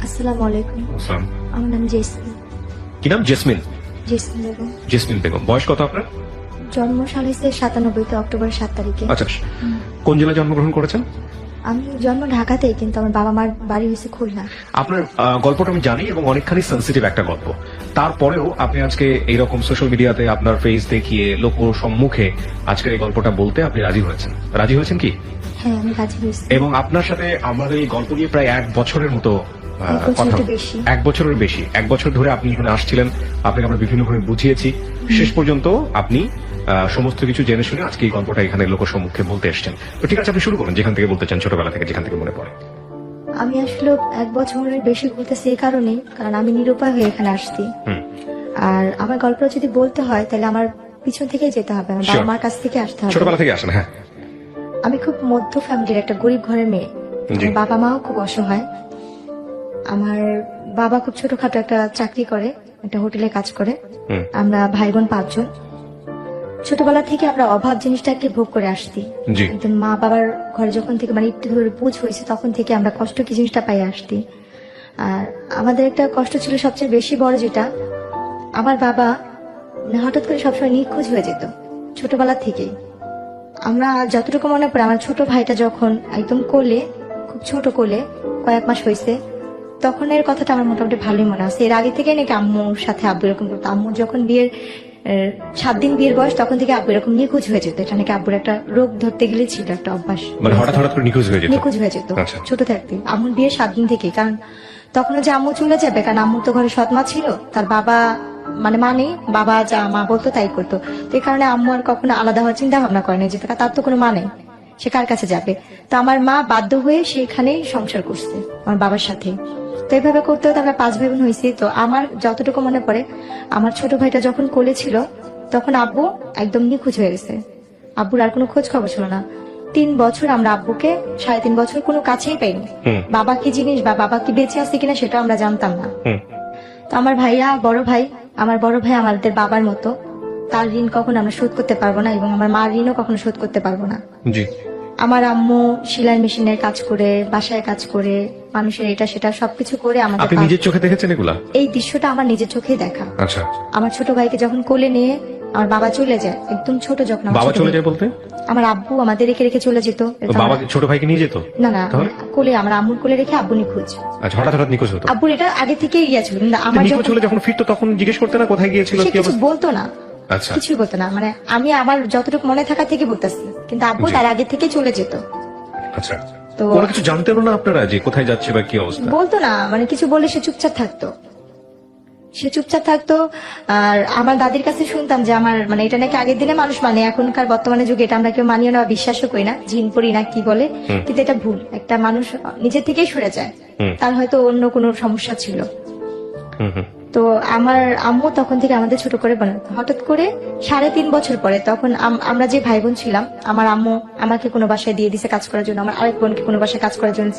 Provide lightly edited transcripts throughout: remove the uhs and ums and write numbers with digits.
আসসালামু আলাইকুম। আসসালাম। আমার নাম জেসমিন। কি নাম? Jasmine. Jasmine Begum. Jasmine Begum. বয়স কত আপনার? জন্ম সাল হয়েছে 97 অক্টোবর 7 তারিখে। আচ্ছা, কোন জেলায় জন্মগ্রহণ করেছেন? আমি জন্ম ঢাকাতেই, কিন্তু আমার বাবা মার বাড়ি হয়েছে খুলনা। আপনার গল্পটা আমি জানি এবং অনেকখানি সেন্সিটিভ একটা গল্প। তারপরেও আপনি আজকে এইরকম সোশ্যাল মিডিয়াতে আপনার ফেস দেখিয়ে লোক সম্মুখে আজকের এই গল্পটা বলতে আপনি রাজি হয়েছেন। রাজি হয়েছেন কি? হ্যাঁ, আমি রাজি হয়েছি। এবং আপনার সাথে আমাদের এই গল্প নিয়ে প্রায় 1 বছরের মতো কথা, 1 বছরের বেশি, 1 বছর ধরে আপনি এখানে আসছিলেন। আপনাকে আমরা বিভিন্নভাবে বুঝিয়েছি। শেষ পর্যন্ত আপনি সমস্ত কিছু জেনে শুনে আজকে এই গল্পটা এখানে লোক সম্মুখে বলতে এসেছেন। তো ঠিক আছে, আপনি শুরু করুন যেখান থেকে বলতে চান, ছোটবেলা থেকে যেখান থেকে মনে পড়ে। আমি আসলে 1 বছরের বেশি বলতেছি এই কারণে, কারণ আমি নিরুপায় হয়ে এখানে আসছি। আর আমার গল্পটা যদি বলতে হয় তাহলে আমার পিছন থেকে যেতে হবে, আমার বাবা মার কাছ থেকে আসতে হবে। ছোটবেলা থেকে আসেন? হ্যাঁ। আমি খুব মধ্য ফ্যামিলির একটা গরিব ঘরের মেয়ে। আমার বাবা মাও খুব অসহায়। আমার বাবা খুব ছোটখাটো একটা চাকরি করে, একটা হোটেলে কাজ করে। আমরা ভাই বোন 5 জন। ছোটবেলা থেকে আমরা অভাব জিনিসটাকে ভোগ করে আসছি। কিন্তু মা বাবার ঘরে যখন থেকে মানে একটু ধরে বুঝ হয়েছে তখন থেকে আমরা কষ্ট কি জিনিসটা পাই আসছি। আর আমাদের একটা কষ্ট ছিল সবচেয়ে বেশি বড়, যেটা আমার বাবা হঠাৎ করে সবসময় নিখোঁজ হয়ে যেত ছোটবেলা থেকেই। আমরা যতটুকু মনে পড়ে, আমার ছোট ভাইটা যখন একদম কোলে, খুব ছোট কোলে কয়েক মাস হয়েছে, তখন এর কথাটা আমার মোটামুটি ভালোই মনে আছে। এর আগে থেকে নাকি আম্মুর সাথে আব্বু এরকম করতো। আম্মু যখন বিয়ের 7 দিন বিয়ের বয়স, তখন থেকে আব্বু এরকম নিখোঁজ হয়ে যেত। এটা নাকি আব্বুর একটা রোগ ধরতে গেলে ছিল, একটা অভ্যাস। মানে হঠাৎ করে নিখোঁজ হয়ে যেত? ছোট থাকতে। আম্মুর বিয়ের 7 দিন থেকে, কারণ তখন যে আম্মু চলে যাবে, কারণ আম্মুর তো ঘরে সৎ মা ছিল, তার বাবা মানে বাবা যা মা বলতো তাই করতো। তো এই কারণে আম্মু আর কখনো আলাদা হওয়ার চিন্তা ভাবনা করেনি, যে তার তো কোনো মানে সে কার কাছে যাবে। তো আমার মা বাধ্য হয়ে সেখানেই সংসার করছে আমার বাবার সাথে। তো এইভাবে করতে হতে আমরা 5 ভাই বোন হয়েছি। তো আমার যতটুকু মনে পড়ে, আমার ছোট ভাইটা যখন কোলে ছিল তখন আব্বু একদম নিখোঁজ হয়ে গেছে। আব্বুর আর কোনো খোঁজ খবর ছিল না। 3 বছর আমরা আব্বুকে, 3.5 বছর কোনো কাছেই পাইনি। বাবা কি জিনিস বা বাবা কি বেঁচে আছে কিনা সেটা আমরা জানতাম না। তো আমার ভাইয়া, আমার বড় ভাই আমাদের বাবার মতো। তার ঋণ কখনো আমরা শোধ করতে পারবো না, এবং আমার মার ঋণও কখনো শোধ করতে পারবো না। আমার আম্মু সেলাই মেশিনের কাজ করে, বাসায় কাজ করে, মানুষের এটা সেটা সবকিছু করে আমাদের। আপনি নিজের চোখে দেখেছেন এগুলা? এই দৃশ্যটা আমার নিজের চোখেই দেখা। আচ্ছা। আমার ছোট ভাইকে যখন কোলে নিয়ে আমার বাবা চলে যায়, একদম ছোট যখন। বাবা চলে যায় বলতে? আমার আব্বু আমাদের রেখে রেখে চলে যেত। বাবা ছোট ভাইকে নিয়ে যেত? না, কোলে, আমার আম্মুর কোলে রেখে আব্বু নিখোঁজ। আচ্ছা, হঠাৎ নিখোঁজ হতো? আব্বুর এটা আগে থেকেই ছিল। আমার যখন ফিরতো তখন জিজ্ঞেস করতে না কোথায় গিয়েছিল? কিছু বলতো না। আচ্ছা, কিছুই বলতো না। মানে আমি আমার যতটুকু মনে থাকা থেকে বলতেছি, কিন্তু আব্বু তার আগে থেকে চলে যেত। আচ্ছা, তো কোনো কিছু জানতেন না আপনারা যে কোথায় যাচ্ছে বা কি অবস্থা? বলতো না, মানে কিছু বললে সে চুপচাপ থাকতো। আর আমার দাদির কাছে শুনতাম যে আমার মানে এটা নাকি আগের দিনে মানুষ মানে, এখনকার বর্তমানে যুগে এটা আমরা কেউ মানিয়ে নেওয়া বিশ্বাসও করি না, জিন পড়ি না কি বলে, কিন্তু এটা ভুল। একটা মানুষ নিজের থেকেই সরে যায়, তার হয়তো অন্য কোনো সমস্যা ছিল। তো আমার আম্মু তখন থেকে আমাদের ছোট করে বানাতো। হঠাৎ করে 3.5 বছর পরে, তখন আমরা যে ভাই বোন ছিলাম, আমার আম্মু আমাকে কোনো বাসায় দিয়ে দিছে কাজ করার জন্য, আমার আরেক বোনকে কোনো বাসায় কাজ করার জন্য,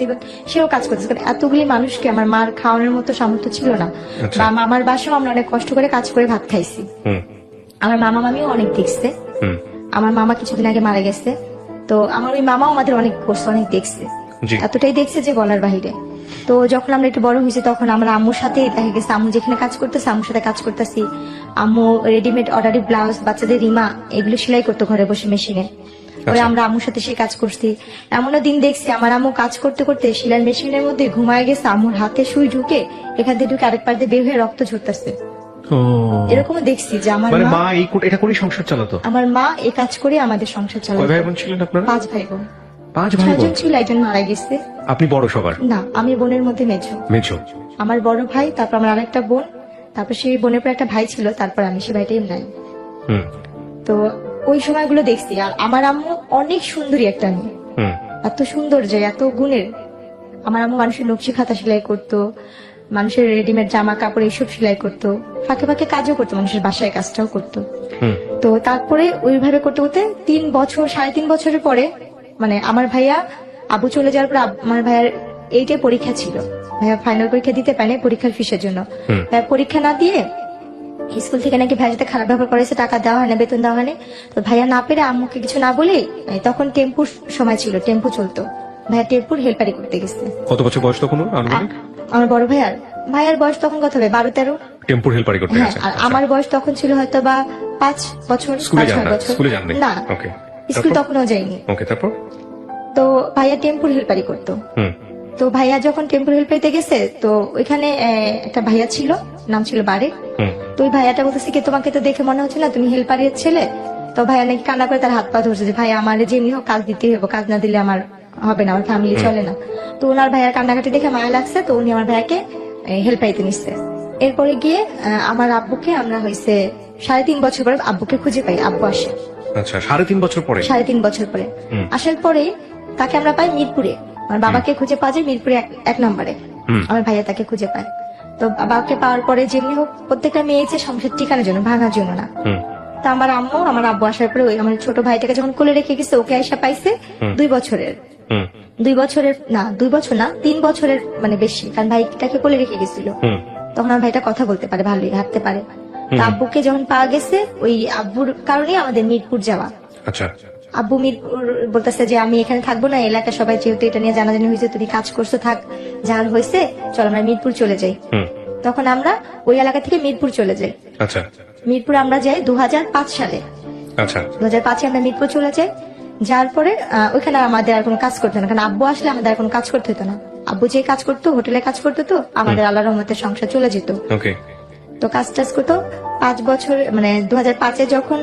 সেও কাজ করতেছে। কারণ এতগুলি মানুষকে আমার মার খাওয়ানোর মতো সামর্থ্য ছিল না। বা মামার বাসাও আমরা অনেক কষ্ট করে কাজ করে ভাত খাইছি। আমার মামা মামিও অনেক দেখছে। আমার মামা কিছুদিন আগে মারা গেছে। তো আমার ওই মামাও আমাদের অনেক করছে, অনেক দেখছে, এতটাই দেখছে যে বলার বাহিরে। তো যখন আমরা একটু বড় হয়েছি, তখন আমরা আম্মুর সাথে দেখা গেছে, আম্মু যেখানে কাজ করতেছে আম্মুর সাথে কাজ করতেছি। আম্মু রেডিমেড অর্ডারি ব্লাউজ, বাচ্চাদের রিমা, এগুলো সেলাই করতো ঘরে বসে মেশিনে। পরে আমরা আম্মুর সাথে সে কাজ করছি। এমনও দিন দেখছি আমার আম্মু কাজ করতে করতে সেলাই মেশিনের মধ্যে ঘুমায় গেছে, আম্মুর হাতে সুই ঢুকে এখান থেকে ঢুকে আরেক পাশ দিয়ে বের হয়ে রক্ত ঝরতেছে। এরকমও দেখছি যে আমার মা এটা করে সংসার চালাতো। আমার মা এই কাজ করে আমাদের সংসার চালাতো। কয় ভাই বোন ছিলেন আপনারা? 5 ভাই বোন। 5 ভাই বোন ছিল, একজন মারা গেছে। আপনি বড় সবার? না, আমি বোনের মধ্যে মেঝো। আমার বড় ভাই, তারপর আমার আরেকটা বোন, তারপর সেই বোনের পর একটা ভাই ছিল, তারপর আমি, সে ভাইটাই নাই। তো ওই সময়গুলো দেখছি। আর আমার আম্মু অনেক সুন্দরী একটা মেয়ে, এত সুন্দর যে এত গুণের। আমার আম্মু মানুষের নকশি খাতা সেলাই করতো, মানুষের রেডিমেড জামা কাপড় এইসব সেলাই করতো, ফাঁকে ফাঁকে কাজও করতো, মানুষের বাসায় কাজটাও করতো। তো তারপরে ওইভাবে করতে করতে 3 বছর, 3.5 বছরের পরে, মানে আমার ভাইয়া আবু চলে যাওয়ার পর, আমার ভাইয়ার 8-এ পরীক্ষা ছিল। ভাইয়া ফাইনাল পরীক্ষা দিতে পারেনি পরীক্ষার ফিসের জন্য। ভাইয়া পরীক্ষা না দিয়ে স্কুল থেকে নাকি ভাইয়ের সাথে খারাপ ব্যবহার করেছে, টাকা দেওয়া হয় না, বেতন দেওয়া হয়নি। তো ভাইয়া না পেরে আম্মুকে কিছু না বলে, তখন টেম্পুর সময় ছিল, টেম্পু চলতো, ভাইয়া টেম্পুর হেল্পারি করতে গেছে। কত বছর বয়স তখন? আমার বড় ভাইয়ার বয়স তখন কত হবে 12-13। টেম্পুর হেল্পারি করতে হ্যাঁ, গেছে। আর আমার বয়স তখন ছিল হয়তো বা 5 বছর, স্কুলে 5-6 যান না? বছর। স্কুলে যান নাই? না, ওকে। স্কুল তারপর? তখনও যাইনি। ওকে, তারপর? তো ভাইয়া টেম্পুর হেল্পারি করতো। তো ভাইয়া যখন টেম্পুর হেল্পারিতে গেছে, তো ওইখানে একটা ভাইয়া ছিল, নাম ছিল বারেক। তো ওই ভাইয়াটা বলতেছে কি, তোমাকে তো দেখে মনে হচ্ছে না তুমি হেল্পারের ছেলে। তো ভাইয়া নাকি কান্না করে তার হাত পা ধরছে যে ভাই আমার যেমনি হোক কাজ দিতে হবে, কাজ না দিলে আমার হবে না, আমার ফ্যামিলি চলে না। তো ওনার ভাইয়ার কান্নাকাটি দেখে মায়া লাগছে, তো উনি আমার ভাইয়াকে হেল্পারিতে নিচ্ছে। এরপরে গিয়ে আমার আব্বুকে আমরা হয়েছে 3.5 বছর পরে আব্বুকে খুঁজে পাই। আব্বু আসে আচ্ছা, 3.5 বছর পরে? 3.5 বছর পরে আসার পরে তাকে আমরা পাই মিরপুরে। আমার বাবাকে খুঁজে পাওয়া যায় মিরপুরে 1 নম্বরে। আমার ভাইয়া তাকে খুঁজে পায়। তো বাবাকে পাওয়ার পরে যেমনি হোক প্রত্যেকটা মেয়ে যে সংসার টিকানোর জন্য, ভাঙার জন্য না। তো আমার আব্বু আসার পরে ওই আমার ছোট ভাইটাকে যখন কোলে রেখে গেছে, ওকে আইসা পাইছে 2 বছরের। 2 বছরের না, 2 বছর না, 3 বছরের মানে বেশি, কারণ ভাইটাকে কোলে রেখে গেছিল। তখন আমার ভাইটা কথা বলতে পারে, ভালোই হাঁটতে পারে। তো আব্বুকে যখন পাওয়া গেছে, ওই আব্বুর কারণে আমাদের মিরপুর যাওয়া। আচ্ছা। আব্বু মিরপুর বলতেছে যে আমি এখানে থাকবো না, এলাকা সবাই যেহেতু এটা নিয়ে জানাজানি হয়েছে, তুমি কাজ করছো, থাক, যার হয়েছে চল আমরা মিরপুর চলে যাই। তখন আমরা ওই এলাকা থেকে মিরপুর চলে যাই। আচ্ছা। মিরপুর আমরা যাই 2005 সালে। আচ্ছা। 2005-এ আমরা মিরপুর চলে যাই। যার পরে ওইখানে আমাদের আর কোনো কাজ করতে না, কারণ আব্বু আসলে আমাদের আর কোনো কাজ করতে হতো না। আব্বু যে কাজ করতো, হোটেলে কাজ করতো, তো আমাদের আল্লাহর রহমতে সংসার চলে যেত। ওকে। তো কাজ টাজ করতো 5 বছর, মানে 2005-এ যখন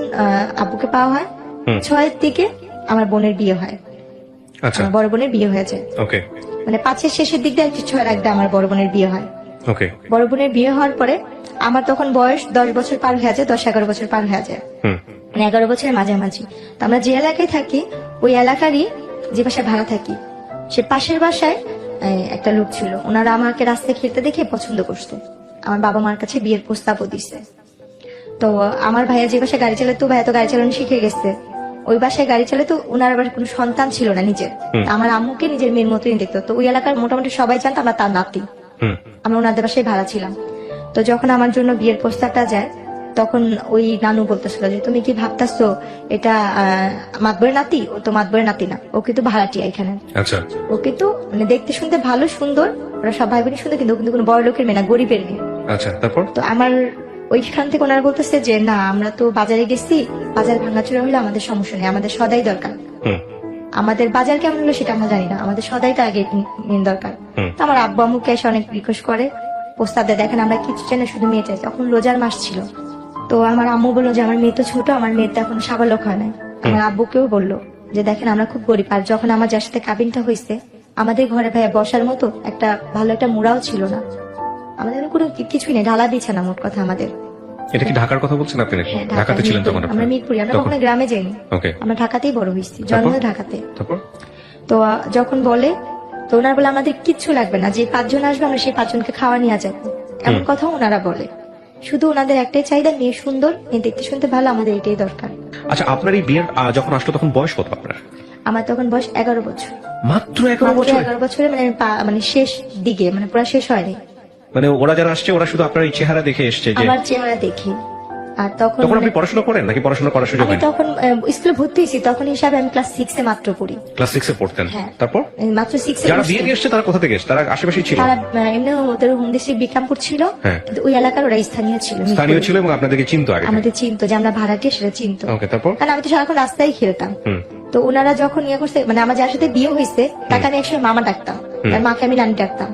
আব্বুকে পাওয়া হয়, 6-এর দিকে আমার বোনের বিয়ে হয়। আচ্ছা। আমার বড় বোনের বিয়ে হয়েছে। ওকে। মানে 5-এর শেষের দিক দিয়ে 6-এর আগে আমার বড় বোনের বিয়ে হয়। ওকে। বড় বোনের বিয়ে হওয়ার পরে আমার তখন বয়স 10 বছর পার হয়ে যায়, 10-11 বছর পার হয়ে যায়, মানে 11 বছরের মাঝামাঝি। তো আমরা যে এলাকায় থাকি, ওই এলাকারই যে বাসায় ভাড়া থাকি, সে পাশের বাসায় একটা লোক ছিল। ওনারা আমাকে রাস্তায় খেলতে দেখে পছন্দ করছে, আমার বাবা মার কাছে বিয়ের প্রস্তাবও দিছে। তো আমার ভাইয়া যে বাসায় গাড়ি চালাতো, ভাইয়া তো গাড়ি চালানো শিখে গেছে, ওই বাসায় গাড়ি চালাতো। ওনার আবার কোনো সন্তান ছিল না নিজের, আমার আম্মুকে নিজের মেয়ের মতোই দেখতো। তো ওই এলাকার মোটামুটি সবাই জানতো আমরা তার নাতি। আমরা ওনাদের বাসায় ভাড়া ছিলাম। তো যখন আমার জন্য বিয়ের প্রস্তাবটা যায়, তখন ওই নানু বলতেছিল যে তুমি কি ভাবতেছো এটা মাতবরের নাতি? ও তো মাতবরের নাতি না, ও কিন্তু ভাড়াটিয়া এখানে। আচ্ছা। ও কিন্তু মানে দেখতে শুনতে ভালো, সুন্দর, ওরা সব ভাই বোনই সুন্দর, কিন্তু ও কিন্তু কোনো বড় লোকের মেয়ে না, গরিবের মেয়ে। আচ্ছা, তারপর? তো আমার ওইখান থেকে ওনারা বলতেছে যে না, আমরা তো বাজারে গেছি, বাজার ভাঙাচোরা হলে আমাদের সমস্যা নেই, আমাদের সদাই দরকার। আমাদের বাজার কেমন হলো সেটা আমরা জানি না, আমাদের সদাই তো আগে মেন দরকার। তো আমার আব্বু আম্মুকে এসে অনেক রিকোয়েস্ট করে, প্রস্তাব দেয়, দেখেন আমরা কিছু চাই না, শুধু মেয়ে চাই। তখন রোজার মাস ছিল। তো আমার আম্মু বললো যে আমার মেয়ে তো ছোট, আমার মেয়ের তো এখন সাবালক হয় নাই। আমার আব্বুকেও বললো যে দেখেন আমরা খুব গরিব, আর যখন আমার যার সাথে কাবিনটা হয়েছে, আমাদের ঘরে ভাইয়া বসার মতো একটা ভালো একটা মুড়াও ছিল না, আমাদের কোনো কিছুই নেই, ঢালা বিছানা মোট কথা আমাদের। এটা কি ঢাকার কথা বলছেন আপনি? হ্যাঁ, ঢাকাতে ছিলেন তখন আমরা মিরপুরে, আমরা কখনো গ্রামে যাইনি। ওকে। আমরা ঢাকাতেই বড় হয়েছি, জন্ম ঢাকাতে। তারপর? তো যখন বলে, তো ওনারা বলে আমাদের কিচ্ছু লাগবে না, যে 5 জন আসবে আমরা সেই 5 জনকে খাওয়া নিয়ে যাবো, এমন কথা ওনারা বলে। শুধু ওনাদের একটাই চাহিদা, মেয়ে সুন্দর, মেয়ে দেখতে শুনতে ভালো, আমাদের এটাই দরকার। আচ্ছা, আপনার এই বিয়ের যখন আসলো তখন বয়স কত আপনার? আমার তখন বয়স 11 বছর। মাত্র 11 বছর? 11 বছরে মানে মানে শেষ দিকে, মানে পুরো শেষ হয়নি। মানে ওরা যারা আসছে ওরা শুধু আপনার এই চেহারা দেখে এসছে? যে আমার চেহারা দেখি। আর তখন আপনি পড়াশোনা করেন নাকি পড়াশোনা করার সুযোগ আমি হয়নি? তখন স্কুলে ভর্তি হয়েছি, তখন হিসাবে আমি ক্লাস 6-এ মাত্র পড়ি। ক্লাস 6-এ পড়তেন? হ্যাঁ। তারপর মাত্র 6-এ যারা বিয়ে দিয়ে এসছে তারা কোথা থেকে এসছে? তারা আশেপাশেই ছিল? তারা এমনি ওদের হোম ডিস্ট্রিক্ট বিক্রমপুর ছিল, হ্যাঁ। কিন্তু ওই এলাকার ওরা স্থানীয় ছিল, স্থানীয় ছিল এবং আপনাদেরকে চিনতো আগে? আমাদের চিনতো, যে আমরা ভাড়াটিয়া সেটা চিনতো। ওকে, তারপর? কারণ আমি তো সারাক্ষণ রাস্তায় খেলতাম। তো ওনারা যখন ইয়ে করছে, মানে আমার যার সাথে বিয়ে হয়েছে তাকে আমি একসময় মামা ডাকতাম, তার মাকে আমি নানি ডাকতাম।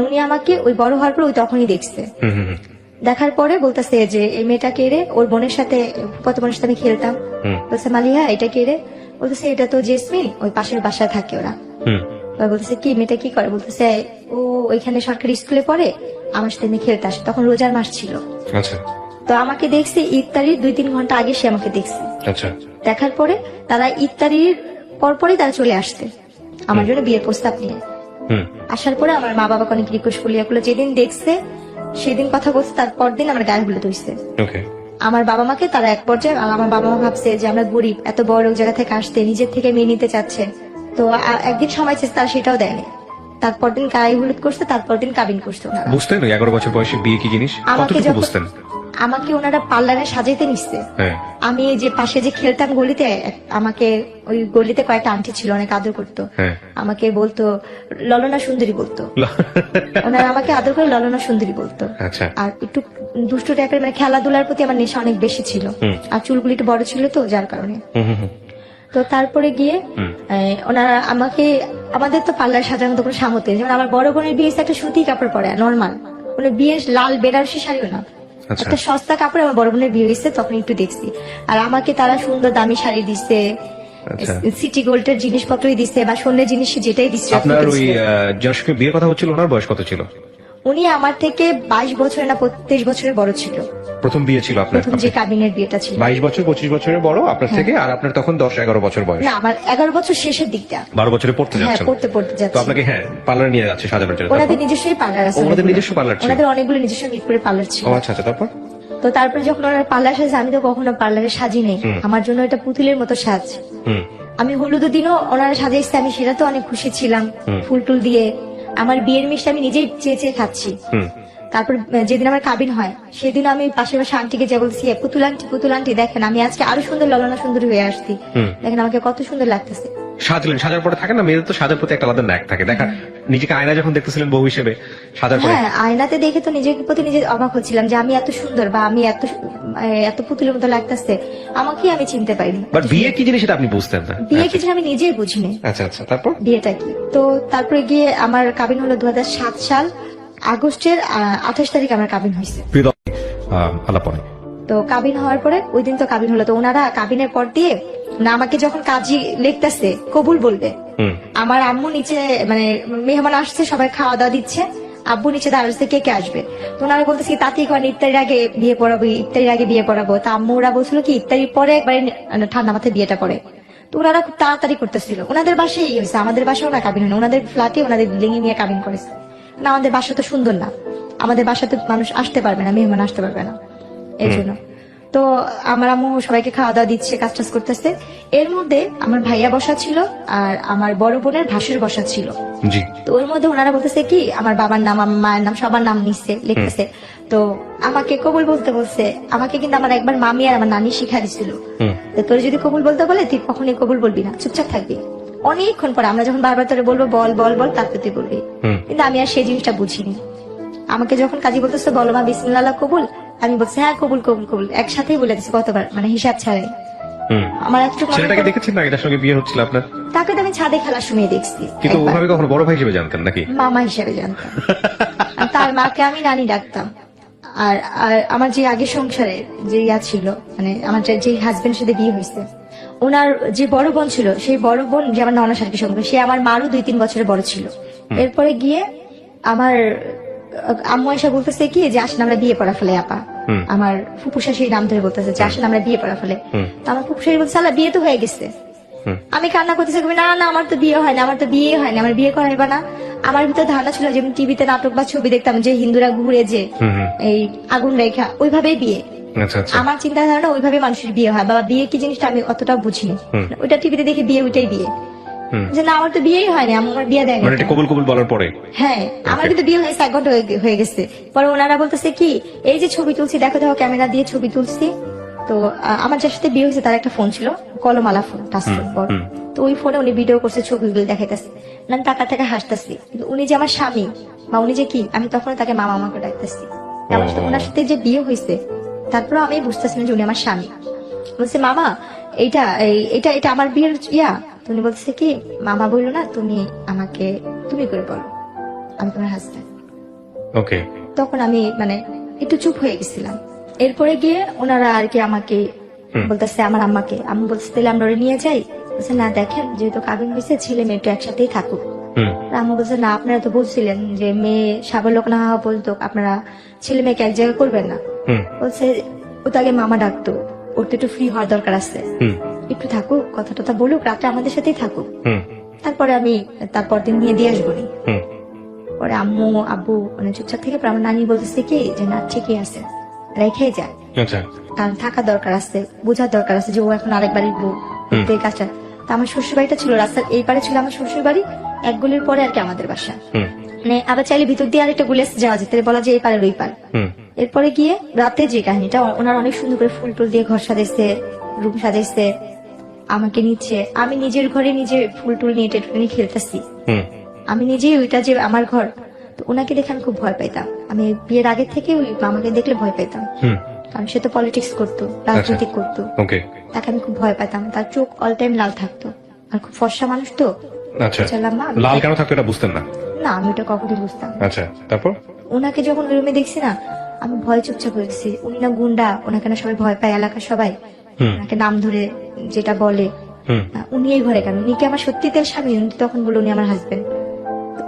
উনি আমাকে ওই বড় হওয়ার পর ওই তখনই দেখছে। দেখার পরে বলতেছে যে এই মেয়েটা কে রে? ওর বোনের সাথে, কত বোনের সাথে আমি খেলতাম। বলছে মালিহা এটা কে রে? বলতেছে এটা তো জেসমিন, ওই পাশের বাসায় থাকে ওরা। বলতেছে কি মেয়েটা কি করে? বলতেছে ও ওইখানে সরকারি স্কুলে পড়ে, আমার সাথে আমি খেলতে আসে, তখন রোজার মাস ছিল। আচ্ছা। তো আমাকে দেখছে ইফতারির 2-3 ঘন্টা আগে, সে আমাকে দেখছে। আচ্ছা। দেখার পরে তারা ইফতারির পরপরই তারা চলে আসছে আমার জন্য বিয়ের প্রস্তাব নিয়ে। আসার পরে আমার মা বাবাকে অনেক রিকোয়েস্ট করলো, যেদিন দেখছে সেদিন কথা বলছে, তারপর দিন আমার গায়ে হলুদ হইছে। আমার বাবা মাকে তারা এক পর্যায়ে, আমার বাবা মা ভাবছে যে আমরা গরিব, এত বড় জায়গা থেকে আসতে নিজের থেকে মেয়ে নিতে চাচ্ছে, তো একদিন সময় চেয়েছে, তারা সেটাও দেয়নি। তারপর দিন গায়ে হলুদ করছে, তারপর দিন কাবিন করছে। বুঝতেন 11 বছর বয়সে বিয়ে কি জিনিস? কতটুকু বুঝতেন? আমাকে ওনারা পার্লারে সাজাইতে নিচ্ছে। হ্যাঁ আমি এই যে পাশে যে খেলতাম গলিতে, আমাকে ওই গলিতে কয়েকটা আন্টি ছিল, অনেক আদর করতো, হ্যাঁ আমাকে বলতো ললনা সুন্দরী বলতো। ওনারা আমাকে আদর করে ললনা সুন্দরী বলতো। আচ্ছা আর একটু দুষ্টু টাইপের, মানে খেলাধুলার প্রতি আমার নেশা অনেক বেশি ছিল, আর চুলগুলি একটু বড় ছিল তো যার কারণে। তো তারপরে গিয়ে ওনারা আমাকে, আমাদের তো পার্লার সাজানো তো কোনো সামর্থ্য নেই। যেমন আমার বড় বোনের বিয়ে একটা সুতি কাপড় পরে নর্মাল, মানে বিয়ের লাল বেনারসি শাড়িও না, আচ্ছা। একটা সস্তা কাপড়ে আমার বড় বোনের বিয়ে হয়েছে, তখন একটু দেখছি। আর আমাকে তারা সুন্দর দামি শাড়ি দিচ্ছে, আচ্ছা। সিটি গোল্ডের জিনিসপত্রই দিচ্ছে, বা স্বর্ণের জিনিস যেটাই দিচ্ছে। আপনার ওই যার সঙ্গে বিয়ের কথা হচ্ছিল ওনার বয়স কত ছিল? উনি আমার থেকে 22 বছর না 23 বছরের বড় ছিল। প্রথম বিয়ে ছিল আপনার? প্রথম যে কাবিনের বিয়েটা ছিল 22 বছর 25 বছরের বড় আপনার থেকে, আর আপনার তখন 10-11 বছর বয়স। না, আমার 11 বছর শেষের দিকটা। 12 বছরে পড়তে হ্যাঁ, যাচ্ছেন। পড়তে তো যাচ্ছি। আপনাকে হ্যাঁ পার্লার নিয়ে যাচ্ছে সাজানোর জন্য। ওনাদের নিজস্বই পার্লার আছে। ওনাদের নিজস্ব পার্লার ছিল? ওনাদের অনেকগুলো নিজস্ব মিরপুরে পার্লার ছিল। ও আচ্ছা আচ্ছা, তারপর? তো তারপরে যখন ওনার পার্লার সাজে, আমি তো কখনো পার্লারে সাজি নেই, আমার জন্য এটা পুতুলের মতো সাজ। আমি হলুদ দিনও ওনারা সাজাইছে, আমি সেটা তো অনেক খুশি ছিলাম, ফুল টুল দিয়ে। আমার বিয়ের মিষ্টি আমি নিজেই চেয়ে চেয়ে খাচ্ছি। তারপর যেদিন আমার কাবিন হয় সেদিন আমি পাশের পাশে আন্টিকে যে বলছি, পুতুল আন্টি দেখেন আমি আজকে আরো সুন্দর ললনা সুন্দরী হয়ে আসছি, দেখেন আমাকে কত সুন্দর লাগতেছে। সাজলেন, সাজার পরে থাকে না মেয়েদের তো সাজার প্রতি একটা আলাদা ন্যাক থাকে, দেখা নিজেকে আয়না যখন দেখতেছিলেন বউ হিসেবে সাজার পরে? হ্যাঁ, আয়নাতে দেখে তো নিজের প্রতি নিজে অবাক হচ্ছিলাম যে আমি এত সুন্দর, বা আমি এত পুতুলের মতো লাগতেছে, আমাকে আমি চিনতে পারিনি। বাট বিয়ে কি জিনিস সেটা আপনি বুঝতেন না? বিয়ে কি জিনিস আমি নিজেই বুঝিনি। আচ্ছা আচ্ছা, তারপর? বিয়েটা কি, তো তারপরে গিয়ে আমার কাবিন হলো 2007 সাল আগস্টের 28 তারিখ আমার কাবিন হয়েছে। আলাপনে তো কাবিন হওয়ার পরে ওই দিন তো কাবিন হলো, তো ওনারা কাবিনের পর দিয়ে না আমাকে যখন কাজী লিখতেছে কবুল বলবে, আমার আম্মু নিচে, মানে মেহমান আসছে সবাই খাওয়া দাওয়া দিচ্ছে, আব্বু নিচে দাঁড়াচ্ছে কে কে আসবে, তো ওনারা বলতেছে তাঁতি করেন ইফতারির আগে বিয়ে পড়াবো, ইফতারির আগে বিয়ে পড়াবো। তা আম্মু ওরা বলছিল কি ইফতারির পরে একবারে ঠান্ডা মাথায় বিয়েটা পড়ে। তো ওনারা খুব তাড়াতাড়ি করতেছিল, ওনাদের বাসায় হয়েছে, আমাদের বাসাও না কাবিন হয়, ওনাদের ফ্ল্যাটে ওনাদের বিল্ডিং এ নিয়ে কাবিন করেছে না। আমাদের বাসা তো সুন্দর না, আমাদের বাসাতে মানুষ আসতে পারবে না, মেহমান আসতে পারবে না, এই জন্য। তো আমার আম্মু সবাইকে খাওয়া দাওয়া দিচ্ছে, কাজ টাজ করতেছে। এর মধ্যে আমার ভাইয়া বসা ছিল, আর আমার বড় বোনের ভাসুর বসা ছিল। তো ওর মধ্যে ওনারা বলতেছে কি আমার বাবার নাম, আমার মায়ের নাম, সবার নাম নিচ্ছে, লিখতেছে। তো আমাকে কবুল বলতে বলছে, আমাকে কিন্তু আমার একবার মামি আর আমার নানি শিখা দিছিল, তোর যদি কবুল বলতে বলে তুই কখনোই কবুল বলবি না, চুপচাপ থাকবি। অনেকক্ষণ পরে আমরা যখন বারবার তোরে বলবো বল বল বল, তারপর তুই বলবি। কিন্তু আমি আর সেই জিনিসটা বুঝিনি। আমাকে যখন কাজী বলতেছে বলো মা বিসমিল্লাহ কবুল, আমি বলছি হ্যাঁ কবুল কবুল কবুল, একসাথেই বলে দিচ্ছি কতবার, মানে হিসাব ছাড়াই। আমার ছেলেটাকে দেখেছেন না, এটার সঙ্গে বিয়ে হচ্ছিল আপনার? তাকে তো আমি ছাদে খেলার সময় দেখছি, কিন্তু ওভাবে কখনো বড় ভাই হিসেবে জানতেন নাকি? মামা হিসেবে জানতাম। আর তার মাকে আমি নানি ডাকতাম। আর আমার যে আগে সংসারে যে ছিল, মানে আমার যে হাজবেন্ড সাথে বিয়ে হয়েছে, ওনার যে বড় বোন ছিল, সেই বড় বোন যে আমার ননার সাথে সঙ্গে, সে আমার মারও 2-3 বছরের বড় ছিল। এরপরে গিয়ে আমার আম্মু এসে বলতেছে কি যে আসেন আমরা বিয়ে পড়া ফেলে আপা, আমার ফুপু শাশুড়ি নাম ধরে বলতেছে যে আসেন আমরা বিয়ে পড়া ফেলে। তো আমার ফুপু শাশুড়ি বলছে আল্লাহ বিয়ে তো হয়ে গেছে। আমি কান্না করতেছি, না না আমার তো বিয়ে হয় না, আমার তো বিয়ে হয় না, আমার বিয়ে করাইবা না। আমার ভিতরে ধারণা ছিল যেমন টিভিতে নাটক বা ছবি দেখতাম যে হিন্দুরা ঘুরে যে এই আগুন রেখা, ওইভাবেই বিয়ে। আমার চিন্তা ধারণা ওইভাবে মানুষের বিয়ে হয়, বাবা বিয়ে কি জিনিসটা আমি অতটা বুঝিনি। ওইটা টিভিতে দেখে বিয়ে, ওইটাই বিয়ে। যে না আমার তো বিয়েই হয়নি, আমার বিয়ে দেয়নি। মানে কবুল কবুল বলার পরে? হ্যাঁ, আমার কিন্তু বিয়ে হয়েছে 1 ঘন্টা হয়ে গেছে। পরে ওনারা বলতেছে কি এই যে ছবি তুলছি, দেখো দেখো ক্যামেরা দিয়ে ছবি তুলছি। তো আমার যার সাথে বিয়ে হয়েছে তার একটা ফোন ছিল, কলমালা ফোন, টাচ ফোন বড়। তো ওই ফোনে উনি ভিডিও করছে, ছবিগুলো দেখাইতেছে, আমি টাকা টাকা হাসতেছি। কিন্তু উনি যে আমার স্বামী বা উনি যে কি, আমি তখন তাকে মামা আমাকে ডাকতেছি। আমার সাথে ওনার সাথে যে বিয়ে হয়েছে, তারপরে আমি বুঝতেছি না যে উনি আমার স্বামী। বলছে মামা এইটা এটা এটা আমার বিয়ের ইয়া। তুমি বলছে কি মামা বললো না, তুমি আমাকে তুমি করে বলো, আমি তোমার হাজবেন্ড। ওকে। তখন আমি মানে একটু চুপ হয়ে গেছিলাম। এরপরে গিয়ে ওনারা আর কি আমাকে বলতেছে, আমার আম্মাকে, আমি বলছি তাহলে আমরা ওরে নিয়ে যাই। বলছে না দেখেন যেহেতু কাবিন হয়েছে ছেলে মেয়ে একটু একসাথেই থাকুক। আম্মু বলছে না আপনারা তো বলছিলেন যে মেয়ে সাবলোক না হওয়া পর্যন্ত আপনারা ছেলে মেয়েকে এক জায়গায় করবেন না। বলছে ও তো আগে মামা ডাকতো, ওর তো একটু ফ্রি হওয়ার দরকার আছে, একটু থাকুক, কথা টথা বলুক, রাতে আমাদের সাথেই থাকুক, তারপরে আমি তারপর দিন নিয়ে দিয়ে আসবো নি। পরে আম্মু আব্বু মানে চুপচাপ থেকে আমার নানি বলতেছে কি যে না ঠিকই আছে, রেখে যায়, কারণ থাকার দরকার আছে, বোঝার দরকার আছে যে ও এখন আরেকবারই বউ কাজটা। তা আমার শ্বশুর বাড়িটা ছিল রাস্তার এই পারে ছিল আমার শ্বশুর বাড়ি, 1 গলির পরে আর কি আমাদের বাসা। মানে আবার চাইলে ভিতর দিয়ে আরেকটা গুলে যাওয়া যেতে বলা যে এই পারে ওই পার। হুম এরপরে গিয়ে রাতে যে কাহিনীটা, ওনার অনেক সুন্দর করে ফুল টুল দিয়ে ঘর সাজাইছে, রুম সাজাইছে, আমাকে নিচ্ছে, আমি নিজের ঘরে নিজে ফুল টুল নিয়ে টেটুনি খেলতেছি, হুম আমি নিজেই ওইটা যে আমার ঘর। তো ওনাকে দেখে আমি খুব ভয় পাইতাম, আমি বিয়ের আগে থেকে ওই আমাকে দেখলে ভয় পাইতাম, হুম কারণ সে তো পলিটিক্স করতো, রাজনীতি করতো, ওকে তাকে আমি খুব ভয় পাইতাম। তার চোখ অল টাইম লাল থাকতো, আর খুব ফর্সা মানুষ তো। আচ্ছা বলছিলাম, মা, লাল কেন থাকতো এটা বুঝতেন না? না, আমি ওটা কখনোই বুঝতাম না। আচ্ছা তারপর? ওনাকে যখন রুমে দেখছি না, আমি ভয় চুপচাপ হয়েছি। উনি না গুন্ডা, ওনাকে না সবাই ভয় পায়, এলাকার সবাই হুম ওনাকে নাম ধরে যেটা বলে। হুম উনি এই ঘরে কেন, উনি কি আমার সত্যিকার স্বামী? উনি তখন বলে উনি আমার হাজবেন্ড।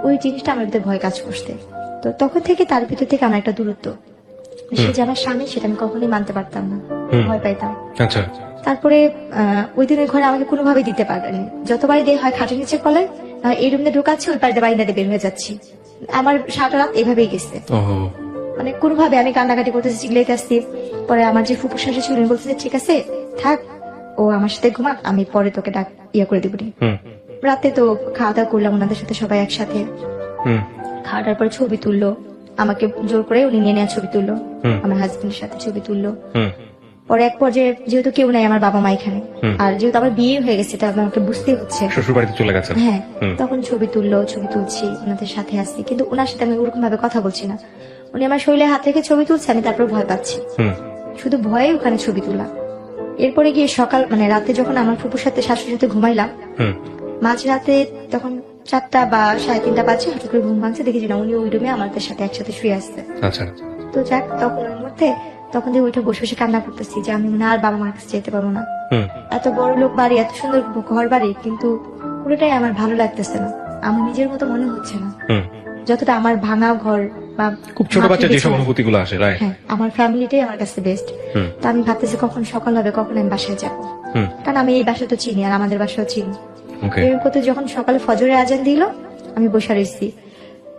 ওই জিনিসটা আমার ভিতরে ভয় কাজ করছে। তো তখন থেকে তার ভিতর থেকে আমার একটা দূরত্ব, সে যে আমার স্বামী সেটা আমি কখনোই মানতে পারতাম না, ভয় পাইতাম। আচ্ছা তারপরে ওই দিনের ঘরে আমাকে কোনোভাবেই দিতে পারবেন, যতবারই দিয়ে হয় খাটের নিচে কলাই, এই রুমে ঢুকাচ্ছি, ওই পাড়ে বাইরে বের হয়ে যাচ্ছি। আমার সারা রাত এভাবেই গেছে, ও মানে কোনোভাবে আমি কান্নাকাটি করতেছি, চিল্লাইতে আসছি। পরে আমার যে ফুপু শাশু ছিল উনি বলতেছে ঠিক আছে থাক, ও আমার সাথে ঘুমাক, আমি পরে তোকে ডাক ইয়ে করে দিব। হুম রাতে তো খাওয়া দাওয়া করলাম ওনাদের সাথে সবাই একসাথে। হুম খাওয়াটার পরে ছবি তুললো, আমাকে জোর করে উনি নিয়ে নেওয়া ছবি তুললো, হুম। আমার হাজবেন্ডের সাথে ছবি তুললো। হুম পরে এক পর্যায়ে যেহেতু কেউ নাই, আমার বাবা মা এখানে, আর যেহেতু আমার বিয়ে হয়ে গেছে এটা আমাকে বুঝতেই হচ্ছে, শ্বশুর বাড়িতে চলে গেছেন? হ্যাঁ। হুম। তখন ছবি তুললো, ছবি তুলছি, ওনাদের সাথে আসছি, কিন্তু ওনার সাথে আমি ওরকম ভাবে কথা বলছি না। উনি আমার শরীরে হাত রেখে ছবি তুলছে, আমি তারপর ভয় পাচ্ছি, হুম শুধু ভয়ে ওখানে ছবি তোলা। এরপরে গিয়ে সকাল মানে রাতে যখন আমার ফুপুর সাথে শাশুড়ির সাথে ঘুমাইলাম, হুম মাঝরাতে তখন 4টা বা 3:30 বাজে, হঠাৎ করে ঘুম ভাঙছে, দেখি যে না উনি ওই রুমে আমাদের সাথে একসাথে শুয়ে আসছে। আচ্ছা তো যাক, তখন ওই মুহূর্তে তখন দিয়ে উঠে বসে বসে কান্না করতেছি যে আমি মনে হয় আর বাবা মার কাছে যেতে পারবো না। হুম এত বড় লোক বাড়ি, এত সুন্দর ঘর বাড়ি, কিন্তু পুরোটাই আমার ভালো লাগতেছে না, আমার নিজের মতো মনে হচ্ছে না। হুম যতটা আমার ভাঙা ঘর বা খুব ছোট মাটির বাচ্চা যেসব বিছানা, অনুভূতি গুলো আসে, রাইট? হ্যাঁ, আমার ফ্যামিলিটাই আমার কাছে বেস্ট। হুম তো আমি ভাবতেছি কখন সকাল হবে, কখন আমি বাসায় যাবো, হুম কারণ আমি এই বাসা তো চিনি আর আমাদের বাসাও চিনি। ওকে এর করতে যখন সকালে ফজরে আজান দিল, আমি বসে রয়েছি,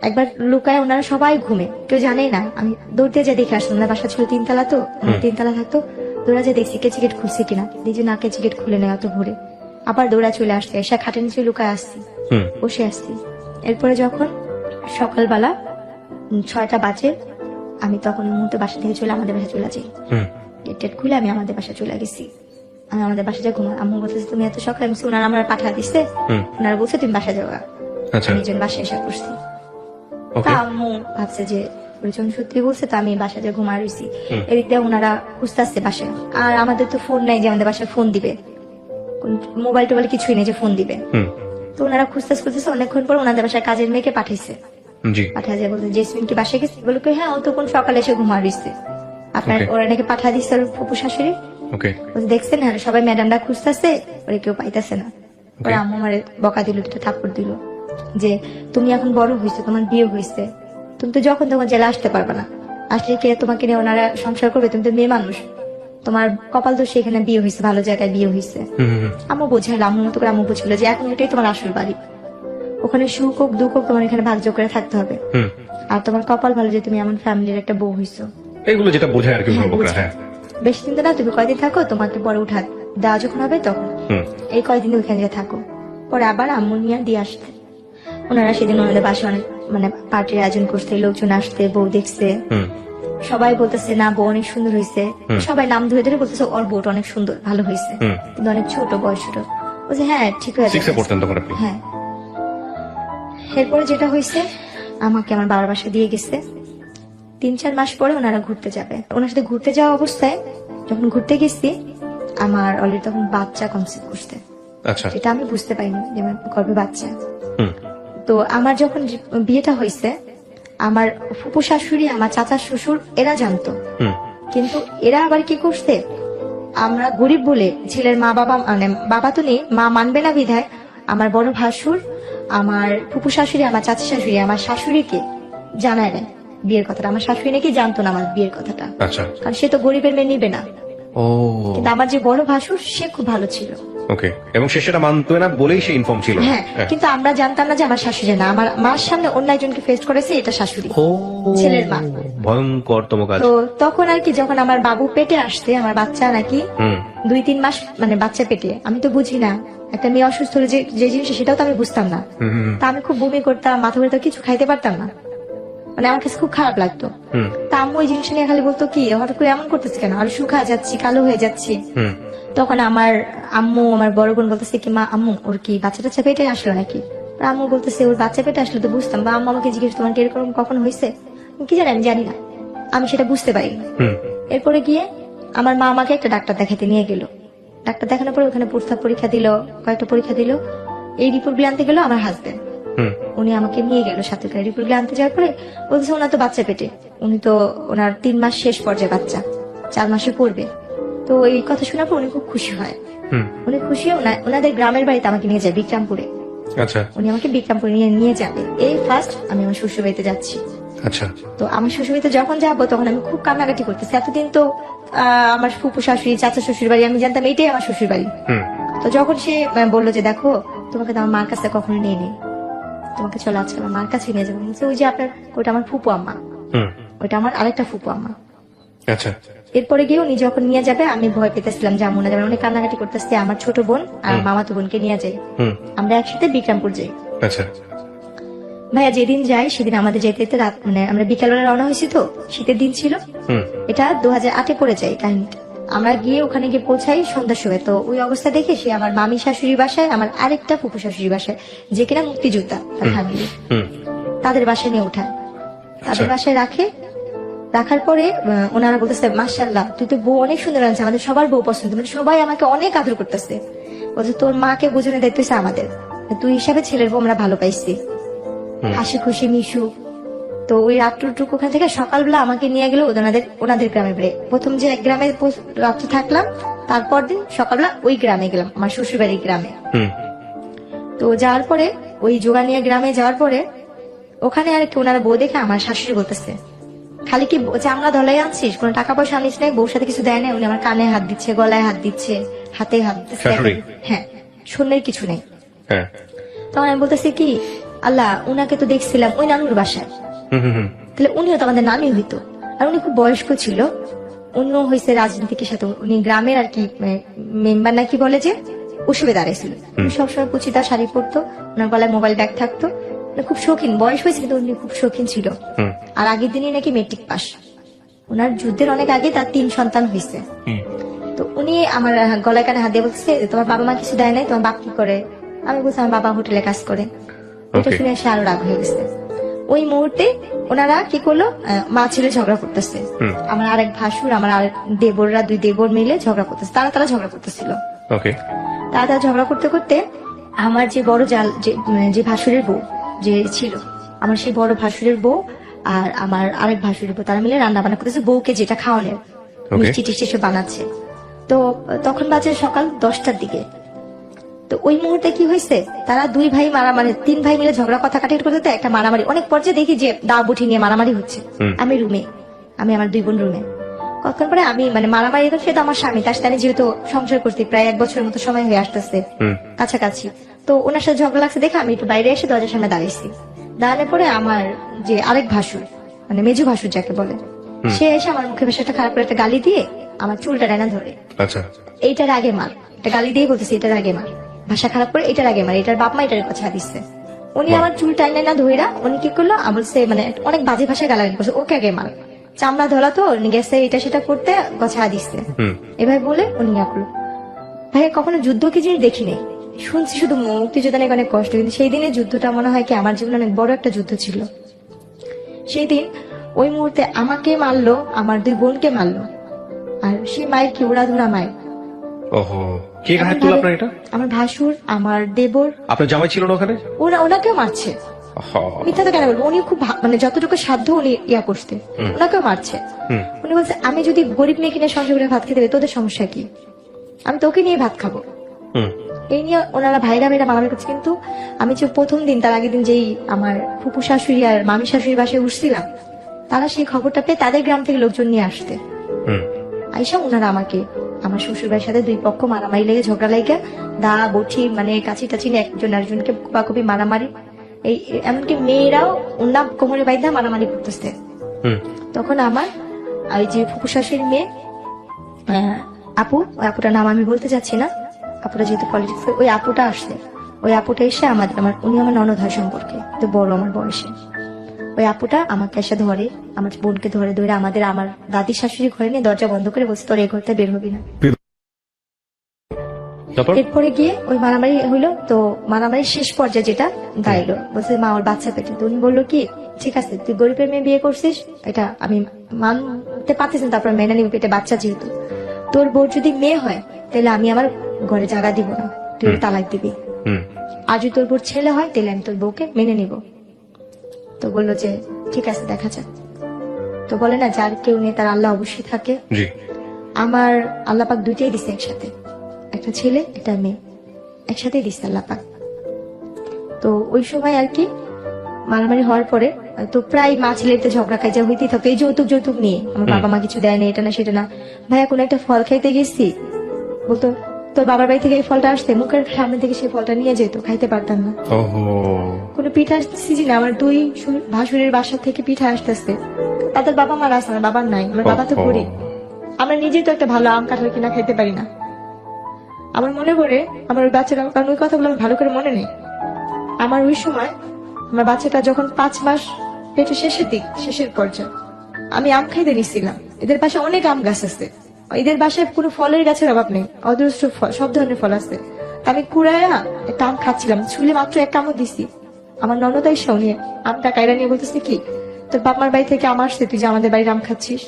একবার লুকায়, ওনারা সবাই ঘুমে, কেউ জানেই না, আমি দৌড়তে যা দেখে আসলাম, ওনার বাসা ছিল 3 তলা, তো আমার 3 তলা থাকতো, দৌড়া যে দেখছি কেচি গেট খুলছে কিনা, দেখছি না কেচি গেট খুলে নেই অত ভোরে, আবার দৌড়া চলে আসছে, এসে খাটের নিচে লুকায় আসছি, হুম বসে আসছি। এরপরে যখন সকালবেলা 6টা বাজে, আমি তখন মুহূর্তে বাসা থেকে চলে আমাদের বাসা চলে যাই, হুম গেট টেট খুলে আমি আমাদের বাসা চলে গেছি। আমি আমাদের বাসা যা ঘুমা, আম্মু বলতেছে তুমি এত সকালে, আমি বলছি, ওনারা আমার পাঠা দিচ্ছে, হুম ওনারা বলছে তুমি বাসা যাওয়া, আচ্ছা আমি একজন বাসায় এসে পড়ছি। তা ওকে আম্মু ভাবছে যে পরিজন সত্যি বলছে, তো আমি বাসা যে ঘুমা রয়েছি, হুম। এদিক দিয়ে ওনারা খুঁজতে আসছে বাসায়, আর আমাদের তো ফোন নাই যে আমাদের বাসায় ফোন দিবে, মোবাইল টোবাইল কিছুই নেই যে ফোন দিবে। হুম তো ওনারা খুঁজতে খুঁজতেছে, অনেকক্ষণ পর ওনাদের বাসায় কাজের মেয়েকে পাঠাইছে, জি পাঠায় যায় বলতে জেসমিন কি বাসায় গেছে, বলে কি হ্যাঁ ও তো কোন সকালে এসে ঘুমা রয়েছে, আপনার Okay. ওরা নাকি পাঠা দিচ্ছে ওর ফুপু শাশুড়ি। ওকে বলছে, দেখছেন হ্যাঁ সবাই ম্যাডামরা খুঁজতেছে, ওরে কেউ পাইতেছে না। ওরা আম্মু আমারে বকা দিল, দুটো থাপ্পড় দিল, যে তুমি এখন বড় হয়েছে, তোমার বিয়ে হয়েছে, তুমি তো যখন তখন জেলে আসতে পারবে না, আসলে কে তোমাকে নিয়ে ওনারা সংসার করবে, তুমি তো মেয়ে মানুষ, তোমার কপাল তো সেখানে বিয়ে হয়েছে, ভালো জায়গায় বিয়ে হয়েছে। হুম হুম আম্মু বোঝাইলো, আম্মু মতো করে আম্মু বুঝলো যে এখন এটাই তোমার আসল বাড়ি, ওখানে সুখ হোক দুঃখ হোক তোমার এখানে ভাগ্য করে থাকতে হবে, হুম আর তোমার কপাল ভালো যে তুমি এমন ফ্যামিলির একটা বউ হইছো। এগুলো যেটা বোঝায় আর কি হ্যাঁ, অভিভাবকরা, বোঝায়। হ্যাঁ বেশি দিন তো না, তুমি কয়দিন থাকো, তোমাকে পরে উঠা দেওয়া যখন হবে তখন, হুম এই কয়দিন ওইখানে গিয়ে থাকো, পরে আবার আম্মু নিয়ে দিয়ে আসতে। ওনারা সেদিন ওনাদের বাসায় অনেক মানে পার্টির আয়োজন করতে, লোকজন আসতে, বউ দেখছে, হুম সবাই বলতেছে না বউ অনেক সুন্দর হয়েছে, হুম। সবাই নাম ধরে ধরে বলতেছে ওর বউটা অনেক সুন্দর, ভালো হয়েছে, হুম। কিন্তু অনেক ছোট, বয়স ছোট। বলছে হ্যাঁ ঠিক হয়ে সিক্সে যাবে। পড়তেন তখন আপনি? হ্যাঁ। এরপরে যেটা হয়েছে, আমাকে আমার বাবার বাসা দিয়ে গেছে, 3-4 মাস পরে ওনারা ঘুরতে যাবে, ওনার সাথে ঘুরতে যাওয়া অবস্থায় যখন ঘুরতে গেছি, আমার অলরেডি তখন বাচ্চা কনসিভ করতে, আচ্ছা যেটা আমি বুঝতে পারিনি যে আমার গর্ভে বাচ্চা। হুম তো আমার যখন বিয়েটা হয়েছে, আমার ফুপু শাশুড়ি, আমার চাচা শ্বশুর এরা জানতো, হুম কিন্তু এরা আবার কি করছে, আমরা গরিব বলে ছেলের মা বাবা মানে বাবা তো নেই, মা মানবে না বিধায় আমার বড় ভাসুর, আমার ফুপু শাশুড়ি, আমার চাচা শাশুড়ি, আমার শাশুড়িকে জানায় না বিয়ের কথাটা। আমার শাশুড়ি নাকি জানতো না আমার বিয়ের কথাটা, আচ্ছা কারণ সে তো গরিবের মেয়ে নিবে না। ও কিন্তু আমার যে বড় ভাসুর সে খুব ভালো ছিল, ওকে, এবং সে সেটা মানতো না বলেই সে ইনফর্ম ছিল। হ্যাঁ, কিন্তু আমরা জানতাম না যে আমার শাশুড়ি না, আমার মার সামনে অন্য একজনকে ফেস করেছে, এটা শাশুড়ি, ও ছেলের মা। ভয়ঙ্করতম কাজ। তো তখন আর কি, যখন আমার বাবু পেটে আসছে, আমার বাচ্চা নাকি হুম 2-3 মাস মানে বাচ্চা পেটে, আমি তো বুঝি না, একটা মেয়ে অসুস্থ হলে যে যে জিনিস সেটাও তো আমি বুঝতাম না। তা আমি খুব বমি করতাম, মাথা ঘুরতাম, কিছু খাইতে পারতাম না, মানে আমার কাছে খুব খারাপ লাগতো। তা আম্মু ওই জিনিসটা নিয়ে খালি বলতো কি হঠাৎ করে এমন করতেছে কেন, আর শুকা যাচ্ছি, কালো হয়ে যাচ্ছি। তখন আমার আম্মু, আমার বড় বোন বলতেছে কি মা আম্মু ওর কি বাচ্চা টাচ্চা পেটে আসলো নাকি? আর আম্মু বলতেছে ওর বাচ্চা পেটে আসলে তো বুঝতাম, বা আম্মু আমাকে জিজ্ঞেস তোমার কি এরকম কখন হয়েছে, কি জানি আমি জানি না, আমি সেটা বুঝতে পারি। এরপরে গিয়ে আমার মা আমাকে একটা ডাক্তার দেখাতে নিয়ে গেল। ডাক্তার দেখানোর পরে ওখানে প্রস্তাব পরীক্ষা দিল, কয়েকটা পরীক্ষা দিল। এই রিপোর্ট গুলো আনতে গেল আমার হাজবেন্ড, উনি আমাকে নিয়ে গেল সাথে করে। রিপোর্ট গুলো আনতে যাওয়ার পরে বলতেছে ওনার তো বাচ্চা পেটে, উনি তো ওনার 3 মাস শেষ পর্যায়ে, বাচ্চা 4 মাসে পড়বে। তো এই কথা শোনার পর উনি খুব খুশি হয়। উনি খুশি হয়ে ওনাদের গ্রামের বাড়িতে আমাকে নিয়ে যায়, বিক্রমপুরে। আচ্ছা। উনি আমাকে বিক্রমপুরে নিয়ে যাবে। এই ফার্স্ট আমি আমার শ্বশুর বাড়িতে যাচ্ছি। আচ্ছা। তো আমার শ্বশুর বাড়িতে যখন যাবো তখন আমি খুব কান্নাকাটি করতেছি। এতদিন তো আমার ফুপু শাশুড়ি, চাচা শ্বশুর বাড়ি আমি জানতাম এইটাই আমার শ্বশুর বাড়ি। তো যখন সে বললো যে দেখো তোমাকে তো আমার মার কাছে কখনো নিয়ে নেই, তোমাকে চলো আজকে আমার মার কাছে নিয়ে যাবো। ওই যে আপনার ওইটা আমার ফুপু আম্মা, ওইটা আমার আরেকটা ফুপু আম্মা। আচ্ছা। এরপরে গিয়ে উনি যখন নিয়ে যাবে আমি ভয় পেতেছিলাম যে আম্মু না যাবে, অনেক কান্নাকাটি করতেছে। আমার ছোট বোন আর মামাতো বোনকে নিয়ে যাই, আমরা একসাথে বিক্রমপুর যাই। আচ্ছা। ভাইয়া যেদিন যাই সেদিন আমাদের যেতে যেতে রাত, মানে আমরা বিকালবেলা রওনা হয়েছি, তো শীতের দিন ছিল। এটা 2008-এ পড়ে যায় কাহিনীটা। আমরা গিয়ে ওখানে গিয়ে পৌঁছাই সন্ধ্যার সময়। তো ওই অবস্থা দেখে সে আমার মামি শাশুড়ির বাসায়, আমার আরেকটা ফুপু শাশুড়ির বাসায়, যে কিনা মুক্তিযোদ্ধা তার ফ্যামিলি, তাদের বাসায় নিয়ে ওঠায়। তাদের বাসায় রাখার পরে ওনারা বলতেছে মাশাআল্লাহ তুই তো বউ অনেক সুন্দর আছে, আমাদের সবার বউ পছন্দ, মানে সবাই আমাকে অনেক আদর করতেছে। বলছে তোর মাকে বোঝানোর দায়িত্ব হচ্ছে আমাদের, তুই হিসাবে ছেলের বউ আমরা ভালো পাইছি, হাসি খুশি মিশু। তো ওই রাত্রটুকু ওখান থেকে সকালবেলা আমাকে নিয়ে গেল ওনাদের গ্রামে বেড়ে। প্রথম যে এক গ্রামে রাত্র থাকলাম, তারপর দিন সকালবেলা ওই গ্রামে গেলাম, আমার শ্বশুর বাড়ির গ্রামে। তো যাওয়ার পরে ওই জোগানিয়া গ্রামে যাওয়ার পরে ওখানে আর কি ওনারা বউ দেখে আমার শাশুড়ি বলতেছে খালি কি চামড়া ধলাই আনছিস, কোনো টাকা পয়সা আনিস নাই, বউর সাথে কিছু দেয় না। উনি আমার কানে হাত দিচ্ছে, গলায় হাত দিচ্ছে, হাতে হাত দিচ্ছে। হ্যাঁ, শূন্যের কিছু নেই। তখন আমি বলতেছি কি আল্লাহ উনাকে তো দেখছিলাম ওই নানুর বাসায়, তাহলে উনিও তো আমাদের নানি হইতো। আর উনি খুব বয়স্ক ছিল, উনিও হয়েছে রাজনীতিকের সাথে, উনি গ্রামের আর কি মেম্বার নাকি বলে যে উৎসবে দাঁড়াইছিল। উনি সবসময় পুচিতা শাড়ি পরতো, ওনার গলায় মোবাইল ব্যাগ থাকতো, খুব শৌখিন, বয়স হয়েছে কিন্তু উনি খুব শৌখিন ছিল। আর আগের দিনই নাকি মেট্রিক পাস, ওনার যুদ্ধের অনেক আগে তার 3 সন্তান হয়েছে। তো উনি আমার গলায় কানে হাত দিয়ে বলছে তোমার বাবা মা কিছু দেয় নাই, তোমার বাপ কি করে? আমি বলছি আমার বাবা হোটেলে কাজ করে। এটা শুনে সে আরো রাগ হয়ে গেছে। ওই মুহূর্তে ওনারা কি করলো, মা ছেলে ঝগড়া করতেছে। আমার আরেক ভাসুর, আমার আরেক দেবররা, 2 দেবর মিলে ঝগড়া করতেছে, তারা ঝগড়া করতেছিল। তারা ঝগড়া করতে করতে আমার যে বড় জাল, যে ভাসুরের বউ যে ছিল, আমার সেই বড় ভাসুরের বউ আর আমার আরেক ভাসুরের বউ, তারা মিলে রান্না বান্না করতেছে, বউকে যেটা খাওয়ানোর মিষ্টি টিষ্টি সব বানাচ্ছে। তো তখন বাজে সকাল 10টার দিকে। তো ওই মুহূর্তে কি হয়েছে, তারা 2 ভাই মারামারি, 3 ভাই মিলে ঝগড়া কথা কাটাকাটি করতে একটা মারামারি, অনেক পর্যায়ে দেখি যে দা বটি নিয়ে মারামারি হচ্ছে। আমি রুমে, আমি আমার 2 বোন রুমে। কতক্ষণ পরে আমি মারামারি, সেটা আমার স্বামী, তার সাথে যেহেতু সংসার করছি প্রায় 1 বছরের মতো সময় হয়ে আসতেছে কাছাকাছি। তো ওনার সাথে ঝগড়া লাগছে দেখে আমি একটু বাইরে এসে দরজার সামনে দাঁড়িয়েছি। দাঁড়ানোর পরে আমার যে আরেক ভাসুর, মেজু ভাসুর যাকে বলে, সে এসে আমার মুখে বেশ একটা খারাপ করে একটা গালি দিয়ে আমার চুলটা ডাইনা ধরে, এইটার আগে মার, একটা গালি দিয়ে বলতেছে এটার আগে মার, ভাষা খারাপ করে এটার আগে মার, এটার বাপ মা এটার কথা দিচ্ছে। উনি আমার চুল টাইনা না ধইরা উনি কি করলো, বলছে অনেক বাজে ভাষায় গালাগালি করছে, ওকে আগে মার, চামড়া ধরা তো গেছে এটা সেটা করতে গছা দিচ্ছে। এভাবে বলে উনি ইয়া করলো। ভাই কখনো যুদ্ধ কি জিনিস দেখিনি, শুনছি শুধু মুক্তিযোদ্ধা নাকি অনেক কষ্ট, কিন্তু সেই দিনের যুদ্ধটা মনে হয় কি আমার জীবনে অনেক বড় একটা যুদ্ধ ছিল। সেই দিন ওই মুহূর্তে আমাকে মারলো, আমার 2 বোনকে মারলো, আর সেই মায়ের কি উড়াধুরা মায়ের। আমার ভাসুর, আমার দেবর, আপনার জামাই ছিল না ওখানে, ওনাকেও মারছে। মিথ্যা তো কেন বলবো, উনি খুব যতটুকু সাধ্য উনি ইয়া করতে, ওনাকেও মারছে। উনি বলছে আমি যদি গরিব মেয়ে কিনে সংসার করে ভাত খেতে পারি তোদের সমস্যা কি, আমি তোকে নিয়ে ভাত খাবো। এই নিয়ে ওনারা ভাইরা মারামারি করছে। কিন্তু আমি যে প্রথম দিন, তার আগের দিন যেই আমার ফুপু শাশুড়ি আর মামি শাশুড়ির বাসায় উঠছিলাম, তারা সেই খবরটা পেয়ে তাদের গ্রাম থেকে লোকজন নিয়ে আসতে আইসা ওনারা আমাকে, আমার শ্বশুর ভাইয়ের সাথে 2 পক্ষ মারামারি লেগে ঝগড়া লেগে দা বটি কাছি টাছি একজন আরেকজনকে কুপাকুপি মারামারি, এই এমনকি মেয়েরাও ওনা কোমরে বাইধা মারামারি করতেছে। তখন আমার ওই যে ফুপু শাশুড়ির মেয়ে আপুটার নাম আমি বলতে চাচ্ছি না, আপুটা যেহেতু পলিটিক্স, ওই আপুটা আসছে, ওই আপুটা এসে উনি আমার ননদ হয় সম্পর্কে, তো বড় আমার বয়সে। ওই আপুটা আমাকে এসে ধরে, আমার বোনকে ধরে ধরে আমার দাদি শাশুড়ি ঘরে নিয়ে দরজা বন্ধ করে বলছে, তোর এই ঘরটা বের হবি না। তারপর এরপরে গিয়ে ওই মারামারি হইলো, তো মারামারির শেষ পর্যায়ে যেটা দাঁড়াইলো, বলছে মা ওর বাচ্চা পেটে। তো উনি বললো কি, ঠিক আছে তুই গরিবের মেয়ে বিয়ে করছিস, এটা আমি মানতে পারতেছি না, তারপর মেনে নিবি, পেটে বাচ্চা যেহেতু। তোর বউ যদি মেয়ে হয় তাহলে আমি আমার ঘরে জায়গা দিব না, তুই ওর তালাক দিবি। আর যদি তোর বউর ছেলে হয় তাহলে আমি তোর বউকে মেনে নিব। তো বললো যে ঠিক আছে দেখা যাক। তো বলে না, যার কেউ নেই তার আল্লাহ অবশ্যই থাকে। আমার আল্লাহ পাক দুইটাই দিছে একসাথে, একটা ছেলে একটা মেয়ে একসাথেই দিচ্ছে আল্লাহ পাক। তো ওই সময় আর কি মারামারি হওয়ার পরে তো প্রায় মা ছেলেতে ঝগড়া খাই, যা হইতেই থাকতো এই যৌতুক নিয়ে। আমার বাবা মা কিছু দেয় না, এটা না সেটা না। ভাইয়া কোনো একটা ফল খাইতে গেছি, বলতো তোর বাবার বাড়ি থেকে এই ফলটা আসতে, মুখের সামনে থেকে সেই ফলটা নিয়ে যেত, খাইতে পারতাম না। কোনো পিঠা সিজন, আমার দুই ভাসুরের বাসা থেকে পিঠা আসতেছে, তাদের বাবা মার আসে না, বাবার নাই, আমার বাবা তো গরিব। আমরা নিজেই তো একটা ভালো আম কাঁঠাল কিনা খাইতে পারি না। আমার মনে পড়ে আমার ওই বাচ্চাটা, কারণ ওই কথাগুলো আমার ভালো করে মনে নেই। আমার ওই সময় আমার বাচ্চাটা যখন 5 মাস পেটে শেষের পর্যায়ে, আমি আম খাইতে নিচ্ছিলাম। এদের বাসায় অনেক আম গাছ আছে, এদের বাসায় কোনো ফলের গাছের অভাব নেই, অজস্র ফল, সব ধরনের ফল আছে। আমি কুড়াইয়া একটা আম খাচ্ছিলাম, ছুলে মাত্র একটা আমও দিছি। আমার ননদ এসে উনি আমটা কায়রা নিয়ে বলতেছে কি, তোর বাপমার বাড়ি থেকে আম আসছে, তুই যে আমাদের বাড়ির আম খাচ্ছিস।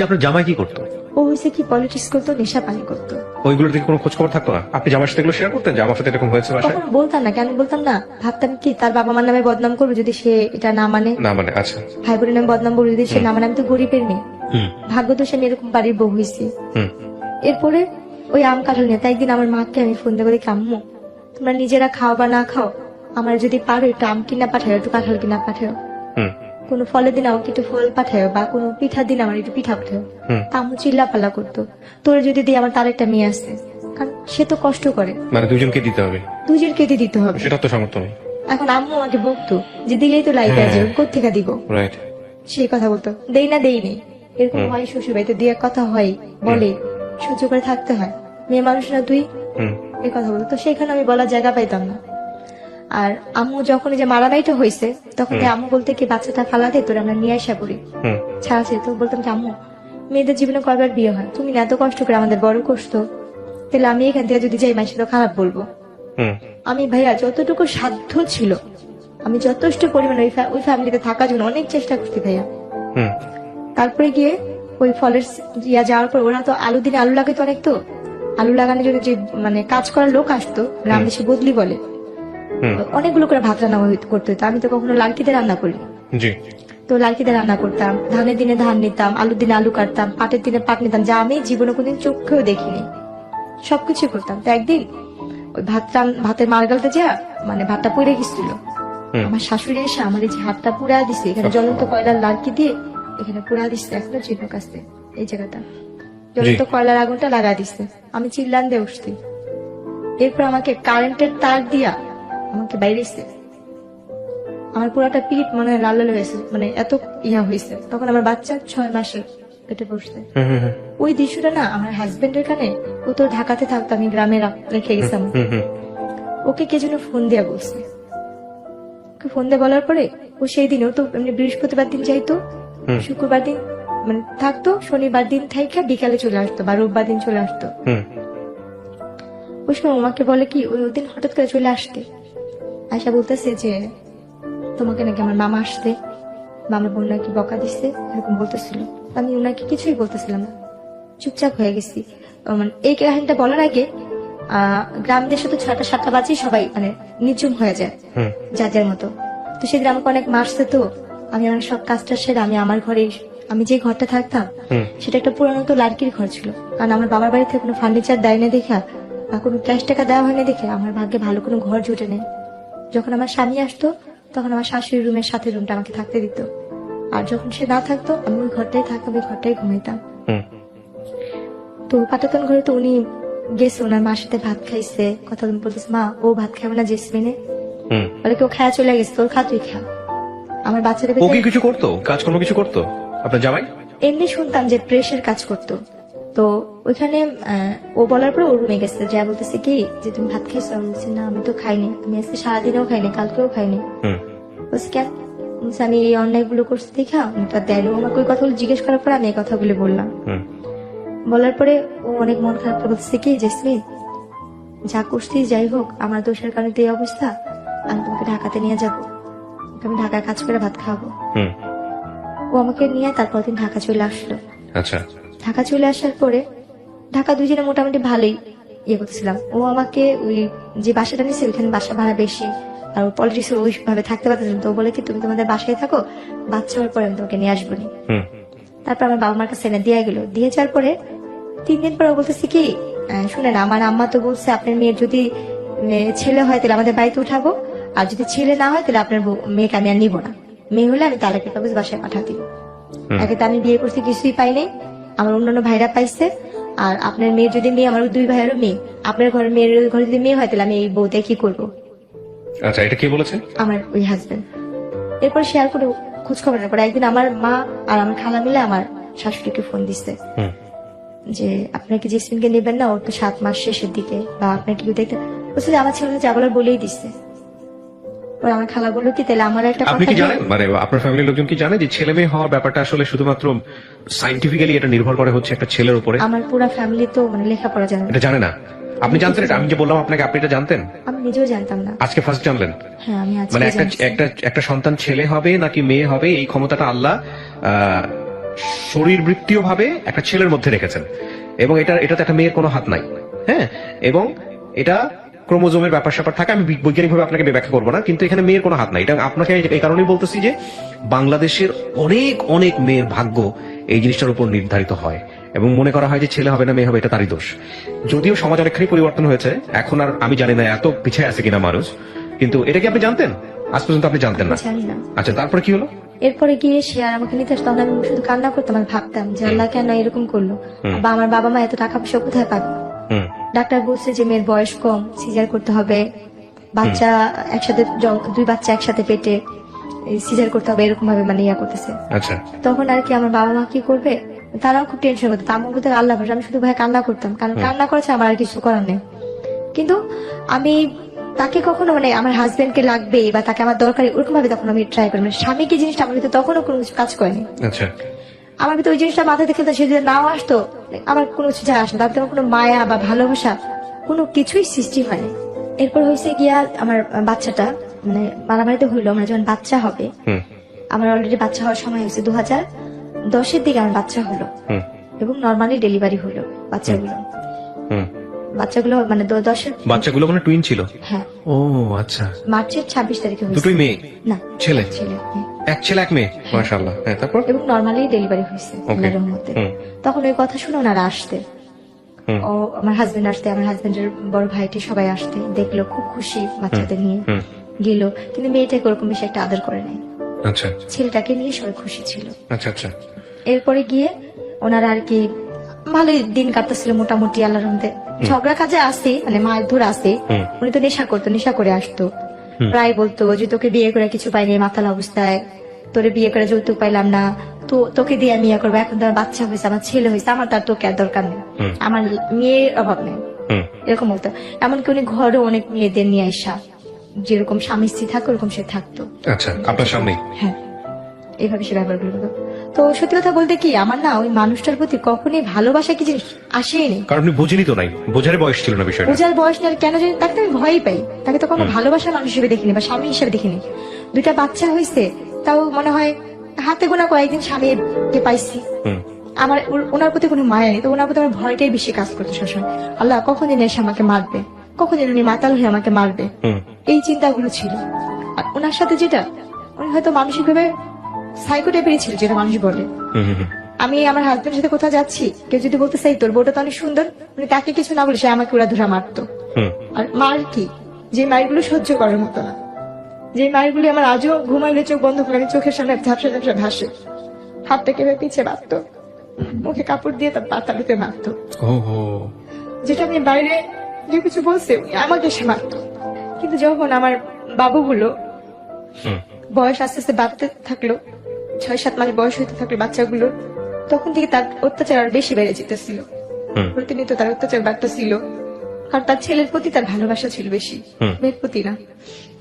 আপনার জামাই কি করতো? ও হয়েছে কি, পলিটিক্স করতো, নেশা পানি করতো। ওইগুলোর দিকে কোনো খোঁজ খবর থাকতো না? আপনি জামার সাথে এগুলো শেয়ার করতেন যে আমার সাথে এরকম হয়েছে বাসায়? কখনো বলতাম না, কেন বলতাম না, ভাবতাম কি তার বাবা মার নামে বদনাম করবো যদি সে এটা না মানে। আচ্ছা, ভাই বোনের নামে বদনাম করবো যদি সে না মানে। আমি তো গরিবের মেয়ে, ভাগ্য তো সে এরকম বাড়ির বউ হয়েছি। এরপরে ওই আম কাঁঠাল নিয়ে তাই একদিন আমার মাকে আমি ফোন দিয়ে বলি, আম্মু তোমরা নিজেরা খাও বা না খাও, আমার যদি পারো একটু আম কিনা পাঠাও, একটু কাঁঠাল কিনা পাঠাও, কোনো ফলের দিন আমাকে একটু ফল পাঠাও, বা কোনো পিঠার দিন আমার একটু পিঠা পাঠাও। আম্মু চিল্লা পাল্লা করতো, তোর যদি দিয়ে আমার তার একটা মেয়ে আসছে, কারণ সে তো কষ্ট করে, মানে দুজনকে দিতে হবে, দুজনকে দিতে হবে, সেটা তো সামর্থ্য নেই। এখন আম্মু আমাকে বকতো যে দিলেই তো লাইফে আসবে, কোথেকে দিব, সেই কথা বলতো, দেই না দেই নেই, এরকম হয়। শ্বশুর বাড়িতে দিয়ে কথা হয়, বলে সহ্য করে থাকতে হয়, মেয়ে মানুষ না তুই, এই কথা বলতো। সেখানে আমি বলার জায়গা পাইতাম না। আর আম্মু যখন যে মারামারিটা হয়েছে, তখন আম্মু বলতে কি বাচ্চাটা ফালা দে, তোর আমরা নিয়ে আসা করি, ছাড়া তো বলতাম যে আম্মু মেয়েদের জীবনে কয়বার বিয়ে হয়, তুমি এত কষ্ট করে আমাদের বড় করছো, তাহলে আমি এখান থেকে যদি যাই মাসে তো খারাপ বলবো। আমি ভাইয়া যতটুকু সাধ্য ছিল, আমি যথেষ্ট পরিমাণে ওই ফ্যামিলিতে থাকার জন্য অনেক চেষ্টা করছি ভাইয়া। তারপরে গিয়ে ওই ফলের যাওয়ার পর ওরা তো আলু দিনে আলু লাগাইতো অনেক, তো আলু লাগানোর জন্য যে মানে কাজ করার লোক আসতো, গ্রাম দেশে বদলি বলে, অনেকগুলো করে ভাত রান্না করতে হতো। আমি তো কখনো লাড়কিতে রান্না করি, তো লাড়কিতে রান্না করতাম, ধানের দিনে ধান নিতাম, আলুর দিনে আলু কাটতাম, পাটের দিনে পাট নিতাম, যা আমি জীবনে কোনদিন চোখেও দেখিনি, সবকিছু করতাম। তো একদিন ওই ভাতের মার গালতে যা মানে ভাতটা পুড়ে গেছিল, আমার শাশুড়ি এসে আমার এই যে হাতটা পুড়া দিছে, এখানে জ্বলন্ত কয়লার লাড়কি দিয়ে এখানে পুড়া দিচ্ছে, এখনো চিহ্ন কাছে এই জায়গাটা জ্বলন্ত কয়লার আগুনটা লাগা দিচ্ছে। আমি চিল্লান দিয়ে উঠছি, এরপর আমাকে কারেন্টের তার দিয়া আমাকে বাইরেছে, আমার পুরাটা পিঠ মনে হয় লাল লাল হয়েছে, মানে এত ইয়া হয়েছে। তখন আমার বাচ্চা 6 মাসের পেটে পড়ছে। ওই দৃশ্যটা না আমার হাজবেন্ডের কানে, ও তো ঢাকাতে থাকতো, আমি গ্রামে রেখে গেছিলাম, ওকে কে যেন ফোন দিয়া বলছে, ওকে ফোন দিয়ে বলার পরে ও সেই দিন, ও তো এমনি বৃহস্পতিবার দিন যাইতো, শুক্রবার দিন মানে থাকতো, শনিবার দিন থাইকা বিকালে চলে আসতো, বা রোববার দিন চলে আসতো। ওই সময় আমাকে বলে কি, ওই দিন হঠাৎ করে চলে আসতে আয়সা বলতেছে যে তোমাকে নাকি আমার মামা আসতে, মামার বোন নাকি বকা দিচ্ছে, এরকম বলতেছিল। আমি ওনাকে কিছুই বলতেছিলাম না, চুপচাপ হয়ে গেছি। মানে এই কাহিনীটা বলার আগে গ্রাম দেশে তো 6টা-7টা বাজে সবাই মানে নির্জুম হয়ে যায় যার যার মতো। তো সেদিন আমাকে অনেক মারছে, তো আমি আমার সব কাজটা সেরে আমি আমার ঘরে, আমি যে ঘরটা থাকতাম সেটা একটা পুরানো তো লাড়কির ঘর ছিল, কারণ আমার বাবার বাড়ি থেকে কোনো ফার্নিচার দেয় না দেখা বা কোনো ক্যাশ টাকা দেওয়া হয়নি দেখে আমার ভাগ্যে ভালো কোনো ঘর জুটে নেই। যখন আমার স্বামী আসতো তখন আমার শাশুড়ির রুমের সাথে রুমটা আমাকে থাকতে দিত, আর যখন সে না থাকতো আমি ওই ঘরটাই থাকতাম, ওই ঘরটাই ঘুমাইতাম। তো পাটাতন ঘরে তো উনি গেছে, ওনার মার সাথে ভাত খাইছে, কথা বলতেছে, মা ও ভাত খাবে না জেসমিনে, বলে কেউ খায়া চলে গেছে, তোর খা, তুই খা। আমার বাচ্চাদের কিছু করতো, কাজকর্ম কিছু করতো আপনার জামাই? এমনি শুনতাম যে প্রেসের কাজ করতো, তো ওইখানে ও বলার পর ও রুমে গেছে, যা বলতেছে কি যে তুমি ভাত খাইছো? আমি বলছি না, আমি তো খাইনি, আমি আজকে সারাদিনেও খাইনি, কালকেও খাইনি। বলছি কেন? বলছে আমি এই অন্যায় গুলো করছি দেখা ওটা দেয়। ও আমাকে ওই কথাগুলো জিজ্ঞেস করার পর আমি এই কথাগুলো বললাম। বলার পরে ও অনেক মন খারাপ করে বলতেছে কি জেসমিন, যা করছিস যাই হোক, আমার দোষের কারণে তো এই অবস্থা, আমি তোমাকে ঢাকাতে নিয়ে যাবো, আমি ঢাকায় কাজ করে ভাত খাওয়াবো। ও আমাকে নিয়ে তারপর দিন ঢাকা চলে আসলো। আচ্ছা, ঢাকা চলে আসার পরে ঢাকা দুজনে মোটামুটি ভালোই ইয়ে করতেছিলাম। ও আমাকে ওই যে বাসাটা নিয়েছে ওইখানে বাসা ভাড়া বেশি, আর পলিটিক্স ওইভাবে থাকতে পারতেছিলাম। তো ও বলে কি তুমি তোমাদের বাসায় থাকো, বাচ্চা হওয়ার পরে আমি তোমাকে নিয়ে আসবো নি। তারপর আমার বাবা মার কাছে এনে দিয়ে গেল। দিয়ে যাওয়ার পরে 3 দিন পর ও বলতেছে কি শুনেন, আমার আম্মা তো বলছে আপনার মেয়ের যদি ছেলে হয় তাহলে আমাদের বাড়িতে উঠাবো, আর যদি ছেলে না হয় তাহলে আপনার মেয়েকে আমি আর নিবো না, মেয়ে হলে আমি তালাকের কাগজ বাসায় পাঠা দিব। একে তো আমি বিয়ে করছি কিছুই পাই নাই, আমার অন্যান্য ভাইরা পাইছে, আর আপনার মেয়ের যদি মেয়ে, আমার 2 ভাইয়েরও মেয়ে, আপনার ঘরের মেয়ের ঘরে যদি মেয়ে হয় তাহলে আমি এই বউতে কি করবো? আচ্ছা, এটা কে বলেছে? আমার ওই হাজবেন্ড। এরপর শেয়ার করে খোঁজ খবর না করে একদিন আমার মা আর আমার খালা মিলে আমার শাশুড়িকে ফোন দিচ্ছে যে আপনার কি জেসমিনকে নেবেন না, ওর তো 7 মাস শেষের দিকে, বা আপনার কি দেখতে বলছে যে আমার ছেলে যা বলার বলেই দিচ্ছে। পরে আমার খালা বললো কি তাহলে আমার একটা আপনি কথা কি জানেন, মানে আপনার ফ্যামিলির লোকজন কি জানে যে ছেলে মেয়ে হওয়ার ব্যাপারটা আসলে শুধুমাত্র সাইন্টিফিক্যালি এটা নির্ভর করে হচ্ছে একটা ছেলের উপরে? আমার পুরো ফ্যামিলি তো মানে লেখাপড়া জানে না। এটা জানে না? আপনি জানতেন এটা? আমি যে বললাম আপনাকে, আপনি এটা জানতেন? আমি নিজেও জানতাম না। আজকে ফার্স্ট জানলেন? হ্যাঁ, আমি আজকে মানে জানছি। একটা সন্তান ছেলে হবে নাকি মেয়ে হবে এই ক্ষমতাটা আল্লাহ শরীরবৃত্তীয় ভাবে একটা ছেলের মধ্যে রেখেছেন, এবং এটাতে একটা মেয়ের কোনো হাত নাই। হ্যাঁ, এবং এটা ক্রোমোজোমের ব্যাপার স্যাপার থাকে, আমি বৈজ্ঞানিকভাবে আপনাকে ব্যাখ্যা করবো না, কিন্তু এখানে মেয়ের কোনো হাত নাই। এটা আপনাকে এই কারণেই বলতেছি যে বাংলাদেশের অনেক অনেক মেয়ের ভাগ্য এই জিনিসটার উপর নির্ধারিত হয়, এবং মনে করা হয় যে ছেলে হবে না মেয়ে হবে এটা তারই দোষ। যদিও সমাজ অনেকখানি পরিবর্তন হয়েছে, এখন আর আমি জানি না এত পিছিয়ে আছে কিনা মানুষ, কিন্তু এটা কি আপনি জানতেন? আজ পর্যন্ত আপনি জানতেন না? জানি না। আচ্ছা, তারপরে কি হলো? এরপরে গিয়ে সে আর আমাকে নিতে আসতো, তখন আমি শুধু কান্না করতাম আর ভাবতাম যে আল্লাহ কেন এরকম করলো, বা আমার বাবা মা এত টাকা পয়সা কোথায় পাবে? ডাক্তার বলছে যে মেয়ের বয়স কম, সিজার করতে হবে, বাচ্চা একসাথে 2 বাচ্চা একসাথে পেটে, সিজার করতে হবে, এরকম ভাবে মানে ইয়া করতেছে। আচ্ছা, তখন আর কি আমার বাবা মা কি করবে, তারাও খুব টেনশন করতো। তার মধ্যে আল্লাহ ভরসা, আমি শুধু ভাই কান্না করতাম, কারণ কান্না করেছে আমার আর কিছু করার নেই। কিন্তু আমি তাকে কখনো মানে আমার হাজবেন্ডকে লাগবে বা তাকে আমার দরকারি ওরকম ভাবে তখন আমি ট্রাই করি, মানে স্বামী কি জিনিসটা আমার ভিতরে তখনও কোনো কিছু কাজ করেনি। আচ্ছা, আমার ভিতরে ওই জিনিসটা মাথায় দেখে সে যদি নাও আসতো, আমার কোনো কিছু যায় আসে না, তার কোনো মায়া বা ভালোবাসা কোনো কিছুই সৃষ্টি হয়নি। এরপর হয়েছে গিয়া আমার বাচ্চাটা মানে মারামারিতে হইলো, আমার যখন বাচ্চা হবে, আমার অলরেডি বাচ্চা হওয়ার সময় হয়েছে 2010-এর দিকে আমার বাচ্চা হলো, এবং নর্মালি ডেলিভারি হলো বাচ্চাগুলো মানে 10-এর বাচ্চাগুলো মানে টুইন ছিল? হ্যাঁ। ও আচ্ছা, মার্চের 26 তারিখে হয়েছে। দুটোই মেয়ে? না, ছেলে। হ্যাঁ। এক ছেলে এক মেয়ে, মাশাআল্লাহ। হ্যাঁ, তারপর? এবং নর্মালি ডেলিভারি হয়েছে আল্লাহর রহমতে। তখন ওই কথা শুনে ওনারা আসতে, ও আমার হাজবেন্ড আসতে, আমার হাজবেন্ডের বড় ভাইটি সবাই আসতে, দেখলো খুব খুশি বাচ্চাদের নিয়ে গেল, কিন্তু মেয়েটাকে ওরকম বেশি একটা আদর করে নাই। আচ্ছা, ছেলেটাকে নিয়ে সবাই খুশি ছিল। আচ্ছা আচ্ছা। এরপরে গিয়ে ওনারা আর কি ভালোই দিন কাটতেছিল মোটামুটি আল্লাহর রহমতে। ঝগড়া কাজে আসে মানে মারধর আসে, উনি তো নেশা করতো, নেশা করে আসতো, প্রায় বলতো যে তোকে বিয়ে করে কিছু পাইনি মাতাল অবস্থায়, তোরে বিয়ে করে যৌতুক পাইলাম না, তো তোকে দিয়ে আমি ইয়ে করবো, এখন তো আমার বাচ্চা হয়েছে, আমার ছেলে হয়েছে, আমার তার তোকে আর দরকার নেই, আমার মেয়ের অভাব নেই, এরকম বলতো। এমনকি উনি ঘরে অনেক মেয়েদের নিয়ে আসা, যেরকম স্বামী স্ত্রী থাকে ওরকম সে থাকতো। আচ্ছা, আপনার সামনে? হ্যাঁ, এইভাবে সে ব্যবহার করতো। তো সত্যি কথা বলতে কি আমার না ওই মানুষটার প্রতি কখনই ভালোবাসা কি জিনিস আসেনি, কারণ আপনি বুঝিনি তো নাই, বোঝার বয়স ছিল না বিষয়টা। বোঝার বয়স নেই, কেন জানি তাকে আমি ভয়ই পাই, তাকে তো কোনো ভালোবাসার মানুষ হিসেবে দেখিনি বা স্বামী হিসেবে দেখিনি। 2টা বাচ্চা হয়েছে, তাও মনে হয় হাতে গোনা কয়েকদিন স্বামীকে পাইছি, আমার ওনার প্রতি কোনো মায়া নেই, তো ওনার প্রতি আমার ভয়টাই বেশি কাজ করতো সবসময়। আল্লাহ কখন দিন এসে আমাকে মারবে, কখন দিন উনি মাতাল হয়ে আমাকে মারবে, এই চিন্তাগুলো ছিল। আর ওনার সাথে যেটা উনি হয়তো মানসিক ভাবে সাইকো টাইপেরই ছিল, যেটা মানুষ বলে। আমি আমার হাজবেন্ডের সাথে কোথাও যাচ্ছি, কেউ যদি বলতে চাই তোর বউটা তো অনেক সুন্দর, উনি তাকে কিছু না বলে সে আমাকে উড়া ধরা মারতো। আর মার কি, যে মারগুলো সহ্য করার মতো না, যে মারগুলি আমার আজও ঘুমাইলে চোখ বন্ধ করে আমি চোখের সামনে ঝাপসা ঝাপসা ভাসে, হাতটা কেবে পিছিয়ে মারতো, মুখে কাপড় দিয়ে তার পাতা দিতে মারতো, যেটা আমি বাইরে যে কিছু বলছে উনি আমাকে সে মারতো। কিন্তু যখন আমার বাবু হলো, বয়স আস্তে আস্তে বাড়তে থাকলো, 6-7 মাস বয়স হইতে থাকলো বাচ্চাগুলোর, তখন থেকে তার অত্যাচার আরো বেশি বেড়ে যেতেছিল। হুম। প্রতিনিয়ত তার অত্যাচার বার্তা ছিল, কারণ তার ছেলের প্রতি তার ভালোবাসা ছিল বেশি, হুম। মেয়ের প্রতি না।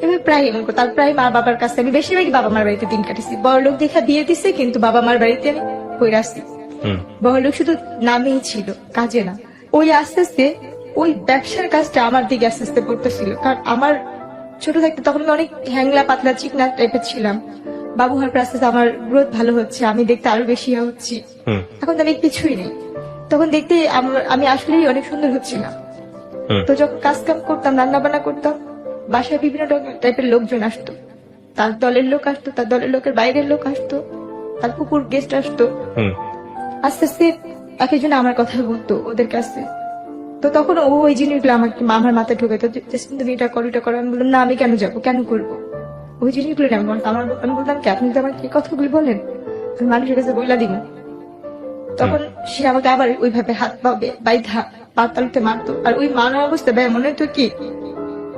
এবার প্রায় এমন করতো। তার প্রায় মা বাবার কাছে আমি বেশিরভাগই বাবা মার বাড়িতে দিন কাটেছি। বড় লোক দেখা বিয়ে দিছে, কিন্তু বাবা মার বাড়িতে আমি কইরা আসছি। হুম। বড় লোক শুধু নামেই ছিল, কাজে না। ওই আস্তে আস্তে ওই ব্যবসার কাজটা আমার দিকে আস্তে আস্তে পড়তেছিল, কারণ আমার ছোট থাকতে তখন আমি অনেক হ্যাংলা পাতলা চিকনা টাইপের ছিলাম। বাবু হওয়ার পর আস্তে আস্তে আমার গ্রোথ ভালো হচ্ছে, আমি দেখতে আরো বেশি হচ্ছি। হুম। এখন তো আমি কিছুই নেই, তখন দেখতে আমি আসলেই অনেক সুন্দর হচ্ছিলাম। হুম। তো যখন কাজ কাম করতাম, রান্না বান্না করতাম, বাসায় বিভিন্ন টাইপের লোকজন আসতো। তার দলের লোক আসতো, তার দলের লোকের বাইরের লোক আসতো, তার কুকুর গেস্ট আসতো। হুম। আস্তে আস্তে এক একজন আমার কথা বলতো ওদের কাছে। তো তখন ও ওই জিনিসগুলো আমাকে আমার মাথায় ঢুকাতো, তুমি এটা করো এটা করো। আমি বললাম না, আমি কেন যাবো, কেন করবো ওই জিনিসগুলো আমি বলতাম। আমি বলতাম কি, আপনি তো আমাকে এই কথাগুলি বলেন, আমি মানুষের কাছে বইলা দিব। তখন সে আমাকে আবার ওইভাবে হাত পা বাইধা পা তালুতে মারতো। আর ওই মারার অবস্থা ব্যয় মনে হতো কি,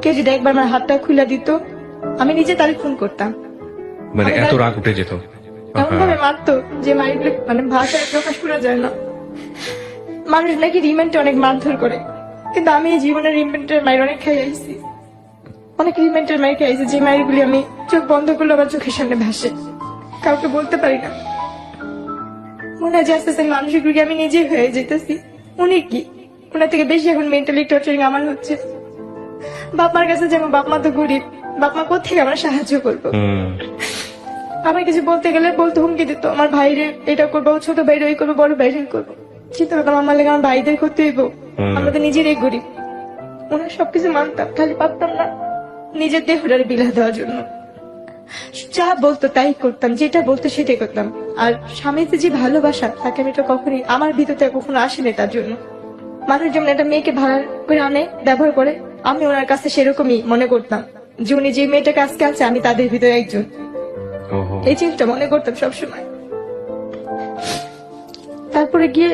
কে যদি একবার আমার হাতটা খুলে দিত, আমি নিজে তারিখ ফোন করতাম। মানে এত রাগ উঠে যেত? এমন ভাবে মারতো যে মাইগুলো মানে ভাষায় প্রকাশ করা যায় না। মানুষ নাকি রিমেন্টে অনেক মারধর করে, কিন্তু আমি এই জীবনের রিমেন্টের মায়ের অনেক খাই আইছি। অনেক রিমেন্টের মায়ের খাই আইছি, যে মায়েরগুলি আমি চোখ বন্ধ করলে আমার চোখের সামনে ভাসে, কাউকে বলতে পারি না। মনে হয় যে আস্তে আস্তে মানসিক রোগী আমি নিজেই হয়ে যেতেছি। উনি কি, ওনার থেকে বেশি এখন মেন্টালি টর্চারিং আমার হচ্ছে। বাপ মার কাছে যেমন, বাপ মা তো গরিব, বাপ মা কোথেকে আমার সাহায্য করবো। হুম। আমার কিছু বলতে গেলে বলতে হুমকি দিত, আমার ভাইরে এটা করবো, ছোট ভাইরে ওই করবো, বড় ভাইরে করবো। চিন্তা করতাম আমার লাগে আমার ভাইদের করতে হইব, আমরা তো নিজেরাই গরিব। ওনার সবকিছু মানতাম, খালি পারতাম না নিজের দেহটারে বিলা দেওয়ার জন্য। যা বলতো তাই করতাম, যেটা বলতো সেটাই করতাম। আর স্বামীতে যে ভালোবাসা, তাকে আমি তো কখনই আমার ভিতরে কখনো আসেনি। তার জন্য মানুষ যেমন একটা মেয়েকে ভাড়া করে আনে, ব্যবহার করে, আমি ওনার কাছে সেরকমই মনে করতাম যে উনি যে মেয়েটাকে আজকে আছে, আমি তাদের ভিতরে একজন। ওহো। এই জিনিসটা মনে করতাম সবসময়। তারপরে গিয়ে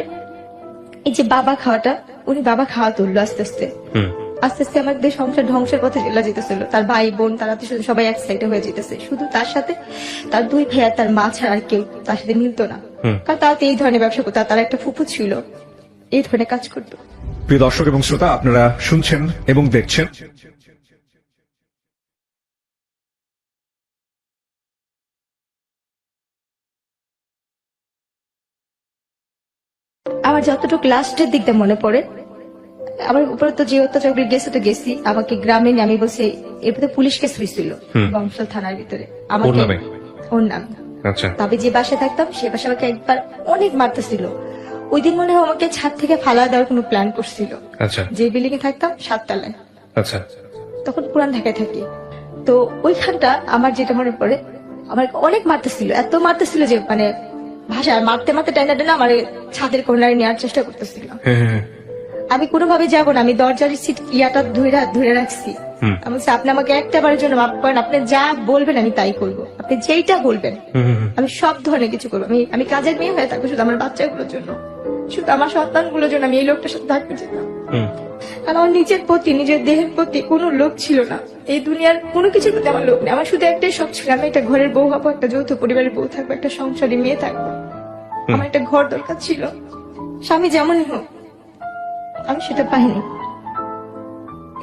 এই যে বাবা খাওয়াটা, উনি বাবা খাওয়া তুললো আস্তে আস্তে। হুম। আস্তে আস্তে আমাদের সংসার ধ্বংসের পথে চলে যেতেছিল। তার ভাই বোন তারা তো সবাই এক সাইডে হয়ে যেতেছে, শুধু তার সাথে তার দুই ভাই আর তার মা ছাড়া আর কেউ তার সাথে মিলতো না। কারণ তারা তো এই ধরনের ব্যবসা করতো, তার একটা ফুফু ছিল এই ধরনের কাজ করতো। প্রিয় দর্শক এবং শ্রোতা, আপনারা শুনছেন এবং দেখছেন আমার যতটুকু লাস্টের দিকটা মনে পড়ে, আমার উপরে তো যে অত্যাচার গেছে তো গেছি, আমাকে গ্রামে নিয়ে আমি বলছি, এরপরে পুলিশ কেস হয়েছিল বংশাল থানার ভিতরে ওর নামে? ওর নাম। আচ্ছা। তবে যে বাসায় থাকতাম সে বাসায় আমাকে একবার অনেক মারতেছিল। ওই দিন মনে হয় আমাকে ছাদ থেকে ফালা দেওয়ার কোনো প্ল্যান করছিল। আচ্ছা। যে বিল্ডিং এ থাকতাম 7 তলায়, আচ্ছা। তখন পুরান ঢাকায় থাকি। তো ওইখানটা আমার যেটা মনে পড়ে, আমার অনেক মারতেছিল, এত মারতেছিল যে মানে ভাষায় মারতে মারতে টাইনা টাইনা আমার ছাদের কর্নারে নেওয়ার চেষ্টা করতেছিল। হ্যাঁ, হ্যাঁ, হ্যাঁ। আমি কোনোভাবে যাবো না, আমি দরজার সিট ইয়াটা ধরে রাখছি। আমি বলছি, আপনি আমাকে একটা বারের জন্য মাফ করেন, আপনি যা বলবেন আমি তাই করবো, আপনি যেইটা বলবেন আমি সব ধরনের কিছু করবো। আমি কাজের মেয়ে হয়ে থাকবো শুধু আমার বাচ্চাগুলোর জন্য, শুধু আমার সন্তানগুলোর জন্য আমি এই লোকটার সাথে থাকতে যেতাম। কারণ আমার নিজের প্রতি, নিজের দেহের প্রতি কোনো লোক ছিল না, এই দুনিয়ার কোনো কিছুর প্রতি আমার লোক নেই। আমার শুধু একটাই শখ ছিল, আমি একটা ঘরের বউ হবো, একটা যৌথ পরিবারের বউ থাকবো, একটা সংসারী মেয়ে থাকবো। আমার একটা ঘর দরকার ছিল, স্বামী যেমনই হোক, আমি সেটা পাইনি।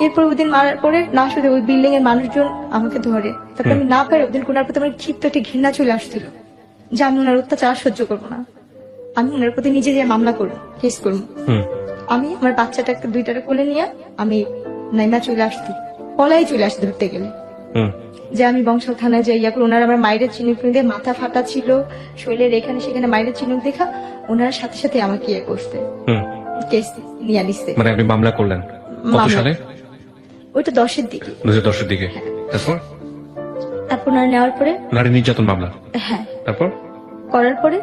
এরপর ওদিন মারার পরে না শুধু ওই বিল্ডিং এর মানুষজন আমাকে ধরে, তারপর আমি না পারি ওদিন কোনার প্রতি আমার ক্ষিপ্ত একটা ঘৃণা চলে আসছিল যে আমি ওনার অত্যাচার সহ্য করবো না, আমি ওনার প্রতি নিজে যে মামলা করবো, কেস করবো। আমি আমার বাচ্চাটাকে দুইটারে কোলে নিয়ে আমি নাইমা চলে আসছি, পলাই চলে আসছি ধরতে গেলে, যে আমি বংশাল থানায় যাই ইয়া করে। ওনারা আমার মায়ের চিনুক দিয়ে, মাথা ফাটা ছিল, শরীরের এখানে সেখানে মায়ের চিনুক দেখা, ওনারা সাথে সাথে আমাকে ইয়ে করতে কেস নিয়ে নিচ্ছে। মানে আপনি মামলা করলেন কত সালে? ওইটা 10-এর দিকে, 2010-এর দিকে। তারপর ওনারা নেওয়ার পরে নারী নির্যাতন মামলা। হ্যাঁ, তারপর করার পরে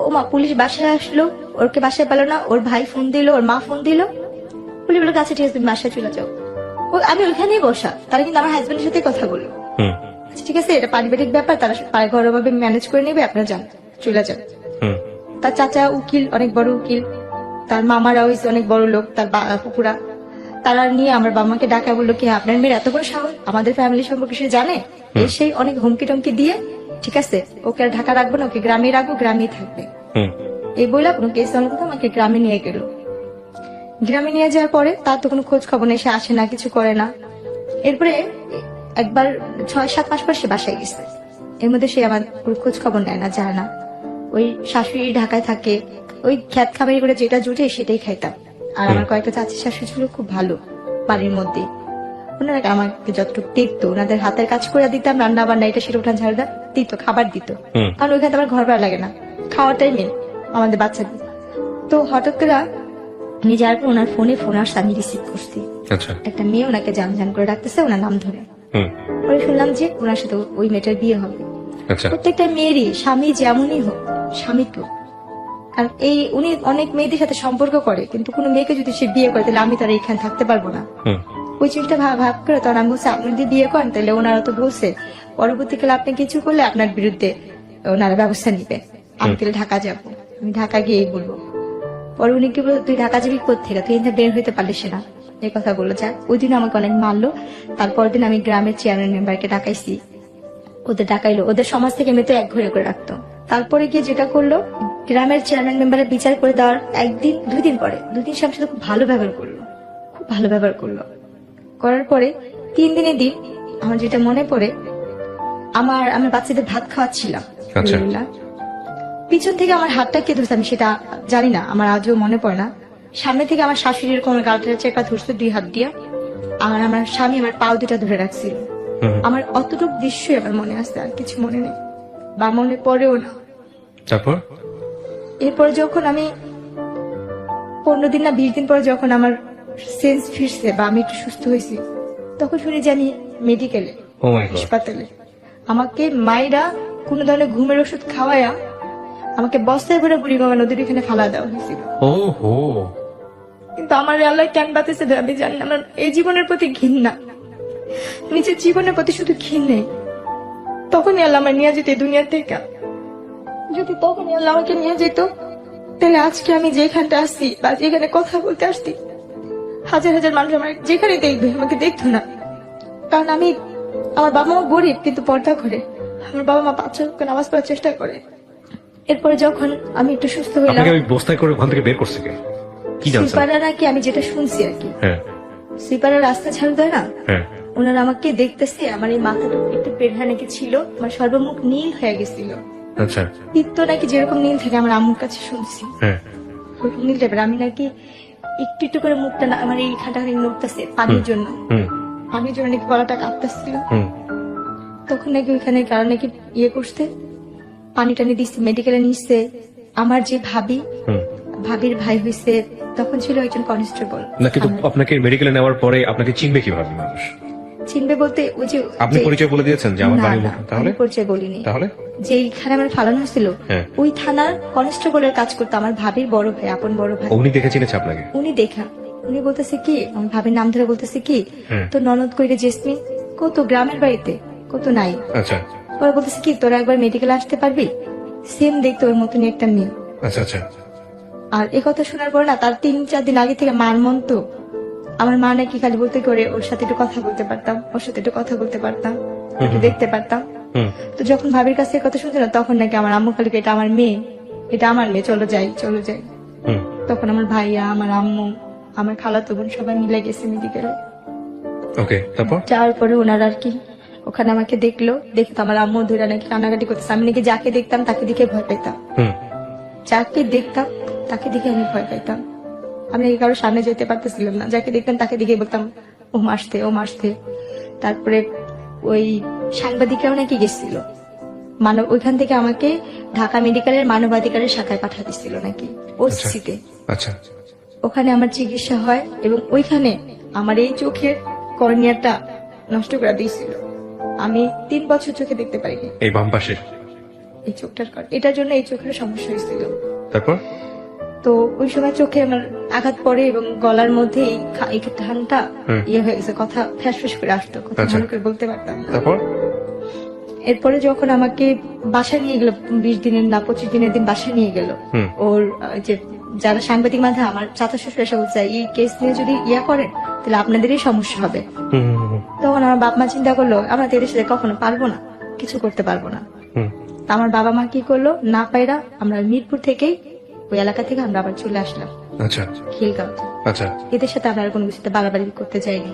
ও মা পুলিশ বাসায় আসলো, ওরকে বাসায় পেলো না, ওর ভাই ফোন দিল, ওর মা ফোন দিল, পুলিশ বলল কাছে ঠিক আছে তুমি বাসায় চলে যাও। আমি ওইখানেই বসা, তারা কিন্তু আমার হাজবেন্ডের সাথে কথা বললো, আচ্ছা ঠিক আছে এটা পারিবারিক ব্যাপার, তারা ঘরোয়াভাবে ম্যানেজ করে নেবে, আপনারা যান চলে যান। তার চাচা উকিল, অনেক বড় উকিল, তার মামারা হয়েছে অনেক বড় লোক, তার পুকুরা, তারা নিয়ে আমার বাবা মাকে ডাকা বললো কি আপনার মেয়ের এত বড় সাহস, আমাদের ফ্যামিলি সম্পর্কে সে জানে, সেই অনেক হুমকি টমকি দিয়ে ঠিক আছে ওকে আর ঢাকা রাখবো না, ওকে গ্রামে রাখবো, গ্রামেই থাকবে। এই বইলা কোনো কেস আমাকে গ্রামে নিয়ে গেল। গ্রামে নিয়ে যাওয়ার পরে তার তো কোনো খোঁজ খবর নেই, সে আসে না, কিছু করে না। এরপরে একবার 6-7 মাস পর সে বাসায় গেছে। এর মধ্যে সে আমার কোনো খোঁজ খবর নেয় না, যায় না। ওই শাশুড়ি ঢাকায় থাকে, ওই খ্যাত খামারি করে যেটা জুটে সেটাই খাইতাম। আর আমার কয়েকটা চাচি শাশুড়ি ছিল খুব ভালো বাড়ির মধ্যে, ওনারা আমাকে যতটুকু দেখতো, ওনাদের হাতের কাজ করে দিতাম, রান্না বান্না এটা সেটা উঠান ঝাড়া দিত, খাবার দিত। কারণ ওইখানে আমার ঘর ভাড়া লাগে না, খাওয়াটাই মেন আমাদের বাচ্চাদের। তো হঠাৎ করে আমি যাওয়ার পর ওনার ফোন আসছে, আমি রিসিভ করছি। আচ্ছা। একটা মেয়ে ওনাকে জান করে ডাকতেছে ওনার নাম ধরে। পরে শুনলাম যে ওনার সাথে ওই মেয়েটার বিয়ে হবে। আচ্ছা। প্রত্যেকটা মেয়েরই স্বামী যেমনই হোক, স্বামী তো, কারণ উনি অনেক মেয়েদের সাথে সম্পর্ক করে, কিন্তু কোনো মেয়েকে যদি সে বিয়ে করে তাহলে আমি তার এখানে থাকতে পারবো না। ওই চিন্তা ভাব করে তখন আমি বলছি, আপনি যদি বিয়ে করেন তাহলে ওনারা তো বলছে পরবর্তীকালে আপনি কিছু করলে আপনার বিরুদ্ধে ওনারা ব্যবস্থা নিবে। আমি তাহলে ঢাকা যাবো, আমি ঢাকা গিয়েই বলবো। পরে উনি কি বলল, তুই ঢাকা যাবি কোথেকে, তুই এখানে বের হইতে পারলিস না, এই কথা বলে যায়। ওই দিন আমাকে অনেক মারলো। তারপর দিন আমি গ্রামের চেয়ারম্যান মেম্বারকে ডাকাইছি, ওদের ডাকাইলো, ওদের সমাজ থেকে মেয়েতে এক ঘরে করে রাখতো। তারপরে গিয়ে যেটা করলো, গ্রামের চেয়ারম্যান মেম্বারের বিচার করে দেওয়ার 2 দিন পরে 2 দিন সাথে খুব ভালো ব্যবহার করলো, খুব ভালো ব্যবহার করলো। করার পরে 3 দিনের দিন আমার যেটা মনে পড়ে, আমার বাচ্চাদের ভাত খাওয়াচ্ছিলাম, পিছন থেকে আমার হাতটা কে ধরছে আমি সেটা জানি না, আমার আজও মনে পড়ে না। সামনে থেকে আমার শাশুড়ি এরকম গালটা চেপা ধরছে 2 হাত দিয়ে, আর আমার স্বামী আমার পাও 2টা ধরে রাখছিল। আমার অতটুকু দৃশ্যই আমার মনে আছে, আর কিছু মনে নেই বা মনে পড়েও না। তারপর এরপর যখন আমি 15 দিন না 20 দিন পরে যখন আমার সেন্স ফিরছে বা আমি একটু সুস্থ হয়েছি, তখন শুনি যে আমি মেডিকেলে, হাসপাতালে। আমাকে মায়েরা কোন ধরনের ঘুমের ওষুধ খাওয়ায়া আমাকে বস্তায় ভরে বুড়িগঙ্গা নদীর এখানে ফালা দেওয়া হয়েছিল। কিন্তু আমার আল্লাহ কেন বাঁচেছে আমি জানি না। আমার এই জীবনের প্রতি ঘৃণা, নিজের জীবনের প্রতি শুধু ঘৃণে। তখনই আল্লাহ আমার নিয়ে যেত দুনিয়া থেকে। যদি তখনই আল্লাহ আমাকে নিয়ে যেত, তাহলে আজকে আমি যেখানটা আসছি বা যেখানে কথা বলতে আসছি, হাজার হাজার মানুষ আমার যেখানে দেখবে আমাকে দেখতো না। কারণ আমার বাবা মা গরিব কিন্তু পর্দা করে, আমার বাবা মা 5 ওয়াক্ত নামাজ পড়ার চেষ্টা করে। এরপরে যখন আমি একটু সুস্থ হইলাম, বস্তায় করে ওখান থেকে বের করছে কে, কি জানছেন? সুপাররা নাকি, আমি যেটা শুনছি আর কি, সুপাররা রাস্তা ঝাড়ু দেয় না, ওনারা আমাকে দেখতেছে, আমার এই মাথাটা একটু পেড়া নাকি ছিল, আমার সর্বমুখ নীল হয়ে গেছিল। আচ্ছা। পিত্ত নাকি যেরকম নীল থাকে আমার আম্মুর কাছে শুনছি, ওরকম নীল টাইপের। আমি নাকি একটু একটু করে মুখটা আমার এইখানটা নড়তেছে পানির জন্য, পানির জন্য নাকি গলাটা কাঁপতেছিল। তখন নাকি ওইখানে কারণ নাকি ইয়ে করতে পানি টানি দিচ্ছে, মেডিকেলে নিচ্ছে। আমার যে ভাবির ভাই হয়েছে, তখন ছিল একজন কনস্টেবল। না, কিন্তু আপনাকে মেডিকেলে নেওয়ার পরে আপনাকে চিনবে কিভাবে মানুষ? চিনবে বলতে ওই যে আপনি পরিচয় বলে দিয়েছেন যে আমার বাড়ি, তাহলে পরিচয় বলিনি। তাহলে যেইখানে আমার ফালানো হয়েছিল ওই থানার কনস্টেবলের কাজ করতো আমার ভাবির বড় ভাই, আপন বড় ভাই। উনি দেখে চিনেছে আপনাকে? উনি বলতেছে কি, আমার ভাবির নাম ধরে বলতেছে কি, তো ননদ কইরে জেসমিন কত গ্রামের বাড়িতে কত নাই। আচ্ছা। ওরা বলতেছে কি, তোরা একবার মেডিকেলে আসতে পারবি, সেম দেখতে ওর মতনই একটা মেয়ে। আচ্ছা আচ্ছা। আর এই কথা শোনার পর না, তার 3-4 দিন আগে থেকে মার মন তো, আমার মা নাকি খালি বলতে করে ওর সাথে একটু কথা বলতে পারতাম, ওর সাথে একটু কথা বলতে পারতাম, একটু দেখতে পারতাম। তো যখন ভাবির কাছে কথা শুনছে না, তখন নাকি আমার আম্মু খালি এটা আমার মেয়ে, এটা আমার মেয়ে, চলো যাই চলো যাই। তখন আমার ভাইয়া, আমার আম্মু, আমার খালাতো বোন সবাই মিলে গেছে মেডিকেলে। ওকে, তারপর যাওয়ার পরে ওনারা আর কি ওখানে আমাকে দেখলো, দেখে তো আমার আম্মু ধরে নাকি কান্নাকাটি করতেছে। আমি নাকি যাকে দেখতাম তাকে দেখে ভয় পেতাম, যাকে দেখতাম তাকে দেখে আমি ভয় পেতাম। আমি নাকি কারোর সামনে যেতে পারতেছিলাম না, যাকে দেখতাম তাকে দেখে বলতাম ও মারতে ও মারতে। তারপরে ওই সাংবাদিকরাও নাকি গেছিল, ওইখান থেকে আমাকে ঢাকা মেডিকেলের মানবাধিকারের শাখায় পাঠা দিচ্ছিল নাকি ওসিতে। আচ্ছা। ওখানে আমার চিকিৎসা হয় এবং ওইখানে আমার এই চোখের কর্নিয়াটা নষ্ট করে দিয়েছিল। আমি 3 বছর চোখে দেখতে পারিনি, এই বাম পাশে এই চোখটার এটার জন্য এই চোখের সমস্যা হয়েছিল। তারপর তো ওই সময় চোখে আমার আঘাত পড়ে এবং গলার মধ্যে এই ধানটা ইয়ে হয়ে গেছে, কথা ফ্যাস করে আসতো, কথা ভালো করে বলতে পারতাম না। তারপর এরপরে যখন আমাকে বাসায় নিয়ে গেল, 20 দিনের না 25 দিনের দিন বাসায় নিয়ে গেল, ওর যে যারা সাংবাদিক মাঝে আমার চাচা শ্বশুর এসে বলছে এই কেস নিয়ে যদি ইয়া করেন তাহলে আপনাদেরই সমস্যা হবে। তখন আমার বাপ মা চিন্তা করলো আমরা তো এদের সাথে কখনো পারবো না, কিছু করতে পারবো না। আমার বাবা মা কি করলো, না পাইরা আমরা মিরপুর থেকেই ওই এলাকা থেকে আমরা আবার চলে আসলাম আচ্ছা খিলগাঁও। আচ্ছা, এদের সাথে আমরা আর কোনো কিছুতে বাড়াবাড়ি করতে চাইনি,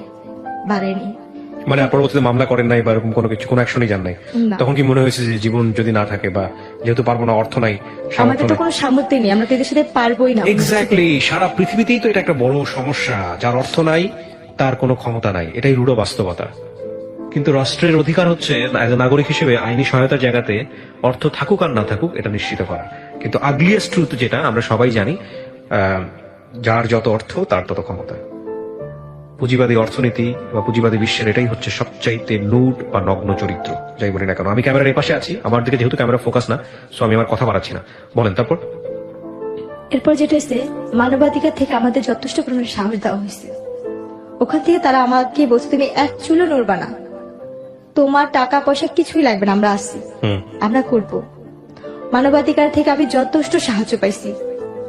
বাড়াইনি। মানে পরবর্তীতে মামলা করেন নাই বা এরকম কোনো কিছু, কোনো অ্যাকশনই যান নাই? না। তখন কি মনে হয়েছে যে জীবন যদি না থাকে বা যেহেতু পারবো না, অর্থ নাই, সামর্থ্য আমাদের তো নাই? কোনো সামর্থ্য নেই, আমরা তো এদের সাথে পারবোই না। এক্স্যাক্টলি, সারা পৃথিবীতেই তো এটা একটা বড় সমস্যা। যার অর্থ নাই তার কোনো ক্ষমতা নাই, এটাই রূঢ় বাস্তবতা। কিন্তু রাষ্ট্রের অধিকার হচ্ছে এজ এ নাগরিক হিসেবে আইনি সহায়তার জায়গাতে অর্থ থাকুক আর না থাকুক এটা নিশ্চিত করা। কিন্তু আগলিয়েস্ট ট্রুথ যেটা আমরা সবাই জানি, যার যত অর্থ তার তত ক্ষমতা। পুঁজিবাদী অর্থনীতি বা পুঁজিবাদী বিশ্বের এটাই হচ্ছে সবচাইতে লুট বা নগ্ন চরিত্র, যাই বলি না কেন। আমি ক্যামেরার এই পাশে আছি, আমার দিকে যেহেতু ক্যামেরা ফোকাস না, সো আমি আমার কথা বাড়াচ্ছি না, বলেন তারপর। এরপর যেটা হচ্ছে, মানবাধিকার থেকে আমাদের যথেষ্ট পরিমাণে সাহস দেওয়া হয়েছে। ওখান থেকে তারা আমাকে বলছে তুমি এক চুলো নড়বা না, তোমার টাকা পয়সা কিছুই লাগবে না, আমরা আসছি, আমরা করবো। মানবাধিকার থেকে আমি যথেষ্ট সাহায্য পাইছি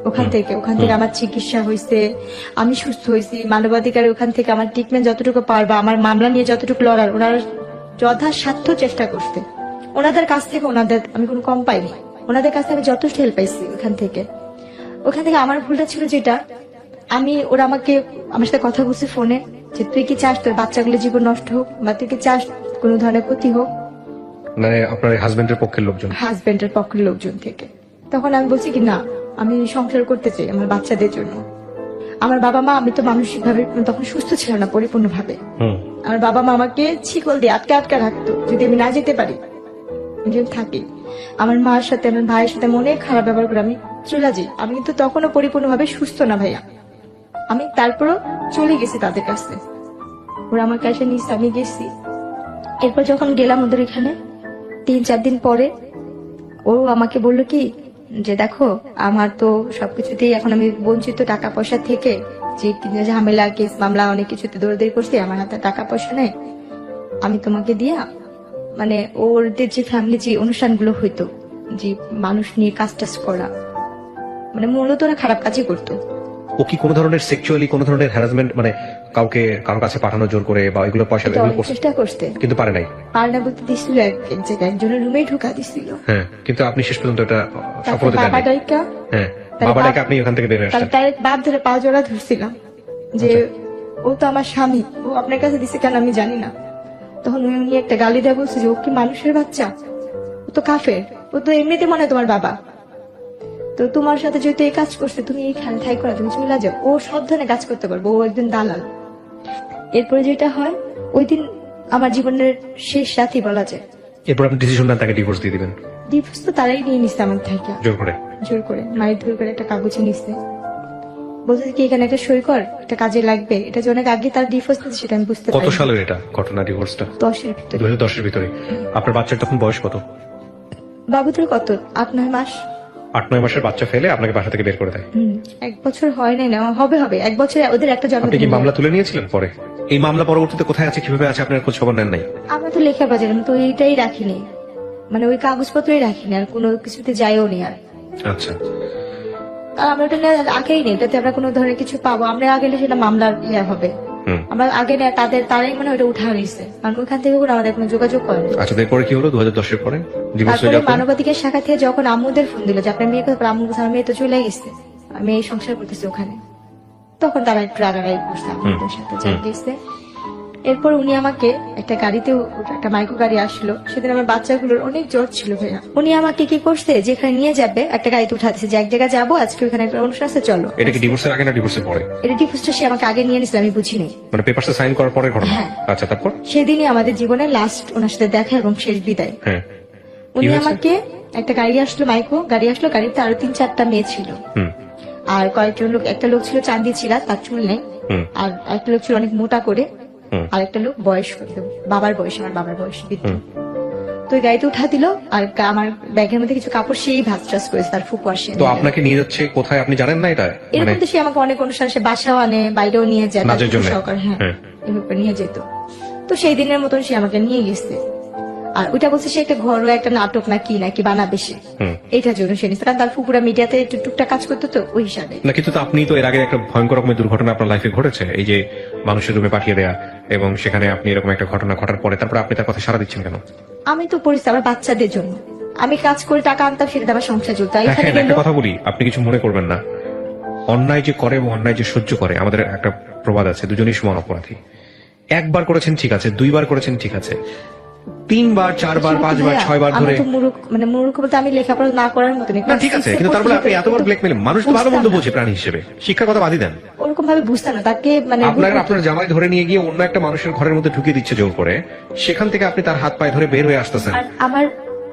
ওখান থেকে আমার চিকিৎসা হয়েছে, আমি সুস্থ হয়েছি। মানবাধিকার ওখান থেকে আমার ট্রিটমেন্ট যতটুকু পারবা, আমার মামলা নিয়ে যতটুকু লড়ার, ওনারা যথাসাধ্য চেষ্টা করতে। ওনাদের কাছ থেকে আমি কোনো কম পাইনি, ওনাদের কাছ থেকে আমি যথেষ্ট হেল্প পাইছি ওখান থেকে। আমার ভুলটা ছিল যেটা, ওরা আমার সাথে কথা বলছে ফোনে যে তুই কি চাস তোর বাচ্চাগুলোর জীবন নষ্ট হোক, বা তুই কি চাস কোনো ধরনের ক্ষতি হোক, মানে আপনার হাজবেন্ডের পক্ষের লোকজন? হাজবেন্ডের পক্ষের লোকজন থেকে। তখন আমি বলছি কি না, আমি সংসার করতে চাই আমার বাচ্চাদের জন্য। আমার বাবা মা, আমি তো মানসিক ভাবে তখন সুস্থ ছিল না পরিপূর্ণভাবে। আমার বাবা মা আমাকে শিকল দিয়ে আটকে আটকে রাখতো, যদি আমি না যেতে পারি, যদি থাকি। আমার মার সাথে, আমার ভাইয়ের সাথে মনে খারাপ ব্যবহার করে আমি চলে যাই। আমি কিন্তু তখনও পরিপূর্ণভাবে সুস্থ না ভাইয়া। আমি তারপরও চলে গেছি তাদের কাছে, ওরা আমার কাছে নিচ্ছে, আমি গেছি। এরপর যখন গেলাম ওদের এখানে 3-4 দিন পরে, ও আমাকে বললো কি যে দেখো আমার তো সবকিছুতেই এখন আমি বঞ্চিত, টাকা পয়সা থেকে, যে ঝামেলা কেস মামলা অনেক কিছুতে দৌড়াদৌড়ি করছি, আমার হাতে টাকা পয়সা নেই, আমি তোমাকে দিয়া, মানে ওদের যে ফ্যামিলি যে অনুষ্ঠানগুলো হইতো, যে মানুষ নিয়ে কাজ টাজ করা, মানে মূলত ওরা খারাপ কাজই করতো। ও কি কোনো ধরনের সেক্সুয়ালি কোনো ধরনের হ্যারাসমেন্ট, মানে কাউকে কারোর কাছে পাঠানো জোর করে বা এগুলো পয়সা এগুলো করছে? চেষ্টা করছে কিন্তু পারে নাই। পারে না বলতে দিছিল, এক জায়গায় একজনের রুমেই ঢুকা দিছিল। হ্যাঁ, কিন্তু আপনি শেষ পর্যন্ত এটা সফল হতে বাবা দেন নাই। ডাইকা, হ্যাঁ, বাবা ডাকে আপনি ওখান থেকে বের হয়ে আসছেন। তার বাপ ধরে পা জোড়া ধরছিলাম যে ও তো আমার স্বামী, ও আপনার কাছে দিছে কেন আমি জানি না। তখন উনি একটা গালি দেয়, বলছে যে ও কি মানুষের বাচ্চা, ও তো কাফের, ও তো এমনিতে মনে হয় তোমার বাবা, তো তোমার সাথে যেহেতু এই কাজ করছে তুমি এইখানে থাই করা, তুমি চলে যাও। ও সব ধরনের কাজ করতে পারবো, ও একজন দালাল। এরপরে যেটা হয়, ওই দিন আমার জীবনের শেষ রাতই বলা যায়। এরপর আপনি ডিসিশন নেন তাকে ডিভোর্স দিয়ে দিবেন? ডিভোর্স তো তারাই নিয়ে নিচ্ছে আমার থেকে, জোর করে মায়ের ধরে করে একটা কাগজে নিচ্ছে, বলছে কি এখানে একটা সই কর, একটা কাজে লাগবে। এটা যে অনেক আগে তার ডিভোর্স দিচ্ছে সেটা আমি বুঝতে পারি। কত সালের এটা ঘটনা, ডিভোর্সটা? 10-এর ভিতরে। 2010-এর ভিতরে। আপনার বাচ্চার তখন বয়স কত? বাবু তোর কত 8-9 মাস। 8-9 মাসের বাচ্চা ফেলে আপনাকে বাসা থেকে বের করে দেয়? 1 বছর হয় নাই, না হবে 1 বছরে ওদের একটা আপনি জন্মদিন। কি মামলা তুলে নিয়েছিলেন পরে? এই মামলা পরবর্তীতে কোথায় আছে, কিভাবে আছে, আপনার খোঁজ খবর নেন নাই? আমরা তো লেখা বাজার, আমি তো এইটাই রাখিনি, মানে ওই কাগজপত্রই রাখিনি, আর কোনো কিছুতে যাইও নি। আর আচ্ছা, আর আমরা ওটা আগেই নেই, এটাতে আমরা কোনো ধরনের কিছু পাবো, আমরা আগে সেটা মামলার হবে। আমরা আগে নেই, তারাই মানে ওটা উঠা নিছে, কারণ ওইখান থেকে কোনো আমাদের কোনো যোগাযোগ করেনি। আচ্ছা, এরপরে কি হলো 2010-এর পরে? তারপরে মানবাধিকার শাখা থেকে যখন আম্মুদের ফোন দিল যে আপনার মেয়ে কোথায়, আম্মু আমার মেয়ে তো চলে গেছে, আমি এই সংসার করতেছি ওখানে, তখন তারা একটু রাগারাগি করছে আমাদের সাথে, চলে গেছে। এরপর উনি আমাকে একটা গাড়িতে, একটা মাইক্রো গাড়ি আসলো, সেদিন আমার বাচ্চাগুলোর অনেক জ্বর ছিল ভাইয়া। উনি আমাকে কি করছে, যেখানে নিয়ে যাবে একটা গাড়িতে উঠাতেছে, যে এক জায়গায় যাবো আজকে, ওখানে একটা অনুষ্ঠান আছে, চলো। এটা কি ডিভোর্সের আগে না ডিভোর্সের পরে? এটা ডিভোর্সটা সে আমাকে আগে নিয়ে নিছিল, আমি বুঝিনি, মানে পেপারসে সাইন করার পরে ঘটনা? হ্যাঁ। আচ্ছা, তারপর? সেদিনই আমাদের জীবনের লাস্ট ওনার সাথে দেখা এবং শেষ বিদায়। হ্যাঁ, উনি আমাকে একটা গাড়ি আসলো, মাইক্রো গাড়ি আসলো, গাড়িতে আরো 3-4টা মেয়ে ছিল, আর কয়েকজন লোক, একটা লোক ছিল চাঁদি ছিল, তার চুল নেই, আর একটা লোক ছিল অনেক মোটা করে, আর একটা লোক বয়স্ক, বাবার বয়স, আমার বাবার বয়স বৃদ্ধ। তো ওই গাড়িতে উঠা দিল, আর আমার ব্যাগের মধ্যে কিছু কাপড় সেই ভাজ টাজ করেছে, তার ফুপু আসে। তো আপনাকে নিয়ে যাচ্ছে কোথায় আপনি জানেন না এটা? এরকম তো সে আমাকে অনেক অনুষ্ঠান, সে বাসাও আনে, বাইরেও নিয়ে যায়, নাচের জন্য? হ্যাঁ, এভাবে নিয়ে যেত। তো সেই দিনের মতন সে আমাকে নিয়ে গেছে, আর ওইটা বলছে সে একটা ঘরোয়া একটা নাটক নাকি বানাবে সে, এইটার জন্য সে নিচ্ছে, কারণ তার ফুপুরা মিডিয়াতে একটু টুকটাক কাজ করতো, তো ওই হিসাবে না। কিন্তু তো আপনি তো এর আগে একটা ভয়ঙ্কর রকমের দুর্ঘটনা আপনার লাইফে ঘটেছে, এই যে মানুষের রুমে পাঠিয়ে দেয়া, এবং সেখানে আপনি এরকম একটা ঘটনা ঘটার পরে তারপরে আপনি তার কথা সাড়া দিচ্ছেন কেন? আমি তো পরিস্থিতি আমার বাচ্চাদের জন্য, আমি কাজ করে টাকা আনতাম, সেটা আমার সংসার চলতো। দেখেন, একটা কথা বলি, আপনি কিছু মনে করবেন না, অন্যায় যে করে এবং অন্যায় যে সহ্য করে, আমাদের একটা প্রবাদ আছে, দুজনেই সমান অপরাধী। একবার করেছেন ঠিক আছে, দুইবার করেছেন ঠিক আছে, 3 বার 4 বার 5 বার 6 বার ধরে, আমি তো মূর্খ বলতে আমি লেখাপড়া না করার মতো না ঠিক আছে, কিন্তু তারপরে আপনি এতবার ব্ল্যাকমেল, মানুষ তো ভালো মন্দ বোঝে প্রাণী হিসেবে, শিক্ষার কথা বাদই দেন। ওরকম ভাবে বুঝতাম না তাকে, আপনার জামাই ধরে নিয়ে গিয়ে অন্য একটা মানুষের ঘরের মধ্যে ঢুকিয়ে দিচ্ছে জোর করে, সেখান থেকে আপনি তার হাত পায়ে ধরে বের হয়ে আসতেছেন। আর আমার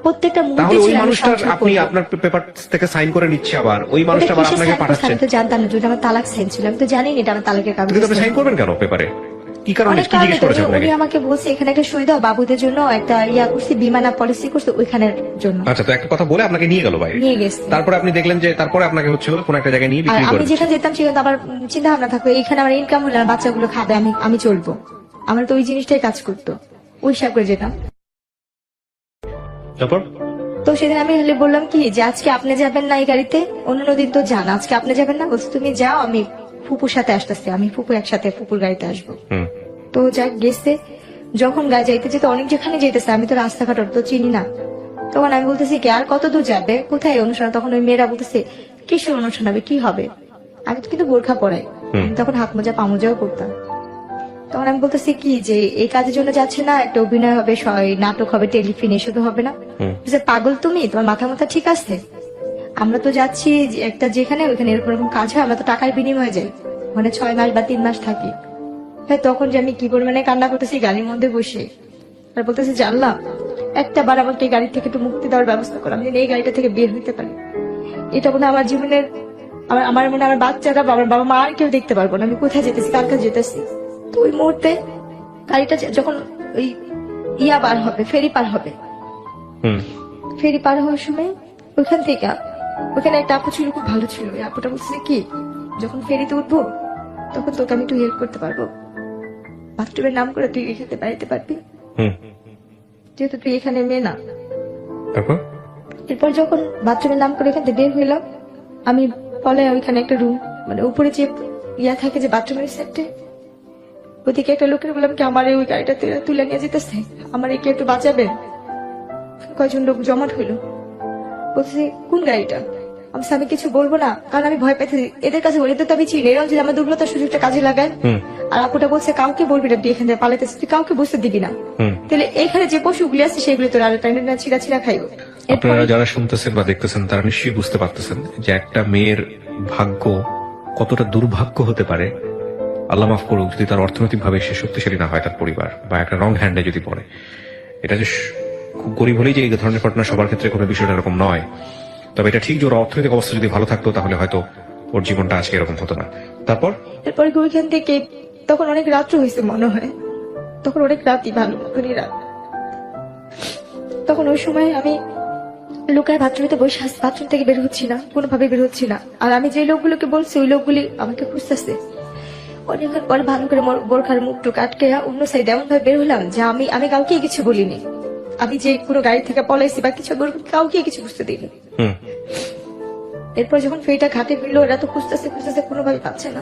প্রত্যেকটা তাহলে ওই মানুষটার আপনি আপনার পেপার থেকে সাইন করে নিচ্ছে, আবার ওই মানুষটা আবার আপনাকে পাঠাচ্ছে। আমি তো জানতাম না, যদি আমার তালাক সাইন ছিল, আমি তো জানি না এটা আমার তালাকের কাগজ। কিন্তু আপনি সাইন করবেন কেন পেপারে? কি কারণে, কি জিজ্ঞেস করেছে আপনাকে? উনি আমাকে বলছে এখানে একটা সই দাও, বাবুদের জন্য একটা ইয়া করছি, বিমানা পলিসি করছে ওইখানের জন্য। আচ্ছা, তো একটা কথা বলে আপনাকে নিয়ে গেল বাইরে, নিয়ে গেছে। তারপরে আপনি দেখলেন যে তারপরে আপনাকে হচ্ছে কোন একটা জায়গায় নিয়ে বিক্রি করে। আমি যেখানে যেতাম সেখানে আবার চিন্তা ভাবনা থাকতো, এখানে আমার ইনকাম হলে আমার বাচ্চাগুলো খাবে, আমি চলবো, আমার তো ওই জিনিসটাই কাজ করতো, ওই হিসাব করে যেতাম। তারপর তো সেদিন আমি হলে বললাম কি যে আজকে আপনি যাবেন না এই গাড়িতে, অন্য দিন তো যান, আজকে আপনি যাবেন না। বলছে তুমি যাও, আমি ফুপুর সাথে আসতেছি, আমি ফুপু একসাথে ফুপুর গাড়িতে আসবো। তো যাক গেছে, যখন গায়ে যাইতে যেতে অনেক যেখানে যেতেছে, আমি তো রাস্তাঘাট তো চিনি না, তখন আমি বলতেছি কি আর কত দূর যাবে, কোথায় অনুষ্ঠান? তখন ওই মেয়েরা বলতেছে কিসের অনুষ্ঠান হবে, কি হবে? আমি তো কিন্তু বোরখা পরাই, আমি তখন হাত মোজা পা মোজাও করতাম। তখন আমি বলতেছি কি যে এই কাজের জন্য যাচ্ছে না, একটা অভিনয় হবে, নাটক হবে, টেলিফিল্ম, এসব হবে না। বলছে পাগল তুমি, তোমার মাথা মাথা ঠিক আছে? আমরা তো যাচ্ছি একটা যেখানে ওইখানে এরকম এরকম কাজ হয়, আমরা তো টাকার বিনিময়ে যাই, মানে 6 মাস বা 3 মাস থাকি। হ্যাঁ, তখন যে আমি কি পরিমাণে কান্না করতেছি গাড়ির মধ্যে বসে, আর বলতেছি জানলাম একটা বার আমাকে এই গাড়ি থেকে একটু মুক্তি দেওয়ার ব্যবস্থা করো, আমি এই গাড়িটা থেকে বের হইতে পারি। এটা মনে হয় আমার জীবনের, আমার মনে হয় আমার বাচ্চারা, বাবার বাবা মা আর কেউ দেখতে পারবো না আমি কোথায় যেতেছি, কার কাছে যেতেছি। তো ওই মুহূর্তে গাড়িটা যখন ওই ইয়া পার হবে, ফেরি পার হবে, ফেরি পার হওয়ার সময় ওইখান থেকে ওখানে একটা আপু ছিল, খুব ভালো ছিল। ওই আপুটা বলছে কি যখন ফেরিতে উঠবো তখন তোকে আমি একটু হেল্প করতে পারবো, বাথরুমের নাম করে তুই এখানে বাড়িতে পারবি, যেহেতু তুই এখানে মেয়ে না। এরপর যখন বাথরুমের নাম করে এখান থেকে বের হইলাম, আমি বলে ওইখানে একটা রুম, মানে উপরে যে ইয়া থাকে যে বাথরুমের সেটে, ওদিকে একটা লোকের বললাম কি আমার ওই গাড়িটা তুলে নিয়ে যেতেছে, আমার একে একটু বাঁচাবেন। কয়েকজন লোক জমাট হইলো, বলছে কোন গাড়িটা? আমি কিছু বলবো না, কারণ আমি ভয় পাইছি এদের কাছে, এদের তো আমি চিনি, এরকম যদি আমার দুর্বলতার সুযোগটা কাজে লাগায়। আর আপুটা বলছে কাউকে বলবি না, তুই এখান থেকে পালাইতেছিস, তুই কাউকে বুঝতে দিবি না, তাহলে এখানে যে পশুগুলি আছে সেগুলি তোর আরো টাইনে ছিঁড়া ছিঁড়া খাইবো। আপনারা যারা শুনতেছেন বা দেখতেছেন তারা নিশ্চয়ই বুঝতে পারতেছেন যে একটা মেয়ের ভাগ্য কতটা দুর্ভাগ্য হতে পারে। আল্লাহ মাফ করুক যদি তার অর্থনৈতিক ভাবে সে শক্তিশালী না হয়, তার পরিবার বা একটা রং হ্যান্ডে যদি পড়ে। এটা যে খুব গরিব হলেই যে এই ধরনের ঘটনা সবার ক্ষেত্রে কোনো বিষয়টা এরকম নয়, তবে এটা ঠিক যে ওর অর্থনৈতিক অবস্থা যদি ভালো থাকতো তাহলে হয়তো ওর জীবনটা আজকে এরকম হতো না। এরপর ওইখান থেকে তখন অনেক রাত্র হয়েছে মনে হয়, তখন অনেক রাতই ভালো রাত। তখন ওই সময় আমি লোকের বাথরুমে বসে আসছি, বাথরুম থেকে বের হচ্ছি না, কোনোভাবে বের হচ্ছি না। আর আমি যে লোকগুলোকে বলছি ওই লোকগুলি আমাকে খুঁজতেছে। অনেকক্ষণ পরে ভালো করে বোরখার মুখটুক আটকে অন্য সাইডে এমন ভাবে বের হলাম যে আমি কাউকে কিছু বলিনি, আমি যে কোনো গাড়ি থেকে পলাইছি বা কিছু কাউকে কিছু বুঝতে দিইনি। এরপর যখন ফেরিটা ঘাটে ফিরলো, ওরা তো খুঁজতেছে খুঁজতেছে, কোনোভাবে পাচ্ছে না।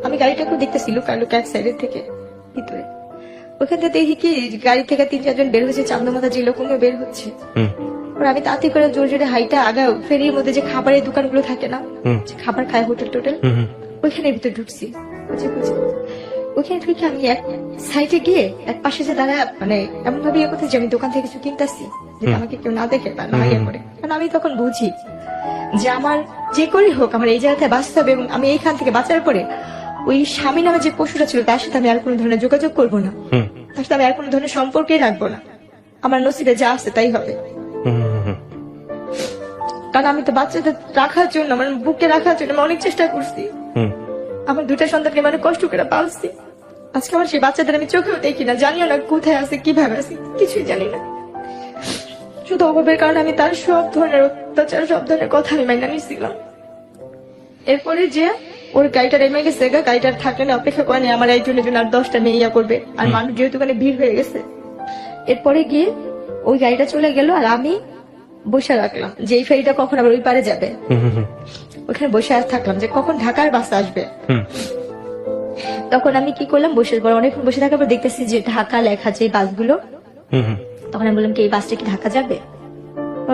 আমি গাড়িটাকে দেখতেছি লুকা এক সাইডের থেকে ভিতরে, ওখান থেকে দেখি কি গাড়ি থেকে 3-4 জন বের হচ্ছে, চান্দা মাথা যে লোকগুলো বের হচ্ছে। আমি তাড়াতাড়ি করে জোর জোরে হাইটা আগা ফেরির মধ্যে যে খাবারের দোকানগুলো থাকে না, খাবার খায় হোটেল টোটেল, ওইখানে ভিতরে ঢুকছি। ওইখানে ঢুকে আমি এক সাইডে গিয়ে এক পাশে যে দাঁড়া, মানে এমন ভাবে ইয়ে করতে যে আমি দোকান থেকে কিছু কিনতেছি, আমাকে কেউ না দেখে বা না ইয়ে করে। কারণ আমি তখন বুঝি যে আমার যে করেই হোক আমার এই জায়গাতে বাঁচতে হবে, এবং আমি এইখান থেকে বাঁচার পরে ওই স্বামী নামে যে পশুটা ছিল তার সাথে আমি আর কোনো ধরনের যোগাযোগ করবো না, তার সাথে আমি আর কোনো ধরনের সম্পর্কেই রাখবো না, আমার নসিবে যা আছে তাই হবে। কারণ আমি তো বাচ্চাদের রাখার জন্য, আমার বুকে রাখার জন্য অনেক চেষ্টা করছি, আমার 2টা সন্তানকে মানে কষ্ট করে পালছি। আজকে আমার সেই বাচ্চাদের আমি চোখেও দেখি না, জানিও না কোথায় আছে, কিভাবে আছে, কিছুই জানি না। শুধু অভাবের কারণে আমি তার সব ধরনের অত্যাচার, সব ধরনের কথা আমি মাইনা নিয়েছিলাম। এরপরে যে ওর গাড়িটা নেমে গেছে, গাড়িটার থাকে না, অপেক্ষা করেনি আমার একজনের জন্য আর 10টা নিয়ে ইয়া করবে, আর মানুষ যেহেতু ওখানে ভিড় হয়ে গেছে। এরপরে গিয়ে ওই গাড়িটা চলে গেল, আর আমি বসে রাখলাম যে এই ফেরিটা কখন আবার ওই পারে যাবে। ওখানে বসে আর থাকলাম যে কখন ঢাকার বাস আসবে। তখন আমি কি করলাম, বসে পর অনেকক্ষণ বসে থাকার পর দেখতেছি যে ঢাকা লেখা যে বাসগুলো, তখন আমি বললাম কি এই বাসটা কি ঢাকা যাবে?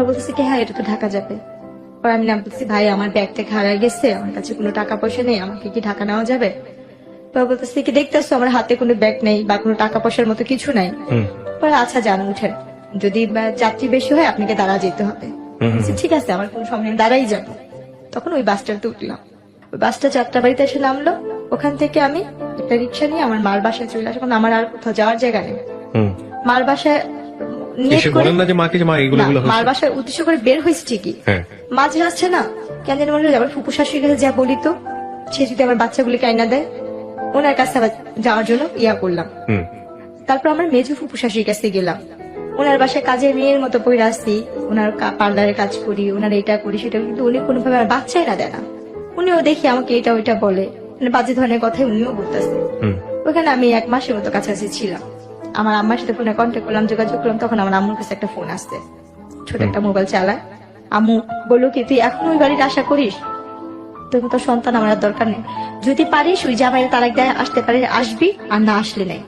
বলতেছে কি হ্যাঁ এটা তো ঢাকা যাবে। পরে আমি নাম বলছি, ভাই আমার ব্যাগ থেকে হারাই গেছে, আমার কাছে কোনো টাকা পয়সা নেই, আমাকে কি ঢাকা নেওয়া যাবে? পরে বলতেছে কি দেখতেছো আমার হাতে কোনো ব্যাগ নেই বা কোনো টাকা পয়সার মতো কিছু নাই। পরে আচ্ছা যান উঠেন, যদি যাত্রী বেশি হয় আপনাকে দাঁড়া যেতে হবে। বলছি, ঠিক আছে আমার কোনো সময় নেই, দাঁড়াই যাবো। তখন ওই বাসটাতে উঠলাম, ওই বাসটা যাত্রাবাড়িতে এসে নামলো। ওখান থেকে আমি একটা রিক্সা নিয়ে আমার মার বাসায় চলে আসলাম, কারণ আমার আর কোথাও যাওয়ার জায়গা নেই। মার বাসায় নিয়ে বলেন না যে মাকে যে মা এগুলো মার বাসার উদ্দেশ্য করে বের হয়েছে ঠিকই, মাঝে আসছে না কেন জানি মনে হয় আবার ফুপু শাশুড়ির কাছে যা বলি তো সে যদি আমার বাচ্চাগুলিকে আইনা দেয়, ওনার কাছে আবার যাওয়ার জন্য ইয়া করলাম। তারপর আমার মেজো ফুপু শাশুড়ির কাছে গেলাম, ওনার বাসায় কাজের মেয়ের মতো পড়ে আসছি, ওনার পার্লারে কাজ করি, ওনার এটা করি সেটা, কিন্তু উনি কোনোভাবে আমার বাচ্চাই না দেয় না। উনিও দেখি আমাকে এটা ওইটা বলে, মানে বাজে ধরনের কথাই উনিও বলতেছে। ওখানে আমি 1 মাসের মতো কাছাকাছি ছিলাম। আমার আম্মার সাথে ফোনে কন্ট্যাক্ট করলাম, যোগাযোগ করলাম। তখন আমার আম্মুর কাছে একটা ফোন আসছে, ছোট একটা মোবাইল চালায়। আম্মু বললো কি তুই এখন ওই বাড়ির আশা করিস? তোর মতো সন্তান আমার আর দরকার নেই, যদি পারিস ওই জামাইয়ের তালাক দেয় আসতে পারে আসবি, আর না আসলে নেই।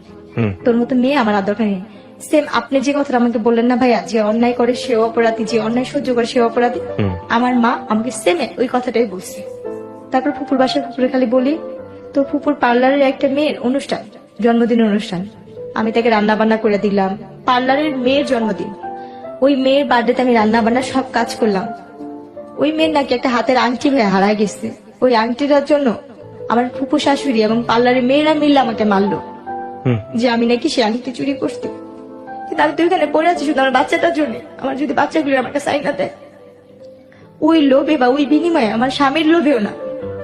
তোর মতো মেয়ে আমার আর দরকার নেই। সেম আপনি যে কথাটা আমাকে বললেন না ভাইয়া, যে অন্যায় করে সে অপরাধী, যে অন্যায় সহ্য করে সে অপরাধী, আমার মা আমাকে সেম ওই কথাটাই বলছে। তারপর ফুপুর বাসায় ফুপুরে খালি বলি, তো ফুপুর পার্লারের একটা মেয়ের অনুষ্ঠান, জন্মদিনের অনুষ্ঠান, আমি তাকে রান্না বান্না করে দিলাম। পার্লারের মেয়ের জন্মদিন, ওই মেয়ের বার্থডেতে আমি রান্না বান্না সব কাজ করলাম। ওই মেয়ের নাকি একটা হাতের আংটি হয়ে হারায় গেছে, ওই আংটিটার জন্য আমার ফুপু শাশুড়ি এবং পার্লারের মেয়েরা মিললে আমাকে মারলো, যে আমি নাকি সে আংটি চুরি করছি। কিন্তু আমি তো এখানে পড়ে আছি শুধু আমার বাচ্চাটার জন্য। আমার যদি বাচ্চাগুলো আমার কাছে আইনা দেয়, ওই লোভে বা ওই বিনিময়ে, আমার স্বামীর লোভেও না,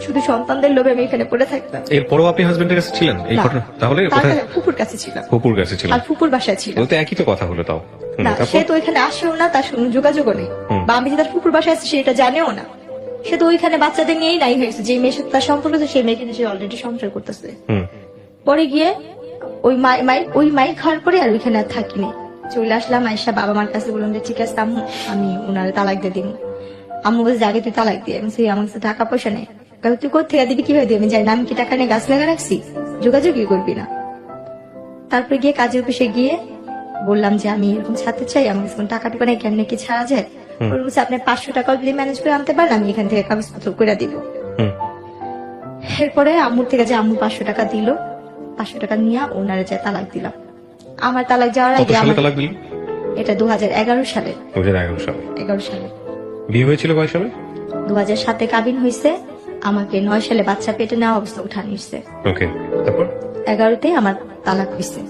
শুধু সন্তানদের লোভে আমি এখানে পড়ে থাকতাম। এরপরও আপনি হাজবেন্ডের কাছে ছিলেন এই ঘটনা? তাহলে ফুপুর কাছে ছিলাম, ফুপুর কাছে ছিলেন, আর ফুপুর বাসায় ছিলাম। বলতে একই তো কথা হলো। তাও না, সে তো ওইখানে আসেও না, তার সঙ্গে যোগাযোগও নেই, বা আমি যে তার ফুপুর বাসায় আছি সেটা জানেও না। সে তো ওইখানে বাচ্চাদের নিয়েই নাই হয়েছে, যে মেয়ের সাথে তার সম্পর্ক আছে সেই মেয়ে কিন্তু সে অলরেডি সংসার করতেছে। পরে গিয়ে ওই মাই খাওয়ার পরে আর ওইখানে আর থাকিনি, চলে আসলাম। আয়সা বাবা মার কাছে বললাম যে ঠিক আছে আম্মু আমি ওনারে তালাক দিয়ে দিব। আম্মু বলছে আগে তুই তালাক দিয়ে, আমার কাছে টাকা পয়সা নেই। তুই কোথেকে দিবি, কিভাবে দিবি? আমি জানি না, আমি কি টাকা নিয়ে গাছ লাগা রাখছি, যোগাযোগই করবি না। তারপরে গিয়ে কাজের অফিসে গিয়ে বললাম যে আমি এরকম ছাড়তে চাই, আমার কাছে টাকা টুকা নেই, কেমনে কি ছাড়া যায়? বলছে আপনি 500 টাকা যদি ম্যানেজ করে আনতে পারেন আমি এখান থেকে কাগজপত্র করে দিব। এরপরে আম্মুর থেকে যে আম্মু 500 টাকা দিল, 500 টাকা নিয়ে ওনারে যায় তালাক দিলাম। আমার তালাক যাওয়ার আগে এটা 2011 সালে। 2011 সালে বিয়ে হয়েছিল কয় সালে? 2007-এ কাবিন হয়েছে, আমাকে 9 সালে বাচ্চা পেটে নেওয়া অবস্থা উঠা নিচ্ছে। ওকে, তারপর 11তে আমার তালাক হয়েছে।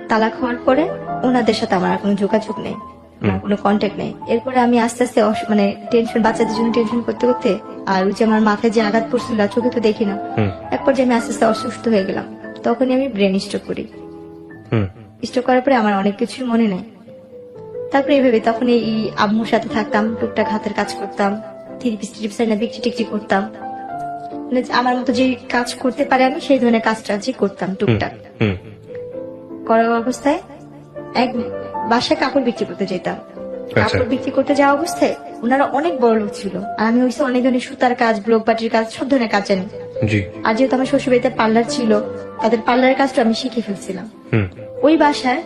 তালাক হওয়ার পরে ওনাদের সাথে আমার আর কোনো যোগাযোগ নেই, আমার কোনো কন্ট্যাক্ট নেই। এরপরে আমি আস্তে আস্তে মানে টেনশন, বাচ্চাদের জন্য টেনশন করতে করতে, আর ওই যে আমার মাথায় যে আঘাত পড়ছিল চোখে তো দেখি না, এক পর্যায়ে আমি আস্তে আস্তে অসুস্থ হয়ে গেলাম। তখনই আমি ব্রেন স্ট্রোক করি। স্ট্রোক করার পরে আমার অনেক কিছুই মনে নেই। তারপরে এইভাবে তখন এই আম্মুর সাথে থাকতাম, টুকটাক হাতের কাজ করতাম, থ্রিপিস না বিক্রি টিকটি করতাম, মানে আমার মতো যে কাজ করতে পারে আমি সেই ধরনের কাজটা করতাম টুকটাক। করার অবস্থায় এক বাসায় কাপড় বিক্রি করতে যেতাম। কাপড় বিক্রি করতে যাওয়া অবস্থায় ওনারা অনেক বড় লোক ছিল, আর আমি হয়েছে অনেক ধরনের সুতার কাজ, ব্লক বাটির কাজ, সব ধরনের কাজ জানি। আর যেহেতু আমার শ্বশুরবাড়িতে পার্লার ছিল, তাদের পার্লারের কাজটা আমি শিখে ফেলছিলাম। ওই বাসায়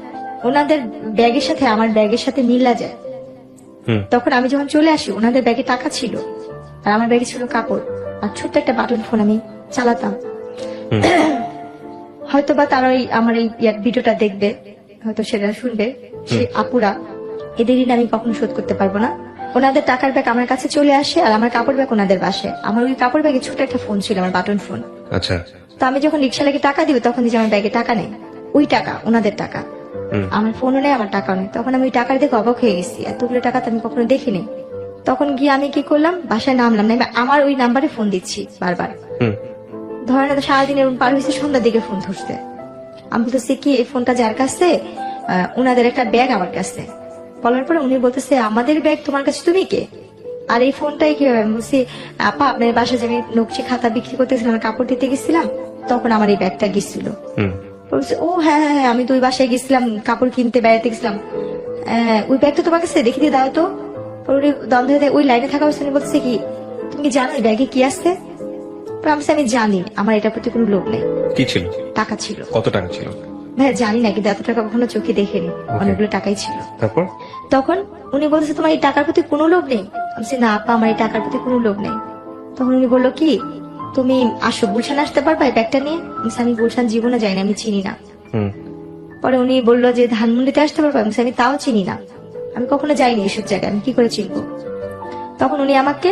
ওনাদের ব্যাগের সাথে আমার ব্যাগের সাথে মিলা যায়। তখন আমি যখন চলে আসি ওনাদের ব্যাগে টাকা ছিল, আর আমার ব্যাগে ছিল কাপড় আর ছোট্ট একটা বাটন ফোন আমি চালাতাম। হয়তো বা তারা আমার এই ভিডিওটা দেখবে, হয়তো সেটা শুনবে, সেই আপুরা, এদের ঋণ আমি কখনো শোধ করতে পারবো না। ওনাদের টাকার ব্যাগ আমার কাছে চলে আসে, আর আমার কাপড় ব্যাগ ওনাদের বাসায়। আমার ওই কাপড় ব্যাগে ছোট একটা ফোন ছিল, আমার বাটন ফোন। আচ্ছা, তো আমি যখন রিক্সালাকে টাকা দিব তখন দেখি আমার ব্যাগে টাকা নেই, ওই টাকা ওনাদের টাকা, আমার ফোনও নেই, আমার টাকাও নেই। তখন আমি ওই টাকার দেখে অবাক হয়ে গেছি, এতগুলো টাকা তো আমি কখনো দেখিনি। তখন গিয়ে আমি কি করলাম, বাসায় নামলাম, না আমার ওই নাম্বারে ফোন দিচ্ছি বারবার। ধরেন সারাদিন এরকম পার হয়েছে, সন্ধ্যার দিকে ফোন ধরছে। আমি বলতেছি কি এই ফোনটা যার কাছে, ওনাদের একটা ব্যাগ আমার কাছে। বলার পরে উনি বলতেছে আমাদের ব্যাগ তোমার কাছে, তুমি কে? আর এই ফোনটাই কি? বলছি আপা আপনার বাসায় যে আমি নকশি খাতা বিক্রি করতেছিলাম, কাপড় দিতে গেছিলাম, তখন আমার এই ব্যাগটা গেছিল। বলছে ও হ্যাঁ হ্যাঁ হ্যাঁ, আমি তো ওই বাসায় গেছিলাম, কাপড় কিনতে বেড়াতে গেছিলাম, ওই ব্যাগটা তোমার কাছে, দেখে দিয়ে দাও তো। দ্বন্দ্ব হয়ে ওই লাইনে থাকা অবস্থা বলছে কি তুমি কি জানো ব্যাগে কি আসছে? আমি জানি, আমার এটার প্রতি কোনো লোভ নেই। কি ছিল? টাকা ছিল। কত টাকা ছিল? ভাইয়া জানি না, কিন্তু এত টাকা কখনো চোখে দেখেনি, অনেকগুলো টাকাই ছিল। তারপর তখন উনি বলতেছে তোমার এই টাকার প্রতি কোনো লোভ নেই? আমি বলছি, না আপা আমার এই টাকার প্রতি কোনো লোভ নেই। তখন উনি বললো কি তুমি আসো গুলশান আসতে পারবা এই ব্যাগটা নিয়ে? আমি বলছি, আমি গুলশান জীবনে যাই না, আমি চিনি না। পরে উনি বললো যে ধানমন্ডিতে আসতে পারবা? আমি বলছি, আমি তাও চিনি না, আমি কখনো যাইনি এসব জায়গায়, আমি কি করে চিনবো? তখন উনি আমাকে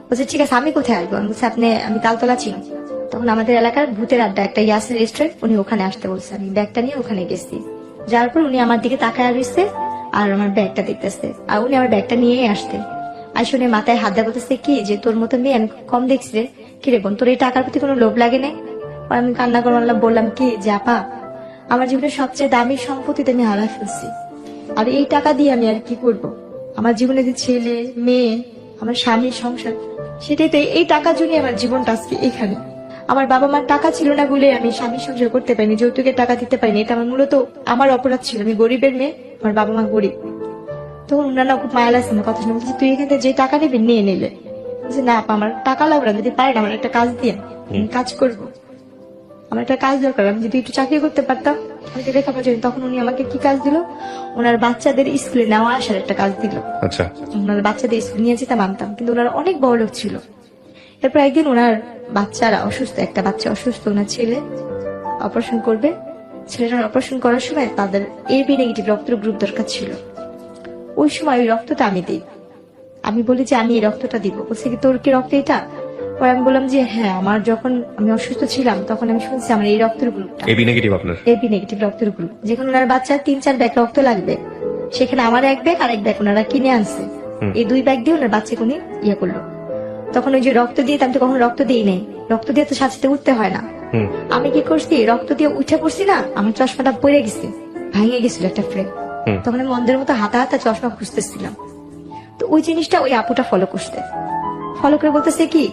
বলছে ঠিক আছে আমি কোথায় আসবো? আমি বলছি আমি তালতলা চিনি। তখন আমাদের এলাকার ভূতের আড্ডা একটা ইয়াসির রেস্টুরেন্ট, উনি ওখানে আসতে বলছে। আমি ব্যাগটা নিয়ে ওখানে গেছি, যার পর উনি আমার দিকে তাকায় আসছে আর আমার ব্যাগটা দেখতেছে, আর উনি আমার ব্যাগটা নিয়েই আসতে আইসে উনি মাথায় হাত দেওয়া বলতেছে কি যে তোর মতো মেয়ে আমি কম দেখছি রে, কি রে বোন তোর এই টাকার প্রতি কোনো লোভ লাগে নাই? আর আমি কান্না করে বললাম কি যে আপা আমার জীবনের সবচেয়ে দামি সম্পত্তিতে আমি হারা ফেলছি, আর এই টাকা দিয়ে আমি আর কি করব? আমার জীবনে যে ছেলে মেয়ে আমার স্বামীর সংসার, সেটাই তো, এই টাকার জন্য আমার জীবনটা আজকে এখানে। আমার বাবা মার টাকা ছিল না বলে আমি স্বামীর সংসার করতে পারিনি, যৌতুকের টাকা দিতে পারিনি, এটা আমার মূলত আমার অপরাধ ছিল। আমি গরিবের মেয়ে, আমার বাবা মা গরিব। তখন উনারা খুব মায়া লাগছে আমার কথা শুনে, বলছে তুই এখান থেকে যে টাকা নেবে নিয়ে নিলে। বলছে না আপা আমার টাকা লাগবে না, যদি পারেন আমার একটা কাজ দিয়ে আমি কাজ করবো, আমার একটা কাজ দরকার, আমি যদি একটু চাকরি করতে পারতাম আমি লেখাপড়া জানি। তখন উনি আমাকে কি কাজ দিল, ওনার বাচ্চাদের স্কুলে নেওয়া আসার একটা কাজ দিল। আচ্ছা, ওনার বাচ্চাদের স্কুলে নিয়ে যেতে মানতাম, কিন্তু ওনার অনেক বড় লোক ছিল। এরপর একদিন ওনার বাচ্চারা অসুস্থ, একটা বাচ্চা অসুস্থ, ওনার ছেলে অপারেশন করবে। ছেলেটার অপারেশন করার সময় তাদের এবি নেগেটিভ রক্তের গ্রুপ দরকার ছিল। ওই সময় ওই রক্তটা আমি দিই। আমি বলি যে আমি এই রক্তটা দিব। বলছে কি তোর কি রক্ত এটা? পরে আমি বললাম যে হ্যাঁ, আমার যখন আমি অসুস্থ ছিলাম তখন আমি শুনছি আমার এই রক্তের গ্রুপটা এবি নেগেটিভ। আপনার এবি নেগেটিভ রক্তের গ্রুপ, যেখানে ওনার বাচ্চার 3-4 ব্যাগ রক্ত লাগবে, সেখানে আমার 1 ব্যাগ আর 1 ব্যাগ ওনারা কিনে আনছে। এই 2 ব্যাগ দিয়ে ওনার বাচ্চাকে উনি ইয়ে করলো। তখন ওই যে রক্ত দিয়ে, আমি তো কখনো রক্ত দিই নাই, রক্ত দিয়ে তো সাথে সাথে উঠতে হয় না। আমি কি করছি, রক্ত দিয়ে উঠে পড়ছি না, আমার চশমাটা পড়ে গেছে, ভাঙে গেছিল একটা ফ্রেম। তখন আমি অন্ধের মতো হাতা হাতা চশমা খুঁজতেছিলাম। তো ওই জিনিসটা ওই আপুটা ফলো করে বলতেছে কি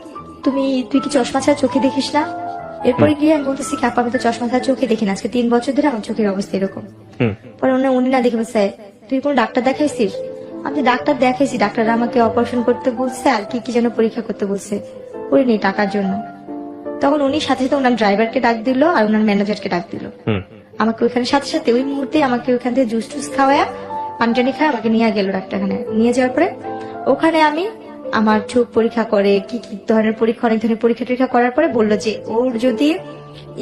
তুই কি চশমা ছাড়া চোখে দেখিস না? এরপরে গিয়ে আমি বলতেছি কি আপা আমি তো চশমা ছাড়া চোখে দেখি না, আজকে 3 বছর ধরে আমার চোখের অবস্থা এরকম। পরে উনি না দেখে বলছে তুই কোন ডাক্তার দেখাইছিস? আমি ডাক্তার দেখাইছি, ডাক্তাররা আমাকে অপারেশন করতে বলছে আর কি কি যেন পরীক্ষা করতে বলছে, করিনি টাকার জন্য। তখন উনি সাথে সাথে ওনার ড্রাইভারকে ডাক দিল আর ওনার ম্যানেজারকে ডাক দিল। আমাকে ওইখানে সাথে সাথে ওই মুহূর্তে আমাকে ওইখান থেকে জুস টুস খাওয়া পানি টানি খাওয়া আমাকে নিয়ে গেল ডাক্তারখানে। নিয়ে যাওয়ার পরে ওখানে আমি আমার চোখ পরীক্ষা করে কি কি ধরনের পরীক্ষা, অনেক ধরনের পরীক্ষা টরীক্ষা করার পরে বললো যে ওর যদি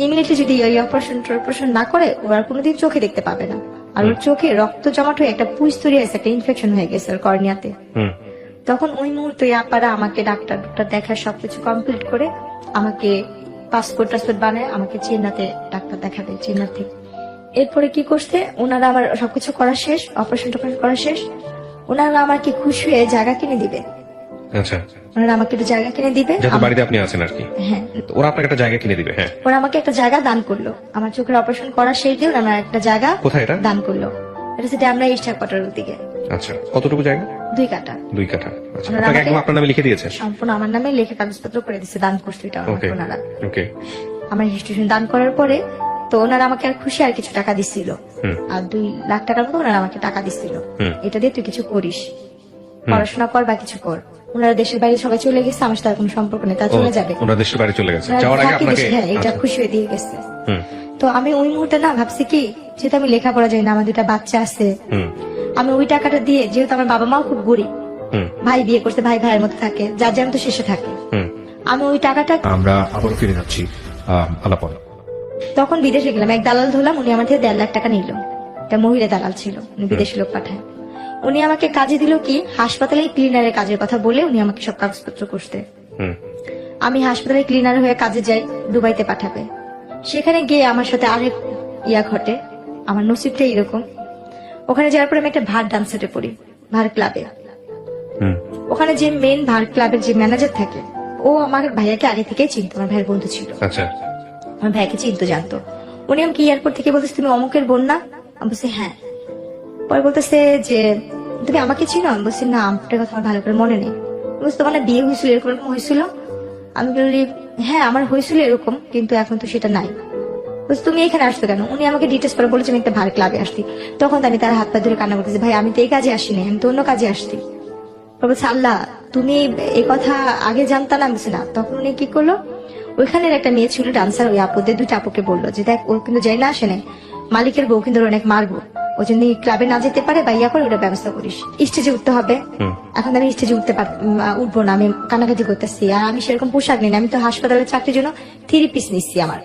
ইমিডিয়েটলি যদি ওই অপারেশন না করে ও আর কোনোদিন চোখে দেখতে পাবে না, আর ওর চোখে রক্ত জমাট হয়ে একটা পুঁজ তৈরি হয়েছে, একটা ইনফেকশন হয়ে গেছে ওর কর্নিয়াতে। তখন ওই মুহূর্তে আপারা আমাকে ডাক্তার দেখা সবকিছু কমপ্লিট করে আমাকে পাসপোর্ট বানায় আমাকে চেন্নাতে ডাক্তার দেখাবে, চেন্নাই থেকে। এরপরে কি করছে ওনারা, আমার সবকিছু করা শেষ, অপারেশন করা শেষ, ওনারা আমাকে খুশি হয়ে জায়গা কিনে দিবে। আচ্ছা, ওনারা আমাকে একটা জায়গা কিনে দিবে, যত বাড়িতে আপনি আছেন আর কি। হ্যাঁ, ওরা আপনাকে একটা জায়গা কিনে দিবে। হ্যাঁ, ওরা আমাকে একটা জায়গা দান করলো। আমার চোখের অপারেশন করা শেষ দিয়ে ওরা আমার একটা জায়গা কোথায় এটা দান করলো। এটা সেটা আমরা ইস্টার কোয়ার্টারের দিকে। আচ্ছা, কতটুকু জায়গা? 2 কাঠা। 2 কাঠা। আচ্ছা, আপনাকে একদম আপনার নামে লিখে দিয়েছে? সম্পূর্ণ আমার নামে লিখে কাগজপত্র করে দিচ্ছে, দান করছে এটা ওকে ওনারা। ওকে। আমার রেজিস্ট্রেশন দান করার পরে তো ওনারা আমাকে আর খুশি আর কিছু টাকা দিচ্ছিল, আর 2 লাখ টাকার মতো ওনারা আমাকে টাকা দিচ্ছিল, এটা দিয়ে তুই কিছু করিস, পড়াশোনা কর বা কিছু কর। ওনারা দেশের বাইরে সবাই চলে গেছে, আমার সাথে আর কোনো সম্পর্ক নেই, তা চলে যাবে। ওনারা দেশের বাইরে চলে গেছে, ওনারা যাওয়ার আগে থাকে আপনাকে দেশে, হ্যাঁ, এটা আচ্ছা। খুশি হয়ে দিয়ে গেছে। তো আমি ওই মুহূর্তে না ভাবছি কি যেহেতু আমি লেখাপড়া জানি না, আমার 2টা বাচ্চা আছে, আমি ওই টাকাটা দিয়ে, যেহেতু আমার বাবা মাও খুব গরিব, ভাই বিয়ে করছে, ভাই ভাইয়ের মতো থাকে, যার যেমন তো শেষে থাকে, আমি ওই টাকাটা আমরা আবার ফিরে যাচ্ছি আলাপন। তখন বিদেশে গেলাম, এক দালাল ধরলাম, উনি আমার থেকে 1.5 লাখ টাকা নিল। একটা মহিলা দালাল ছিল, উনি বিদেশি লোক পাঠায়। উনি আমাকে কাজে দিল কি হাসপাতালে ক্লিনারের কাজের কথা বলে উনি আমাকে সব কাগজপত্র করতে। আমি হাসপাতালে ক্লিনার হয়ে কাজে যাই, দুবাইতে পাঠাবে। সেখানে গিয়ে আমার সাথে আরেক ইয়া ঘটে, আমার নসিবটা এরকম। ওখানে যাওয়ার পরে আমি একটা ভার ডান্সারে পড়ি, ভার ক্লাবে। ওখানে যে মেন ভার ক্লাবের যে ম্যানেজার থাকে, ও আমার ভাইয়াকে আগে থেকেই চিনতো, আমার ভাইয়ের বন্ধু ছিল। আচ্ছা, আমার ভাইকে চিনতো, জানতো। উনি আমাকে এয়ারপোর্ট থেকে বলতেছে তুমি অমুকের বোন না? আমি বলছি হ্যাঁ। পরে বলতেছে যে তুমি আমাকে চিনো? আমি বলছি না, আমার কথা আমার ভালো করে মনে নেই। বুঝতে তোমার বিয়ে হয়েছিল এরকম হয়েছিল? আমি বলি হ্যাঁ আমার হয়েছিল এরকম, কিন্তু এখন তো সেটা নাই। বলছি তুমি এখানে আসতো কেন? উনি আমাকে ডিটেলস করে বলেছে আমি একটা ভার ক্লাবে আসছি। তখন আমি তার হাত পা ধরে কান্না করতেছি, ভাই আমি তো এই কাজে আসিনি, আমি তো অন্য কাজে আসছি। বলছে আল্লাহ তুমি এই কথা আগে জানতা না? বলছি না। তখন উনি কি করলো, ওইখানের একটা মেয়ে ছিল ডান্সার, ওই আপুদের 2টা আপুকে বললো যে দেখ ও কিন্তু যাই না আসে নাই, মালিকের বউ কিন্তু ওর অনেক মারবো, ওই জন্য ক্লাবে না যেতে পারে বা ইয়া করে ওটা ব্যবস্থা করিস, স্টেজে উঠতে হবে। এখন আমি স্টেজে উঠবো না, আমি কানাকাটি করতেছি, আর আমি সেরকম পোশাক নিই না, আমি তো হাসপাতালের চাকরির জন্য 3 পিস নিচ্ছি আমার,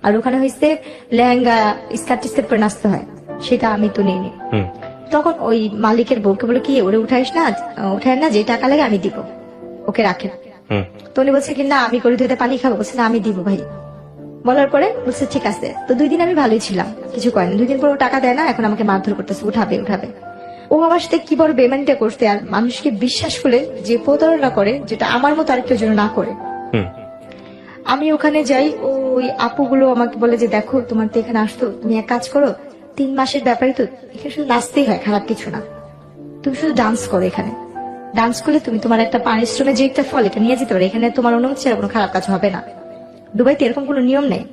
আর ওখানে হয়েছে লেহেঙ্গা স্কার্ট টিস্কার্ট পরে নাচতে হয়, সেটা আমি তো নিইনি। তখন ওই মালিকের বউকে বলে কি ওরে উঠাইস না, উঠায় না, যে টাকা লাগে আমি দিব, ওকে রাখেন। তো উনি বলছে কি না আমি করে ধুতে পানি খাবো, বলছে না আমি দিব ভাই। বলার পরে বলছে ঠিক আছে। তো 2 দিন আমি ভালোই ছিলাম, কিছু করেনি। 2 দিন পর ও টাকা দেয় না, এখন আমাকে মারধর করতেছে, উঠাবে উঠাবে। ও আমার সাথে কি বড় বেমানিটা করতে, আর মানুষকে বিশ্বাস করে যে প্রতারণা করে, যেটা আমার মতো আরেকটা যেন না করে। আমি ওখানে যাই, ওই আপুগুলো আমাকে বলে যে দেখো তোমার তো এখানে আসতো, তুমি এক কাজ করো, 3 মাসের ব্যাপারে তো এখানে শুধু নাচতেই হয়, খারাপ কিছু না, তুমি শুধু ডান্স করো, এখানে ডান্স করলে তুমি তোমার একটা পারিশ্রমের যে একটা ফল এটা নিয়ে যেতে পারো, এখানে তোমার অনুমতি ছাড়া কোনো খারাপ কাজ হবে না। দুবাইতে এরকম কোনো নিয়ম নেই।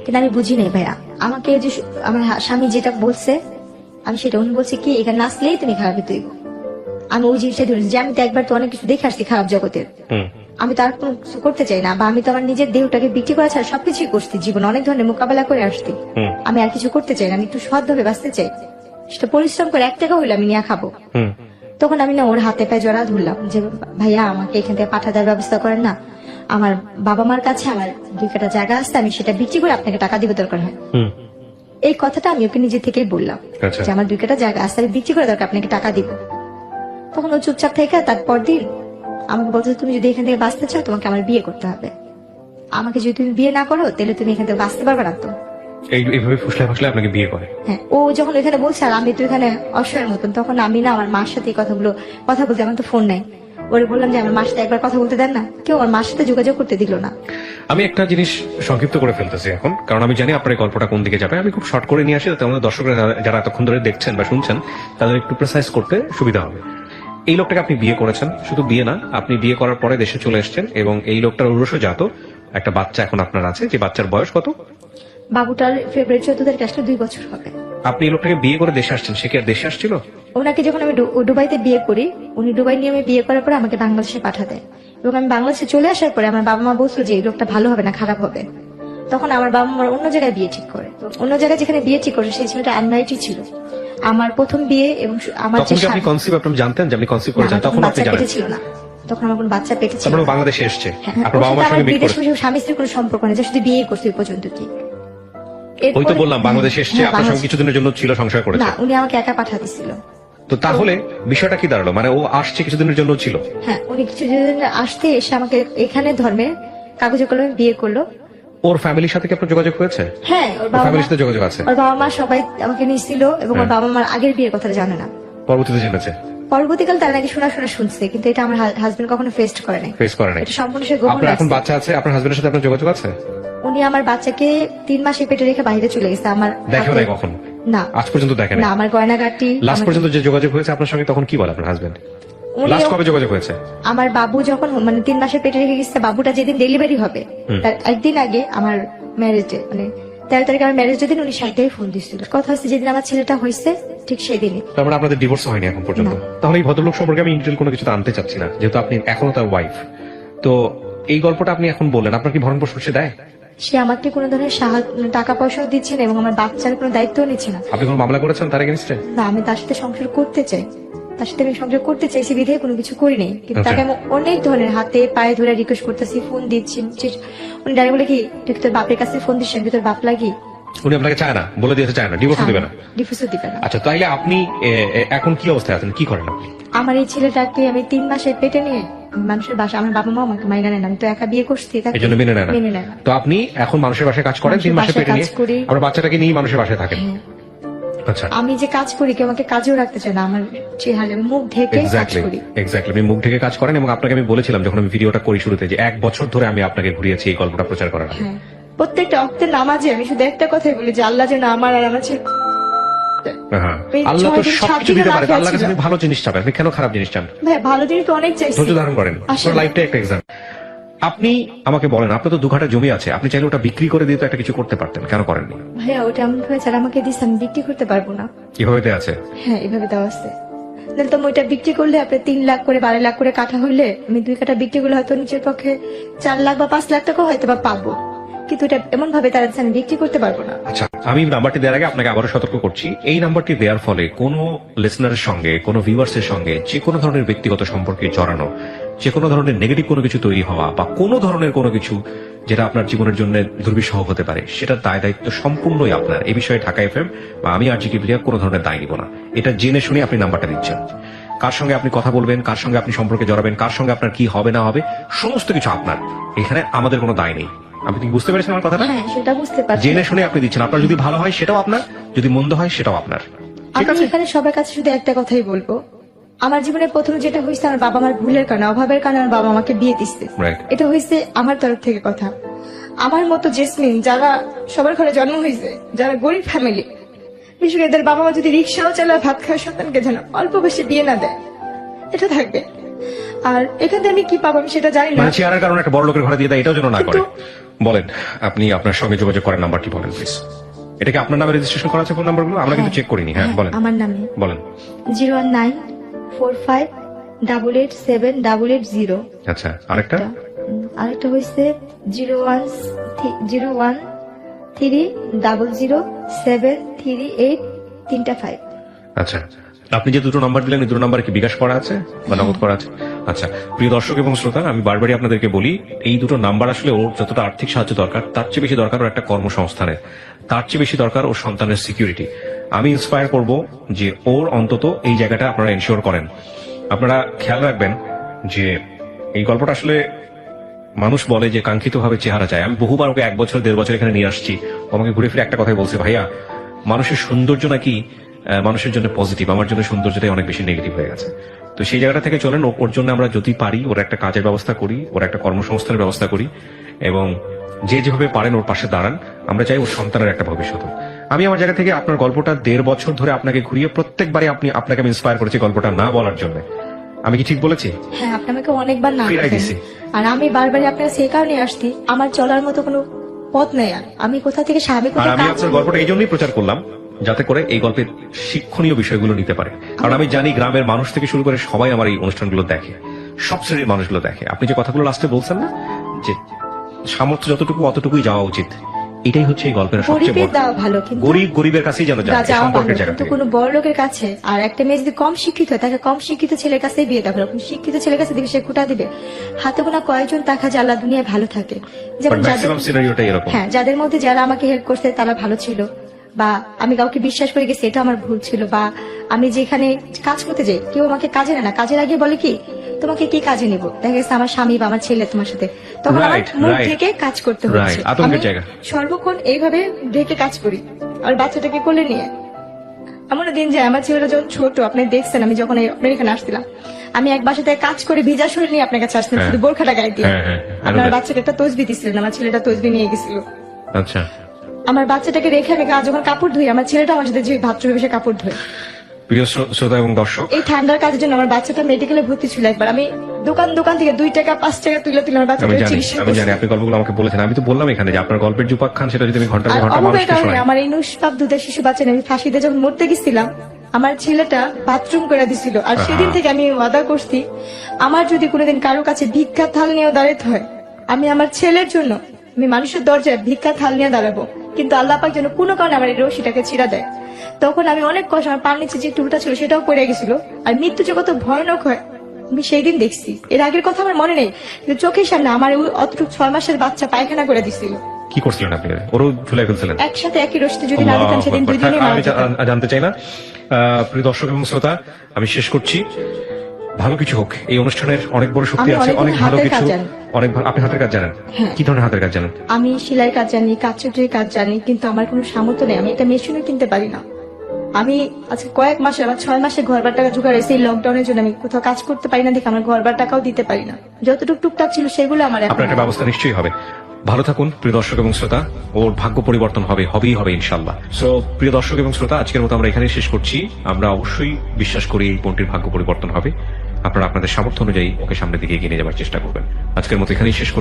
কিন্তু আমি বুঝি নাই ভাইয়া, আমাকে যে আমার স্বামী যেটা বলছে আমি সেটা, উনি বলছে কি এখানে নাচলেই তুমি খারাপ তৈব। আমি ওই জিনিসটা ধরেছি যে আমি তো একবার তো অনেক কিছু দেখে আসছি খারাপ জগতের, আমি তো আর কোনো কিছু করতে চাই না, বা আমি তো আমার নিজের দেহটাকে বিক্রি করা ছাড়া সবকিছুই করছি, জীবন অনেক ধরনের মোকাবেলা করে আসছি, আমি আর কিছু করতে চাই না, আমি একটু সৎভাবে বাঁচতে চাই, সেটা পরিশ্রম করে 1 টাকা হইলে আমি নিয়ে খাবো। তখন আমি না ওর হাতে পায়ে জড়া ধরলাম যে ভাইয়া আমাকে এখান থেকে পাঠা দেওয়ার ব্যবস্থা করেন না, আমার বাবা মার কাছে আমার 2 কাঠা জায়গা আছে, আমি সেটা বিক্রি করে আপনাকে টাকা দিব দরকার হয়। এই কথাটা আমি ওকে নিজে থেকেই বললাম যে আমার 2 কাঠা জায়গা আছে, আমি বিক্রি করে দরকার আপনাকে টাকা দিব। তখন ও চুপচাপ থেকে তারপর দিন আমাকে বলছে তুমি যদি এখান থেকে বাঁচতে চাও তোমাকে আমার বিয়ে করতে হবে, আমাকে যদি তুমি বিয়ে না করো তাহলে তুমি এখান থেকে বাঁচতে পারবে না। তো এইভাবে ফুসলে ফুসলে আপনাকে বিয়ে করে। হ্যাঁ, ও যখন এখানে বলছে আর আমি তো এখানে অসহায়ের মতন, তখন আমি না আমার মার সাথে এই কথাগুলো কথা বলতে, আমার তো ফোন নাই, ওরে বললাম যে আমার মার সাথে একবার কথা বলতে দেন না, কেউ আমার মার সাথে যোগাযোগ করতে দিল না। আমি একটা জিনিস সংক্ষিপ্ত করে ফেলতেছি এখন, কারণ আমি জানি আপনার এই গল্পটা কোন দিকে যাবে। আমি খুব শর্ট করে নিয়ে আসি, যাতে আমাদের দর্শকরা যারা এতক্ষণ ধরে দেখছেন বা শুনছেন তাদের একটু প্রেসাইজ করতে সুবিধা হবে। এই লোকটাকে আপনি বিয়ে করেছেন, শুধু বিয়ে না, আপনি বিয়ে করার পরে দেশে চলে এসেছেন, এবং এই লোকটার ঔরসজাত একটা বাচ্চা এখন আপনার আছে, যে বাচ্চার বয়স কত? বাবুটার ফেব্রুয়ারি 14 তারিখে আসলে 2 বছর হবে। আপনি এই লোকটাকে বিয়ে করে দেশে আসছেন, সে কি আর দেশে আসছিল? ওনাকে যখন আমি দুবাইতে বিয়ে করি, উনি দুবাই নিয়মে বিয়ে করার পরে আমাকে বাংলাদেশে পাঠা দেয়, এবং আমি বাংলাদেশে চলে আসার পরে আমার বাবা মা বলছিল যে এই লোকটা ভালো হবে না, খারাপ হবে। তখন আমার বাবা মা অন্য জায়গায় বিয়ে ঠিক করে, অন্য জায়গায় যেখানে বিয়ে ঠিক করে সেই ছেলেটা আনম্যারিড ছিল। আমার প্রথম বিয়ে, এবং আমার তখন কি আপনি কনসিভ আপনি জানতেন যে আপনি কনসিভ করেছেন? তখন আপনি জানেন ছিল না, তখন আমার কোনো বাচ্চা পেটে ছিল তারপরে না। বাংলাদেশে এসেছে, হ্যাঁ, আপনার বাবা মার সঙ্গে বিয়ে বিদেশ করেছে? স্বামী স্ত্রীর কোনো সম্পর্ক নেই, শুধু বিয়ে করছে ওই পর্যন্ত। কি ওই তো বললাম বাংলাদেশে এসেছে, আপনার সঙ্গে কিছুদিনের জন্য ছিল, সংসার করেছে। না, উনি আমাকে একা পাঠা দিছিল। তো তাহলে বিষয়টা কি দাঁড়ালো? মানে ও আসছে কিছুদিনের জন্য ছিল? হ্যাঁ, উনি কিছুদিন আসতে এসে আমাকে এখানে ধর্মে কাগজে কলমে বিয়ে করলো। ওর ফ্যামিলির সাথে কি আপনার যোগাযোগ হয়েছে? হ্যাঁ, ওর বাবা ফ্যামিলির সাথে যোগাযোগ আছে? ওর বাবা মা সবাই আমাকে নিয়েছিল, এবং ওর বাবা মার আগের বিয়ের কথা জানে না, পরবর্তীতে জেনেছে। পরবর্তীকাল তারা নাকি শোনা শুনছে, কিন্তু এটা আমার হাজবেন্ড কখনো ফেস করে নাই। ফেস করে নাই? এটা সম্পূর্ণ সে গোপন আপনার এখন রাখছে। বাচ্চা আছে, আপনার হাজবেন্ডের সাথে আপনার যোগাযোগ আছে? উনি আমার বাচ্চাকে 3 মাসে পেটে রেখে বাইরে চলে গেছে। আমার দেখেও নাই কখন? না, আজ পর্যন্ত দেখেন না। আমার গয়নাগাটি লাস্ট পর্যন্ত যে যোগাযোগ হয়েছে আপনার সঙ্গে, তখন কি বলে আপনার হাজবেন্ড? লাস্ট কবে যোগাযোগ হয়েছে? আমার বাবু যখন 3 মাসে পেটে রেখে গেছে, বাবুটা যেদিন ডেলিভারি হবে তার একদিন আগে আমার ম্যারেজে, 13 তারিখে আমার ম্যারেজের দিন উনি 60 ফোন দিচ্ছিল। কথা হচ্ছে যেদিন আমার ছেলেটা হয়েছে ঠিক সেই দিনই। তার মানে আপনাদের ডিভোর্স হয়নি এখন পর্যন্ত? তাহলে এই ভদ্রলোক সম্পর্কে আমি ইন্টেল কোনো কিছু আনতে চাচ্ছি না, যেহেতু আপনি এখনো তার ওয়াইফ। তো এই গল্পটা আপনি এখন বললেন, আপনার কি ভরণ পোষণ সে দেয়? সে আমাকে কোনো ধরনের টাকা পয়সাও দিচ্ছে না, এবং আমার বাচ্চার কোনো দায়িত্ব নিচ্ছে না। আপনি কোনো মামলা করেছেন তার এগেইনস্টে? না, আমি তার সাথে সংসার করতে চাই, তার সাথে আমি সংসার করতে চাইছি বিধে কোনো কিছু করিনি, কিন্তু তাকে আমি অনেক ধরনের হাতে পায়ে ধরে রিকোয়েস্ট করতেছি, ফোন দিচ্ছি। উনি ডাইরেক্ট বলে কি তুই তোর বাপের কাছে ফোন দিচ্ছি, আমি তোর বাপ লাগি। উনি আপনাকে চায় না, বলে দিয়েছে চায় না, ডিভোর্স দিবে না? ডিভোর্সও দিবে না। আচ্ছা, তাইলে আপনি এখন কি অবস্থায় আছেন, কি করেন আপনি? আমার এই ছেলেটাকে আমি 3 মাসে পেটে নিয়ে মানুষের বাসা, আমার বাবা মা আমাকে মাইনা নেন, আমি তো একা বিয়ে করছি, এই জন্য মেনে নেয় না। তো আপনি এখন মানুষের বাসায় কাজ করেন, 3 মাসে পেটে নিয়ে আপনার বাচ্চাটাকে নিয়ে মানুষের বাসায় থাকেন? আচ্ছা, আমি যে কাজ করি কেউ আমাকে কাজেও রাখতে চায় না, আমার চেহারা মুখ ঢেকে কাজ করি। এক্স্যাক্টলি, আপনি মুখ ঢেকে কাজ করেন, এবং আপনাকে আমি বলেছিলাম যখন আমি ভিডিওটা করি শুরুতে, যে 1 বছর ধরে আমি আপনাকে ঘুরিয়েছি এই গল্পটা প্রচার করার আগে। প্রত্যেকটা অক্তের নামাজে আমি শুধু একটা কথাই বলি যে আল্লাহ যেন আমার আর আমার ছেলে। আল্লাহ তো সবকিছু দিতে পারে, আল্লাহর কাছে আপনি ভালো জিনিস চান, আপনি কেন খারাপ জিনিস চান? ভাই, ভালো জিনিস তো অনেক চাইছি। ধৈর্য ধারণ করেন, আপনার লাইফটা একটা এক্সাম। আপনি আমাকে বলেন, আপনার তো 2 কাঠা জমি আছে, আপনি চাইলে ওটা বিক্রি করে দিয়ে তো একটা কিছু করতে পারতেন, কেন করেননি? ভাইয়া, ওটা এমন ভাবে যারা আমাকে দিচ্ছে আমি বিক্রি করতে পারবো না। কিভাবে দেয়া আছে? হ্যাঁ, এভাবে দেওয়া আছে। তাহলে তো ওইটা বিক্রি করলে আপনার 3 লাখ করে 12 লাখ করে কাঠা হইলে, আমি 2 কাঠা বিক্রি করলে হয়তো নিচের পক্ষে 4 লাখ বা 5 লাখ টাকা হয়তো বা পাবো, কিন্তু এটা এমন ভাবে তারা দিচ্ছে আমি বিক্রি করতে পারবো না। আচ্ছা, আমি নাম্বারটি দেওয়ার আগে আপনাকে আবারও সতর্ক করছি, এই নাম্বারটি দেওয়ার ফলে কোনো লিসনারের সঙ্গে, কোনো ভিউয়ার্সের সঙ্গে যে কোনো ধরনের ব্যক্তিগত সম্পর্কে জড়ানো, যে কোনো ধরনের নেগেটিভ কোনো কিছু তৈরি হওয়া বা কোনো ধরনের কোনো কিছু যেটা আপনার জীবনের জন্য দুর্বিষহ হতে পারে, সেটার দায় দায়িত্ব সম্পূর্ণই আপনার। এই বিষয়ে ঢাকা এফএম বা আমি আর জি কিবরিয়া কোনো ধরনের দায় নিব না। এটা জেনে শুনে আপনি নাম্বারটা দিচ্ছেন। কার সঙ্গে আপনি কথা বলবেন, কার সঙ্গে আপনি সম্পর্কে জড়াবেন, কার সঙ্গে আপনার কি হবে না হবে, সমস্ত কিছু আপনার। এখানে আমাদের কোনো দায় নেই। আপনি কি বুঝতে পেরেছেন আমার কথাটা? হ্যাঁ, সেটা বুঝতে পারছি। জেনে শুনে আপনি দিচ্ছেন। আপনার যদি ভালো হয় সেটাও আপনার, যদি মন্দ হয় সেটাও আপনার। ঠিক আমি আছে? এখানে সবার কাছে শুধু একটা কথাই বলবো, আমার জীবনে প্রথম যেটা হয়েছে আমার বাবা আমার ভুলের কারণে, অভাবের কারণে আমার বাবা আমাকে বিয়ে দিচ্ছে। Right. এটা হয়েছে আমার তরফ থেকে কথা। আমার মতো জেসমিন যারা সবার ঘরে জন্ম হয়েছে, যারা গরিব ফ্যামিলি, বিশেষ করে এদের বাবা মা যদি রিক্সাও চালায় ভাত খাওয়া সন্তানকে যেন অল্প বয়সে বিয়ে না দেয়, এটা থাকবে। আর এখানে আমি কি পাবো আমি সেটা জানি না। মানে চেয়ারের কারণে একটা বড় লোকের ঘরে দিয়ে দেয়, এটাও যেন না করে। কিন্তু- বলেন, আপনি আপনার সঙ্গে যোগাযোগ করার নাম্বারটি বলেন প্লিজ। এটা কি আপনার নামে রেজিস্ট্রেশন করা আছে ফোন নাম্বারগুলো? আমরা কিন্তু চেক করিনি। হ্যাঁ বলেন, আমার নামে বলেন। 01945887880। আচ্ছা, আরেকটা? আরেকটা হয়েছে 01300738385। আচ্ছা, আপনি যে দুটো নাম্বার দিলেন এই দুটো নাম্বার কি বিকাশ করা আছে বা নগদ করা আছে? আচ্ছা, প্রিয় দর্শক এবং শ্রোতা, আমি বারবারই আপনাদেরকে বলি, এই দুটো নাম্বার আসলে ওর যতটা আর্থিক সাহায্য দরকার তার চেয়ে বেশি দরকার ওর একটা কর্মসংস্থানের, তার চেয়ে বেশি দরকার ওর সন্তানের সিকিউরিটি। আমি ইন্সপায়ার করব যে ওর অন্তত এই জায়গাটা আপনারা এনশিওর করেন। আপনারা খেয়াল রাখবেন যে এই গল্পটা আসলে মানুষ বলে যে কাঙ্ক্ষিত ভাবে চেহারা চায়। আমি বহুবার ওকে 1 বছর 1.5 বছর এখানে নিয়ে আসছি, ও আমাকে ঘুরে ফিরে একটা কথাই বলছে, ভাইয়া মানুষের সৌন্দর্য নাকি মানুষের জন্য পজিটিভ, আমার জন্য সৌন্দর্যটাই অনেক বেশি নেগেটিভ হয়ে গেছে। তো সেই জায়গাটা থেকে চলেন, ওর জন্য আমরা যদি পারি ওর একটা কাজের ব্যবস্থা করি, ওর একটা কর্মসংস্থানের ব্যবস্থা করি, এবং যে যেভাবে পারেন ওর পাশে দাঁড়ান। আমরা চাই ওর সন্তানের একটা ভবিষ্যৎ হোক। আমি আমার জায়গা থেকে আপনার গল্পটা 1.5 বছর ধরে আপনাকে ঘুরিয়ে প্রত্যেকবারই আপনাকে আমি ইন্সপায়ার করেছি গল্পটা না বলার জন্য। আমি কি ঠিক বলেছি? হ্যাঁ, আপনি আমাকে অনেকবার না ফিরাই বলেছেন। দিছি। আর আমি বারবার আপনার সেই কারণে আসছি, আমার চলার মতো কোনো পথ নেই। আর আমি কোথা থেকে স্বাভাবিক আর আমি আপনার গল্পটা এই জন্যই প্রচার করলাম যাতে করে এই গল্পের শিক্ষণীয় বিষয়গুলো নিতে পারে। কারণ আমি জানি গ্রামের মানুষ থেকে শুরু করে সবাই আমার এই অনুষ্ঠানগুলো দেখে, সব শ্রেণীর মানুষগুলো দেখে। আপনি যে কথাগুলো লাস্টে বলছেন না, যে সামর্থ্য যতটুকু অতটুকুই যাওয়া উচিত, এটাই হচ্ছে এই গল্পের সবচেয়ে গরিবের বড়। দেওয়া ভালো, কিন্তু গরিবের কাছেই যেন যায়, যাওয়া সম্পর্কের ভালো, জায়গা কিন্তু থেকে। কোনো বড় লোকের কাছে। আর একটা মেয়ে যদি কম শিক্ষিত হয় তাকে কম শিক্ষিত ছেলের কাছেই বিয়ে দেওয়া ভালো। শিক্ষিত ছেলের কাছে দিবে সে খুঁটা দিবে। হাতে গোনা কয়েকজন তাকা যে আল্লাহ দুনিয়ায় ভালো থাকে, যেমন But maximum scenario-টাই এরকম। হ্যাঁ, যাদের মধ্যে যারা আমাকে হেল্প করছে তারা ভালো ছিল, বা আমি কাউকে বিশ্বাস করে গেছি এটা আমার ভুল ছিল, বা আমি যেখানে কাজ করতে যাই কেউ আমাকে কাজে নেয় না, কাজের আগে বলে কি তোমাকে কি কাজে নিব, দেখা গেছে আমার স্বামী বা আমার ছেলে তোমার সাথে, তখন আমার Right, মুখ right. থেকে কাজ করতে Right, হচ্ছে। আতঙ্কের আমি জায়গা। সর্বক্ষণ এইভাবে ঢেকে কাজ করি, আর বাচ্চাটাকে কোলে নিয়ে। এমন দিন যায় আমার ছেলেটা যখন ছোট, আপনি দেখছেন আমি যখন আপনার এখানে আসছিলাম, আমি এক বাসাতে কাজ করে ভিজা শরীর নিয়ে আপনার কাছে আসলাম, হ্যাঁ। শুধু বোরখাটা গায়ে দিয়ে। হ্যাঁ, হ্যাঁ, আপনার হ্যাঁ। বাচ্চাকে একটা তসবি দিচ্ছিলেন, আমার ছেলেটা তসবি নিয়ে গেছিল। আচ্ছা, আমার বাচ্চাটাকে রেখে আমি যখন কাপড় ধুই, আমার ছেলেটা আমার সাথে যে বাথরুমে বসে কাপড় ধুই। প্রিয় শ্রোতা এবং দর্শক, এই ঠান্ডার কাজের জন্য আমার বাচ্চাটা মেডিকেলে ভর্তি ছিল একবার। আমি দোকান থেকে 2 টাকা 5 টাকা তুলে আমার আমি বাচ্চাটাকে জানি, চিকিৎসা আমি করছি। জানি আপনি গল্পগুলো আমাকে বলেছেন। আমি তো বললাম এখানে যে আপনার গল্পের যে উপাখ্যান সেটা যদি আমি ঘন্টার পর আর ঘন্টা অভাবের মানুষকে কারণে শোনাই। আমার এই নুসপাপ দুধের শিশু বাচ্চা নিয়ে আমি ফাঁসিতে যখন মরতে গেছিলাম, আমার ছেলেটা বাথরুম করে দিছিল। আর আহা। সেদিন থেকে আমি ওয়াদা করছি, আমার যদি কোনোদিন কারো কাছে ভিক্ষা থাল নিয়ে দাঁড়াতে হয়, আমি আমার ছেলের জন্য আমি মানুষের দরজায় ভিক্ষা থাল নিয়ে দাঁড়াবো। কিন্তু আল্লাহ পাক যেন কোনো কারণে আমার এই রশিটাকে ছিঁড়া দেয়। তখন আমি অনেক কষ্ট, আমার পার নিচে যে টুলটা ছিল সেটাও পড়ে গেছিল। আর মৃত্যু যে কত ভয়ানক হয় আমি সেই দিন দেখছি। এর আগের কথা আমার মনে নেই, কিন্তু চোখের সামনে আমার অতটুকু 6 মাসের বাচ্চা পায়খানা করে দিছিল। কি করছিলেন আপনি? ওরও ঝুলাই ফেলছিলেন? একসাথে একই রশিতে যদি না দিতাম সেদিন আল্লাহু দুজনেই আকবার। মারা আমি যেতাম। জানতে চাই না। প্রিয় দর্শক এবং শ্রোতা, আমি শেষ করছি। ভালো কিছু হোক, এই অনুষ্ঠানের অনেক বড় শক্তি আমি আছে, অনেক অনেক ভালো হাতের কিছু। কাজ জানি। অনেক ভালো। আপনি হাতের কাজ জানেন? হ্যাঁ। কি ধরনের হাতের কাজ জানেন? আমি সেলাই কাজ জানি, কাঠচুটির কাজ জানি, কিন্তু আমার কোনো সামর্থ্য নেই। আমি একটা মেশিনও কিনতে পারি না। আমি আজকে কয়েক মাসে, আমার 6 মাসে ঘরবার টাকা জোগাড় হয়েছে এই লকডাউনের জন্য। আমি কোথাও কাজ করতে পারি না দেখে আমার ঘরবার টাকাও দিতে পারি না। যতটুকু টুকটাক ছিল সেগুলো আমার এখন আপনার একটা ব্যবস্থা নিশ্চয়ই হবে। ভালো থাকুন প্রিয় দর্শক এবং শ্রোতা। ওর ভাগ্য পরিবর্তন হবেই হবে ইনশাল্লাহ। সো প্রিয় দর্শক এবং শ্রোতা, আজকের মতো আমরা এখানেই শেষ করছি। আমরা অবশ্যই বিশ্বাস করি এই বোনটির ভাগ্য পরিবর্তন হবে। আপনারা আপনাদের সামর্থ্য অনুযায়ী ওকে সামনের দিকে এগিয়ে নিয়ে যাওয়ার চেষ্টা করবেন। আজকের মতো এখানেই শেষ করছি।